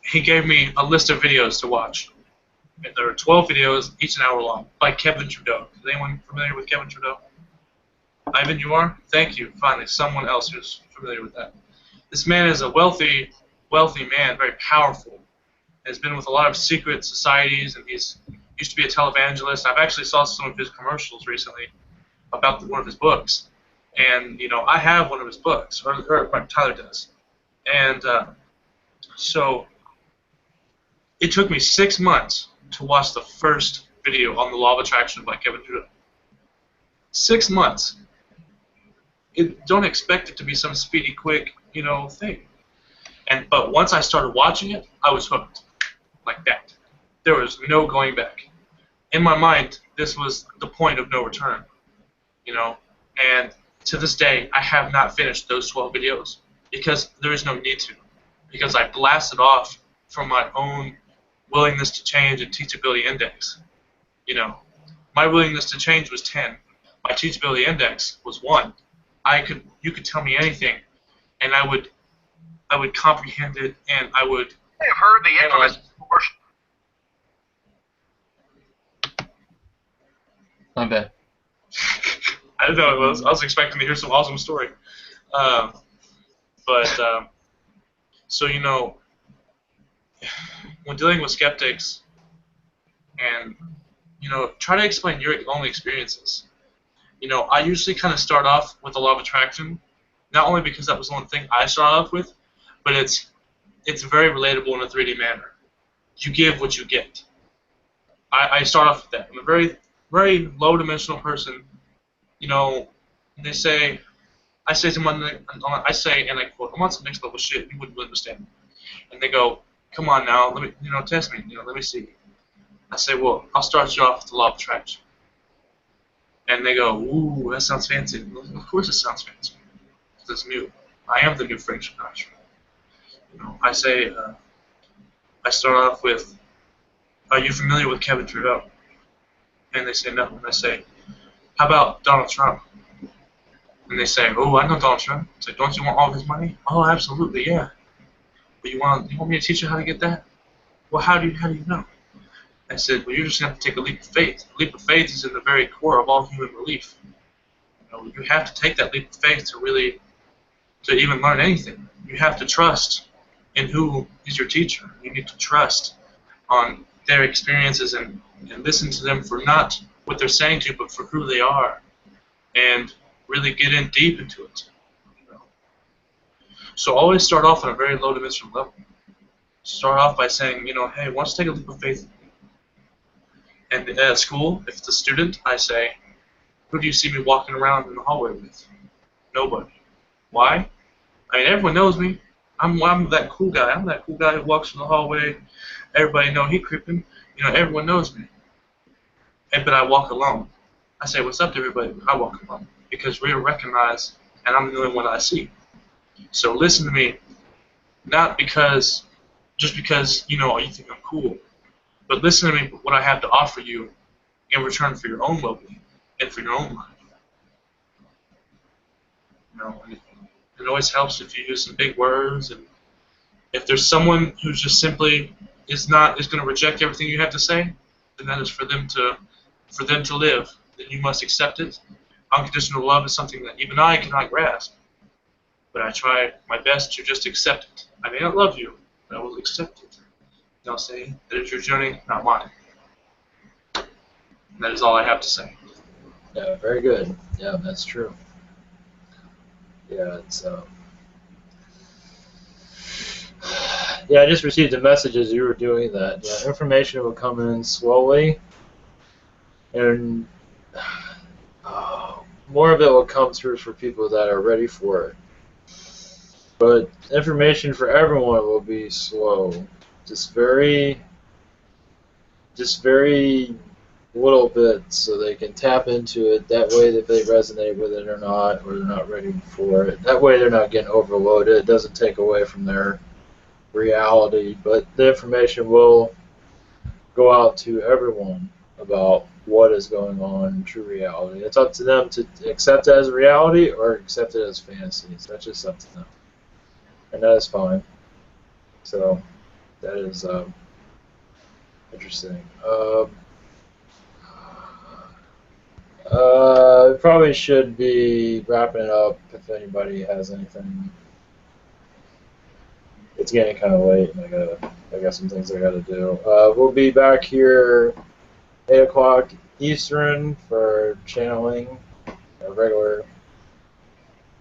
He gave me a list of videos to watch. And there were 12 videos, each an hour long, by Kevin Trudeau. Is anyone familiar with Kevin Trudeau? Ivan, you are? Thank you. Finally, someone else who's familiar with that. This man is a wealthy man, very powerful. Has been with a lot of secret societies, and he's used to be a televangelist. I've actually saw some of his commercials recently about one of his books. And, you know, I have one of his books, or Tyler does. And so it took me 6 months to watch the first video on the law of attraction by Kevin Trudeau. 6 months. Don't expect it to be some speedy, quick, you know, thing. But once I started watching it, I was hooked. Like that. There was no going back. In my mind, this was the point of no return. You know, and to this day, I have not finished those 12 videos because there is no need to. Because I blasted off from my own willingness to change and teachability index. You know, my willingness to change was 10. My teachability index was 1. You could tell me anything, and I would comprehend it, and I would. I've heard the infamous portion. My bad. I didn't know it was. I was expecting to hear some awesome story. So, you know, when dealing with skeptics, and, you know, try to explain your own experiences. You know, I usually kind of start off with the law of attraction, not only because that was the one thing I started off with, but it's very relatable in a 3D manner. You give what you get. I start off with that. I'm a very, very low-dimensional person. You know, I say to them, I say, and I quote, I'm on some next level shit, you wouldn't really understand. And they go, come on now, let me, you know, test me, you know, let me see. I say, well, I'll start you off with the law of attraction. And they go, ooh, that sounds fancy. Well, of course it sounds fancy. It's new. I am the new friendship doctrine. You know, I say, I start off with, are you familiar with Kevin Trudeau? And they say no. And I say, how about Donald Trump? And they say, oh, I know Donald Trump. I say, don't you want all of his money? Oh, absolutely, yeah. But you want me to teach you how to get that? Well, how do you know? I said, well, you're just going to have to take a leap of faith. A leap of faith is in the very core of all human belief. You know, you have to take that leap of faith to even learn anything. You have to trust in who is your teacher. You need to trust on their experiences and listen to them for not what they're saying to you, but for who they are, and really get in deep into it. You know? So always start off on a very low dimensional level. Start off by saying, you know, hey, why don't you take a leap of faith? And at school, if it's a student, I say, who do you see me walking around in the hallway with? Nobody. Why? I mean, everyone knows me. I'm that cool guy. I'm that cool guy who walks in the hallway. Everybody know he creeping. You know, everyone knows me. But I walk alone. I say, what's up to everybody? I walk alone. Because we're recognized, and I'm the only one I see. So listen to me, not just because, you know, you think I'm cool, but listen to me for what I have to offer you in return for your own well-being and for your own life. You know, it always helps if you use some big words, and if there's someone who's just simply is going to reject everything you have to say, then that is for them to live. Then you must accept it. Unconditional love is something that even I cannot grasp, but I try my best to just accept it. I may not love you, but I will accept it. And I'll say that it's your journey, not mine. And that is all I have to say. Yeah, very good. Yeah, that's true. Yeah, it's yeah, I just received a message as you were doing that. Yeah, information will come in slowly, and more of it will come through for people that are ready for it. But information for everyone will be slow. Just very little bits so they can tap into it. That way if they resonate with it or they're not ready for it. That way they're not getting overloaded. It doesn't take away from their reality, but the information will go out to everyone about what is going on in true reality. It's up to them to accept it as reality or accept it as fantasy. So that's just up to them. And that is fine. So that is interesting. Probably should be wrapping it up if anybody has anything. It's getting kind of late, and I got some things I got to do. We'll be back here 8 o'clock Eastern for channeling, regular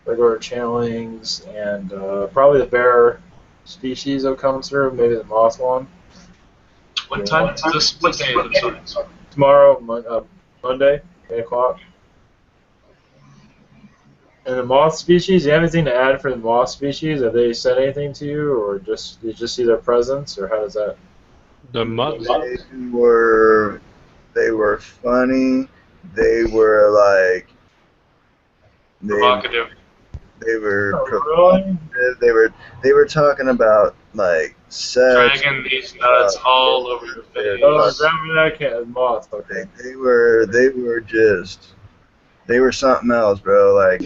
channelings, and probably the bear species will come through, maybe the moth one. What time is this? What day is it? Tomorrow, Monday, 8 o'clock. And the moth species, do you have anything to add for the moth species? Have they said anything to you, or you just see their presence, or how does that? The moths? They were funny. They were like Provocative. They were really? They were talking about like sex. Dragging these nuts all over your face. That moth. Okay. They were something else, bro. Like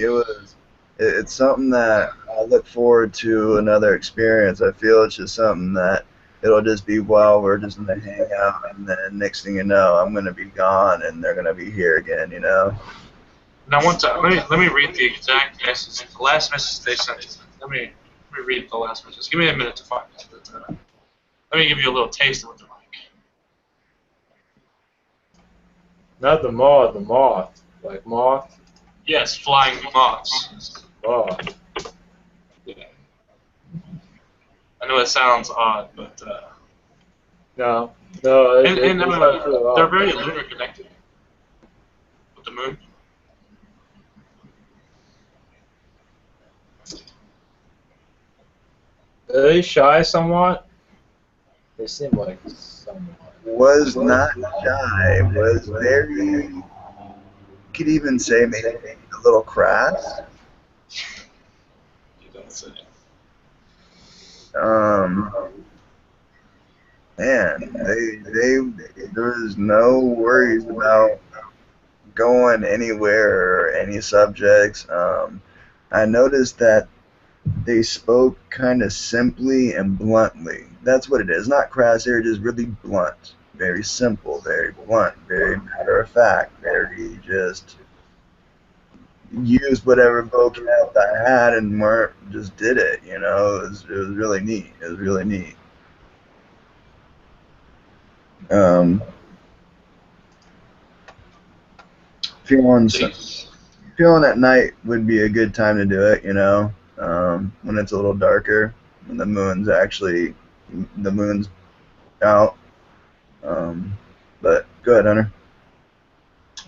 it's something that I look forward to another experience. I feel it's just something that it'll just be while we're just in the hangout, and then next thing you know, I'm gonna be gone, and they're gonna be here again, you know. Now, let me read the exact message. The last message they sent. Let me read the last message. Give me a minute to find it. But, let me give you a little taste of what they're like. Not the moth, the moth. Like moth? Yes, flying moths. Oh. Yeah. I know it sounds odd, but No. They're very lunar connected with the moon. Are they shy somewhat? They seem like somewhat. Was not shy. Was very. You could even say maybe a little crass. You don't say. Man, there was no worries about going anywhere or any subjects. I noticed that they spoke kind of simply and bluntly. That's what it is. Not crass. They're just really blunt, very simple, very blunt, very matter of fact, very just used whatever vocab I had and just did it. You know, it was really neat. It was really neat. Feeling at night would be a good time to do it, you know, when it's a little darker, when the moon's out. But go ahead, Hunter.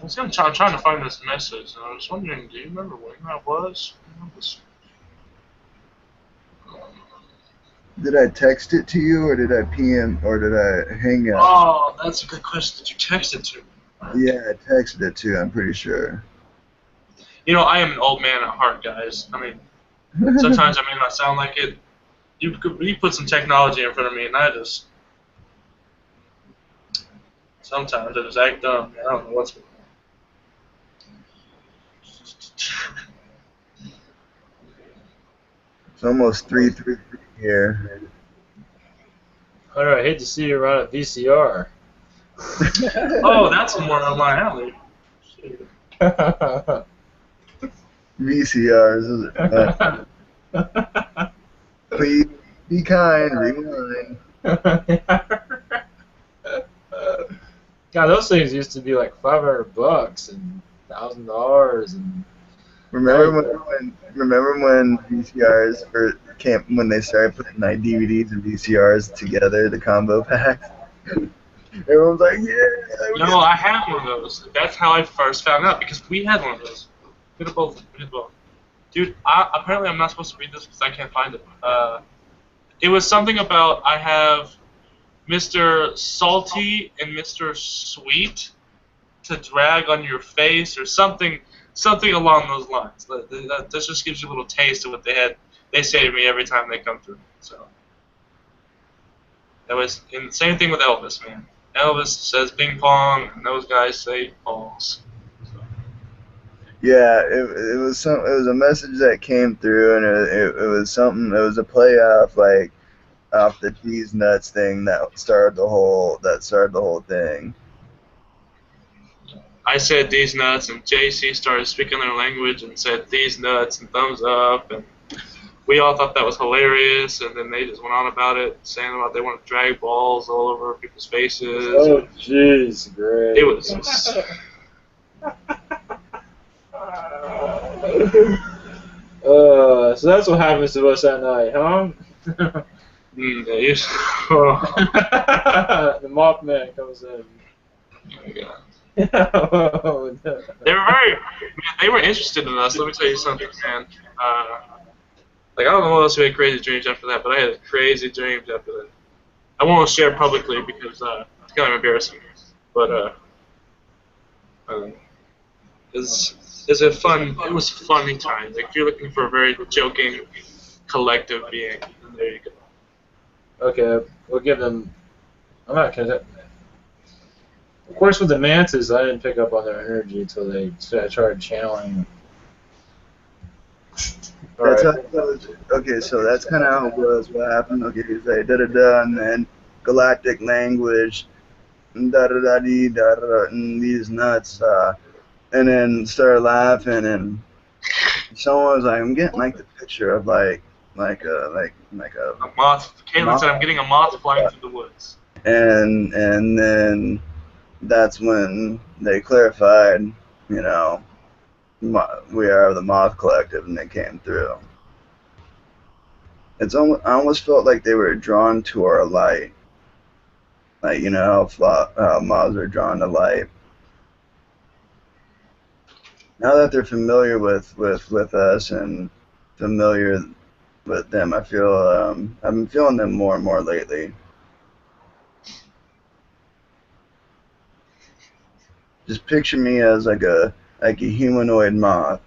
I'm trying to find this message, and I was wondering, do you remember when that was? Did I text it to you, or did I PM, or did I hang out? Oh, that's a good question. Did you text it to me? Yeah, I texted it to you, I'm pretty sure. You know, I am an old man at heart, guys. I mean, sometimes I may not sound like it. You put some technology in front of me, and I just... Sometimes I just act dumb. I don't know what's going on. It's almost 3:33 here. Hunter, I hate to see you run a VCR. Oh, that's more on my alley. VCRs. Please be kind, rewind. God, those things used to be like $500 and $1,000 and. Remember when VCRs when they started putting like DVDs and VCRs together, the combo packs? Everyone was like, yeah. No, I had one of those. That's how I first found out, because we had one of those. We did both. We did both. Dude, apparently I'm not supposed to read this because I can't find it. It was something about I have Mr. Salty and Mr. Sweet to drag on your face or something along those lines. That just gives you a little taste of what they say to me every time they come through. So that was, and same thing with Elvis, man. Elvis says ping pong, and those guys say balls. Yeah, it was a message that came through, and it was something. It was a play off the cheese nuts thing that started the whole thing. I said these nuts, and JC started speaking their language and said these nuts and thumbs up, and we all thought that was hilarious. And then they just went on about it, saying about they want to drag balls all over people's faces. Oh, jeez, great. It was. So that's what happens to us at night, huh? Yeah, The Mothman comes in. Oh my God. They were interested in us. Let me tell you something, man. Like, I don't know what else we had crazy dreams after that, but I had crazy dreams after that. I won't share publicly because it's kind of embarrassing. But it was funny times. Like, if you're looking for a very joking, collective being, then there you go. Okay, we'll give them. I'm not gonna. Of course, with the mantis, I didn't pick up on their energy until I started channeling. That's how it was. Okay, so that's kind of how it was. What happened? Okay, he's like da da da, and then galactic language, da da da dee da da, and these nuts, and then started laughing, and someone was like, I'm getting like the picture of like a moth. Caitlin said, I'm getting a moth flying through the woods. And then that's when they clarified, you know, we are the Moth Collective, and they came through. I almost felt like they were drawn to our light, like, you know how moths are drawn to light. Now that they're familiar with us and familiar with them, I feel I've been feeling them more and more lately. Just picture me as like a humanoid moth.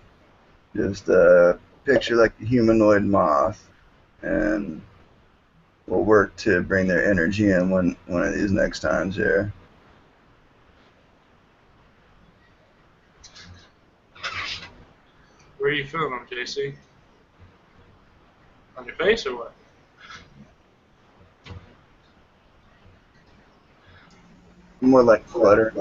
Just picture like a humanoid moth, and we'll work to bring their energy in one of these next times here. Where are you feeling them, JC? On your face or what? More like flutter.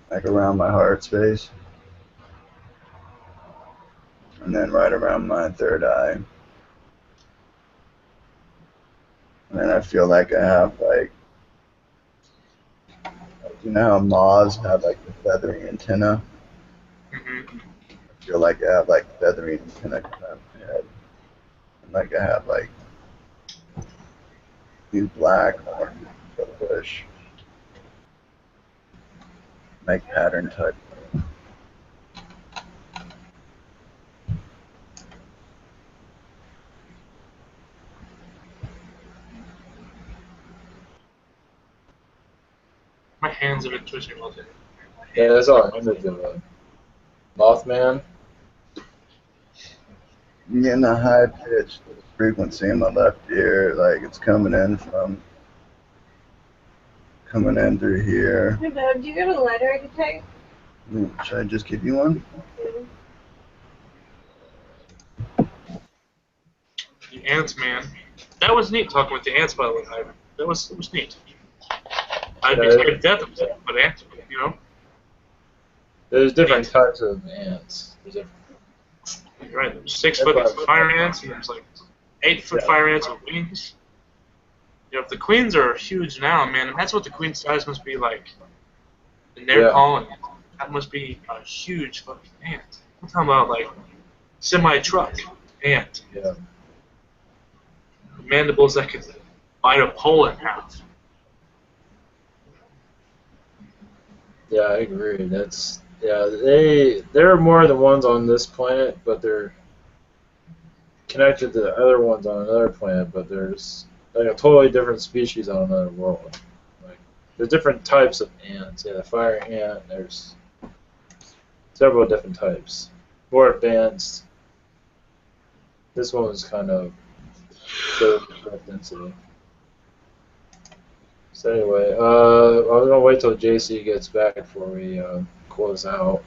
Like around my heart space. And then right around my third eye. And then I feel like I have like, you know how moths have like the feathery antenna? Mm-hmm. I feel like I have like feathery antenna coming out of my head. And like I have like these black horns that push. Like pattern type. My hands have been twitching all day. Yeah, that's all I ended the Mothman. I'm getting a high pitched frequency in my left ear, like it's coming in through here. Hey, Bob, do you have a letter I could take? Should I just give you one? The ants, man. That was neat talking with the ants, by the way, Ivan. It was neat. I'd be scared to death of them, but ants, you know? There's different types of ants. You're right, there's 6 foot fire ants, and there's like 8 foot fire ants with wings. You know, if the queens are huge now, man, that's what the queen size must be like in their colony. That must be a huge fucking ant. I'm talking about like semi-truck ant. Yeah. Mandibles that could bite a pole in half. Yeah, I agree. They're more the ones on this planet, but they're connected to the other ones on another planet. But there's like a totally different species on another world. Like there's different types of ants. Yeah, the fire ant. There's several different types, more advanced. This one was kind of low density. So anyway, I was gonna wait till JC gets back before we close out.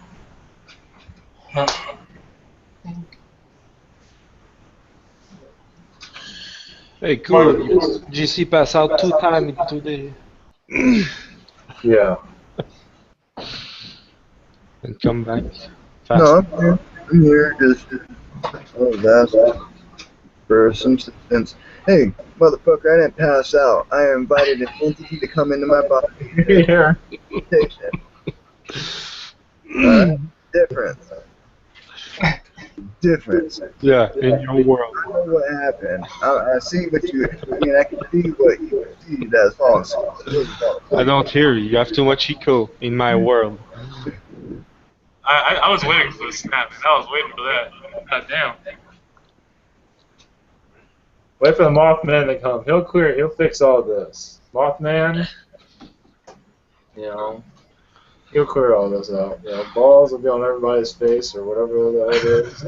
Hey, cool. GC pass out 2 times today. Yeah. And come back No, fast. I'm here. Just that's for some substance. Hey, motherfucker! I didn't pass out. I invited an entity to come into my body. Here. Take it. Difference. Difference. Yeah, in your world. I know what happened. I see what you. I mean, I can see what you see. That's false. I don't hear you. You have too much echo in my world. I was waiting for the snap. I was waiting for that. God damn. Wait for the Mothman to come. He'll fix all this. Mothman, you know, he'll clear all this out. You know, balls will be on everybody's face or whatever the hell it is.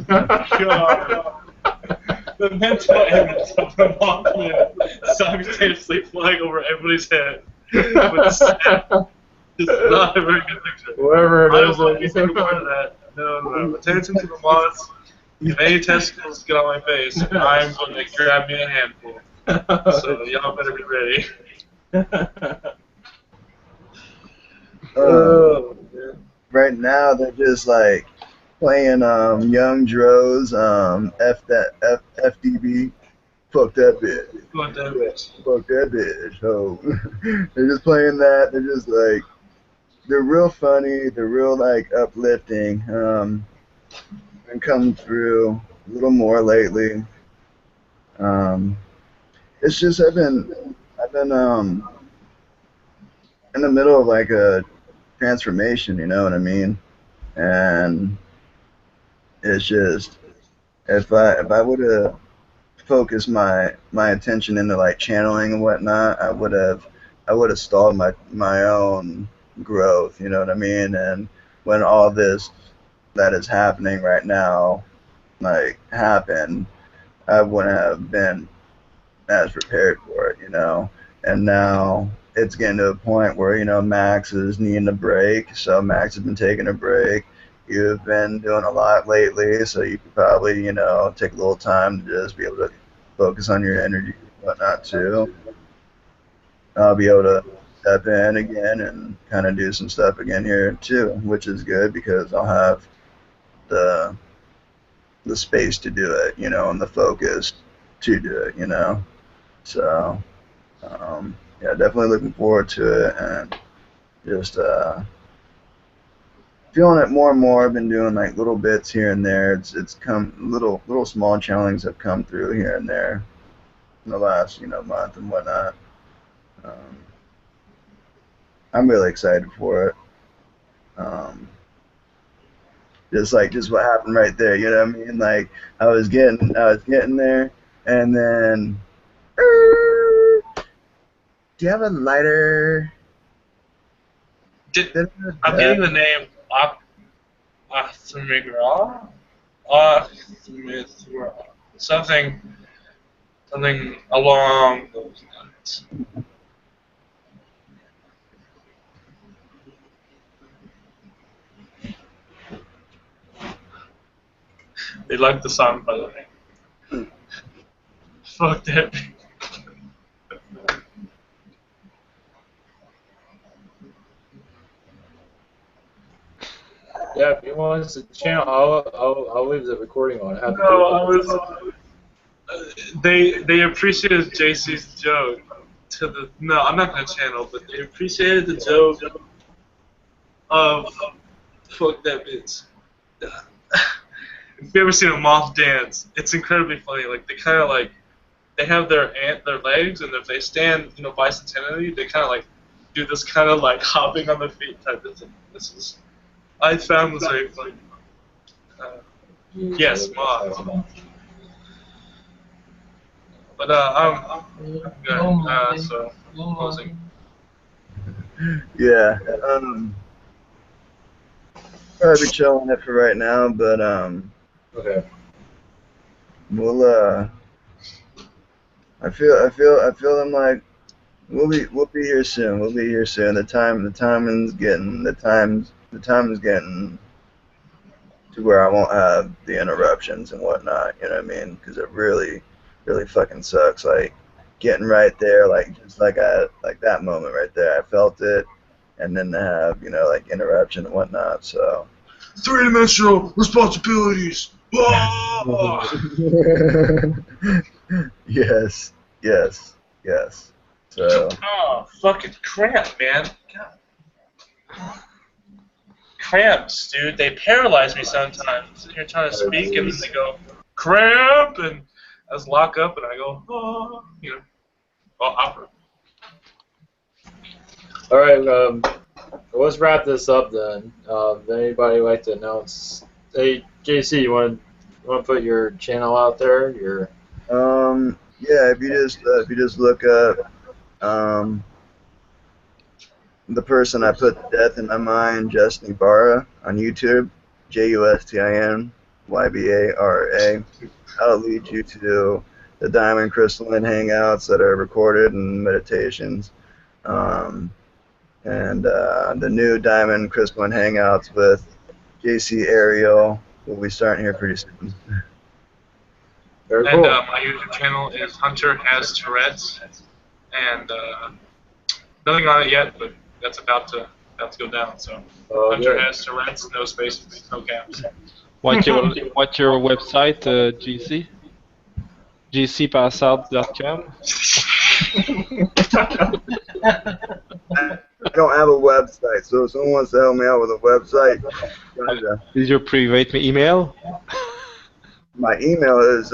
The mental image of the Mothman simultaneously flying over everybody's head. With snap. It's not a very good picture. Whatever it I don't is. want anything to part of that. No. Attention to the moths. If any testicles get on my face, I'm going to grab me a handful. So y'all better be ready. Right now, they're just like playing Young Dro's FDB. Fuck that bitch. Fuck that bitch. Fuck that bitch. Oh, they're just playing that. They're just like, they're real funny. They're real like uplifting. And come through a little more lately. It's just I've been in the middle of like a transformation. You know what I mean? And it's just if I would have focused my attention into like channeling and whatnot, I would have stalled my own growth. You know what I mean? And when all this that is happening right now like happened, I wouldn't have been as prepared for it, you know. And now it's getting to a point where, you know, Max is needing a break, so Max has been taking a break. You've been doing a lot lately, so you could probably, you know, take a little time to just be able to focus on your energy and whatnot too. I'll be able to step in again and kind of do some stuff again here too, which is good because I'll have the space to do it, you know, and the focus to do it, you know. So, yeah, definitely looking forward to it and just feeling it more and more. I've been doing like little bits here and there. It's come little small challenges have come through here and there in the last, you know, month and whatnot. I'm really excited for it. Just what happened right there, you know what I mean? Like I was getting there, and then, do you have a lighter? I'm getting the name Arthmigra? Something along those lines. They like the song, by the way. Fuck that. Yeah, if you want us to channel, I'll leave the recording on. They appreciated JC's joke. No, I'm not gonna channel, but they appreciated the joke of fuck that bitch. If you ever seen a moth dance, it's incredibly funny. Like they kind of like they have their legs, and if they stand, you know, bicentennially, they kind of like do this kind of like hopping on the feet type of thing. This is. I found was a like. Yes, Moth. But I'm good. So closing. Yeah. Probably be chilling it for right now, but Okay. we'll I feel I'm like we'll be here soon. We'll be here soon. The time is getting to where I won't have the interruptions and whatnot. You know what I mean? Because it really fucking sucks. Like getting right there, like just like that moment right there. I felt it, and then to have like interruption and whatnot. So. Three-dimensional responsibilities. Yes. So. Oh, fucking cramp, man. God. Cramps, dude. They paralyze me sometimes. I'm sitting here trying to speak, and then they go, cramp, and I just lock up, and I go, oh, opera. All right. Let's wrap this up then. Anybody like to announce? Hey, JC, you want to put your channel out there? Yeah. If you just look up the person I put to death in my mind, Justin Ibarra, on YouTube, JUSTINYBARA. That'll lead you to the Diamond Crystalline Hangouts that are recorded and meditations. And the new Diamond Crystalline Hangouts with JC Ariel will be starting here pretty soon. Very cool. And my YouTube channel is Hunter Has Tourette's, and nothing on it yet, but that's about to go down. So Hunter Has Tourette's, no spaces, no caps. What's your website, GC? GCpassout.com. I don't have a website, so if someone wants to help me out with a website, Is your private email? My email is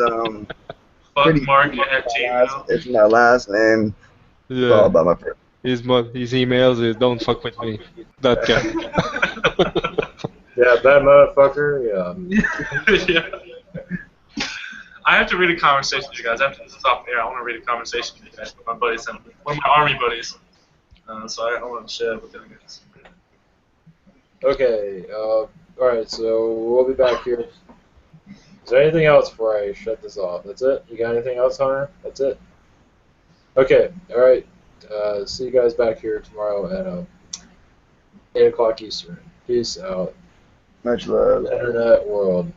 Fuckmark@gmail. It's my last name Yeah. followed by my first. His emails is don't fuck with me. .com. Yeah, that motherfucker. Yeah. I have to read a conversation with you guys. After this is off air, I want to read a conversation with you guys with my buddies and one of my army buddies. So I want to share it with them guys. Okay. All right. So we'll be back here. Is there anything else before I shut this off? That's it? You got anything else, Hunter? That's it? Okay. All right. See you guys back here tomorrow at 8 o'clock Eastern. Peace out. Much love. Internet world.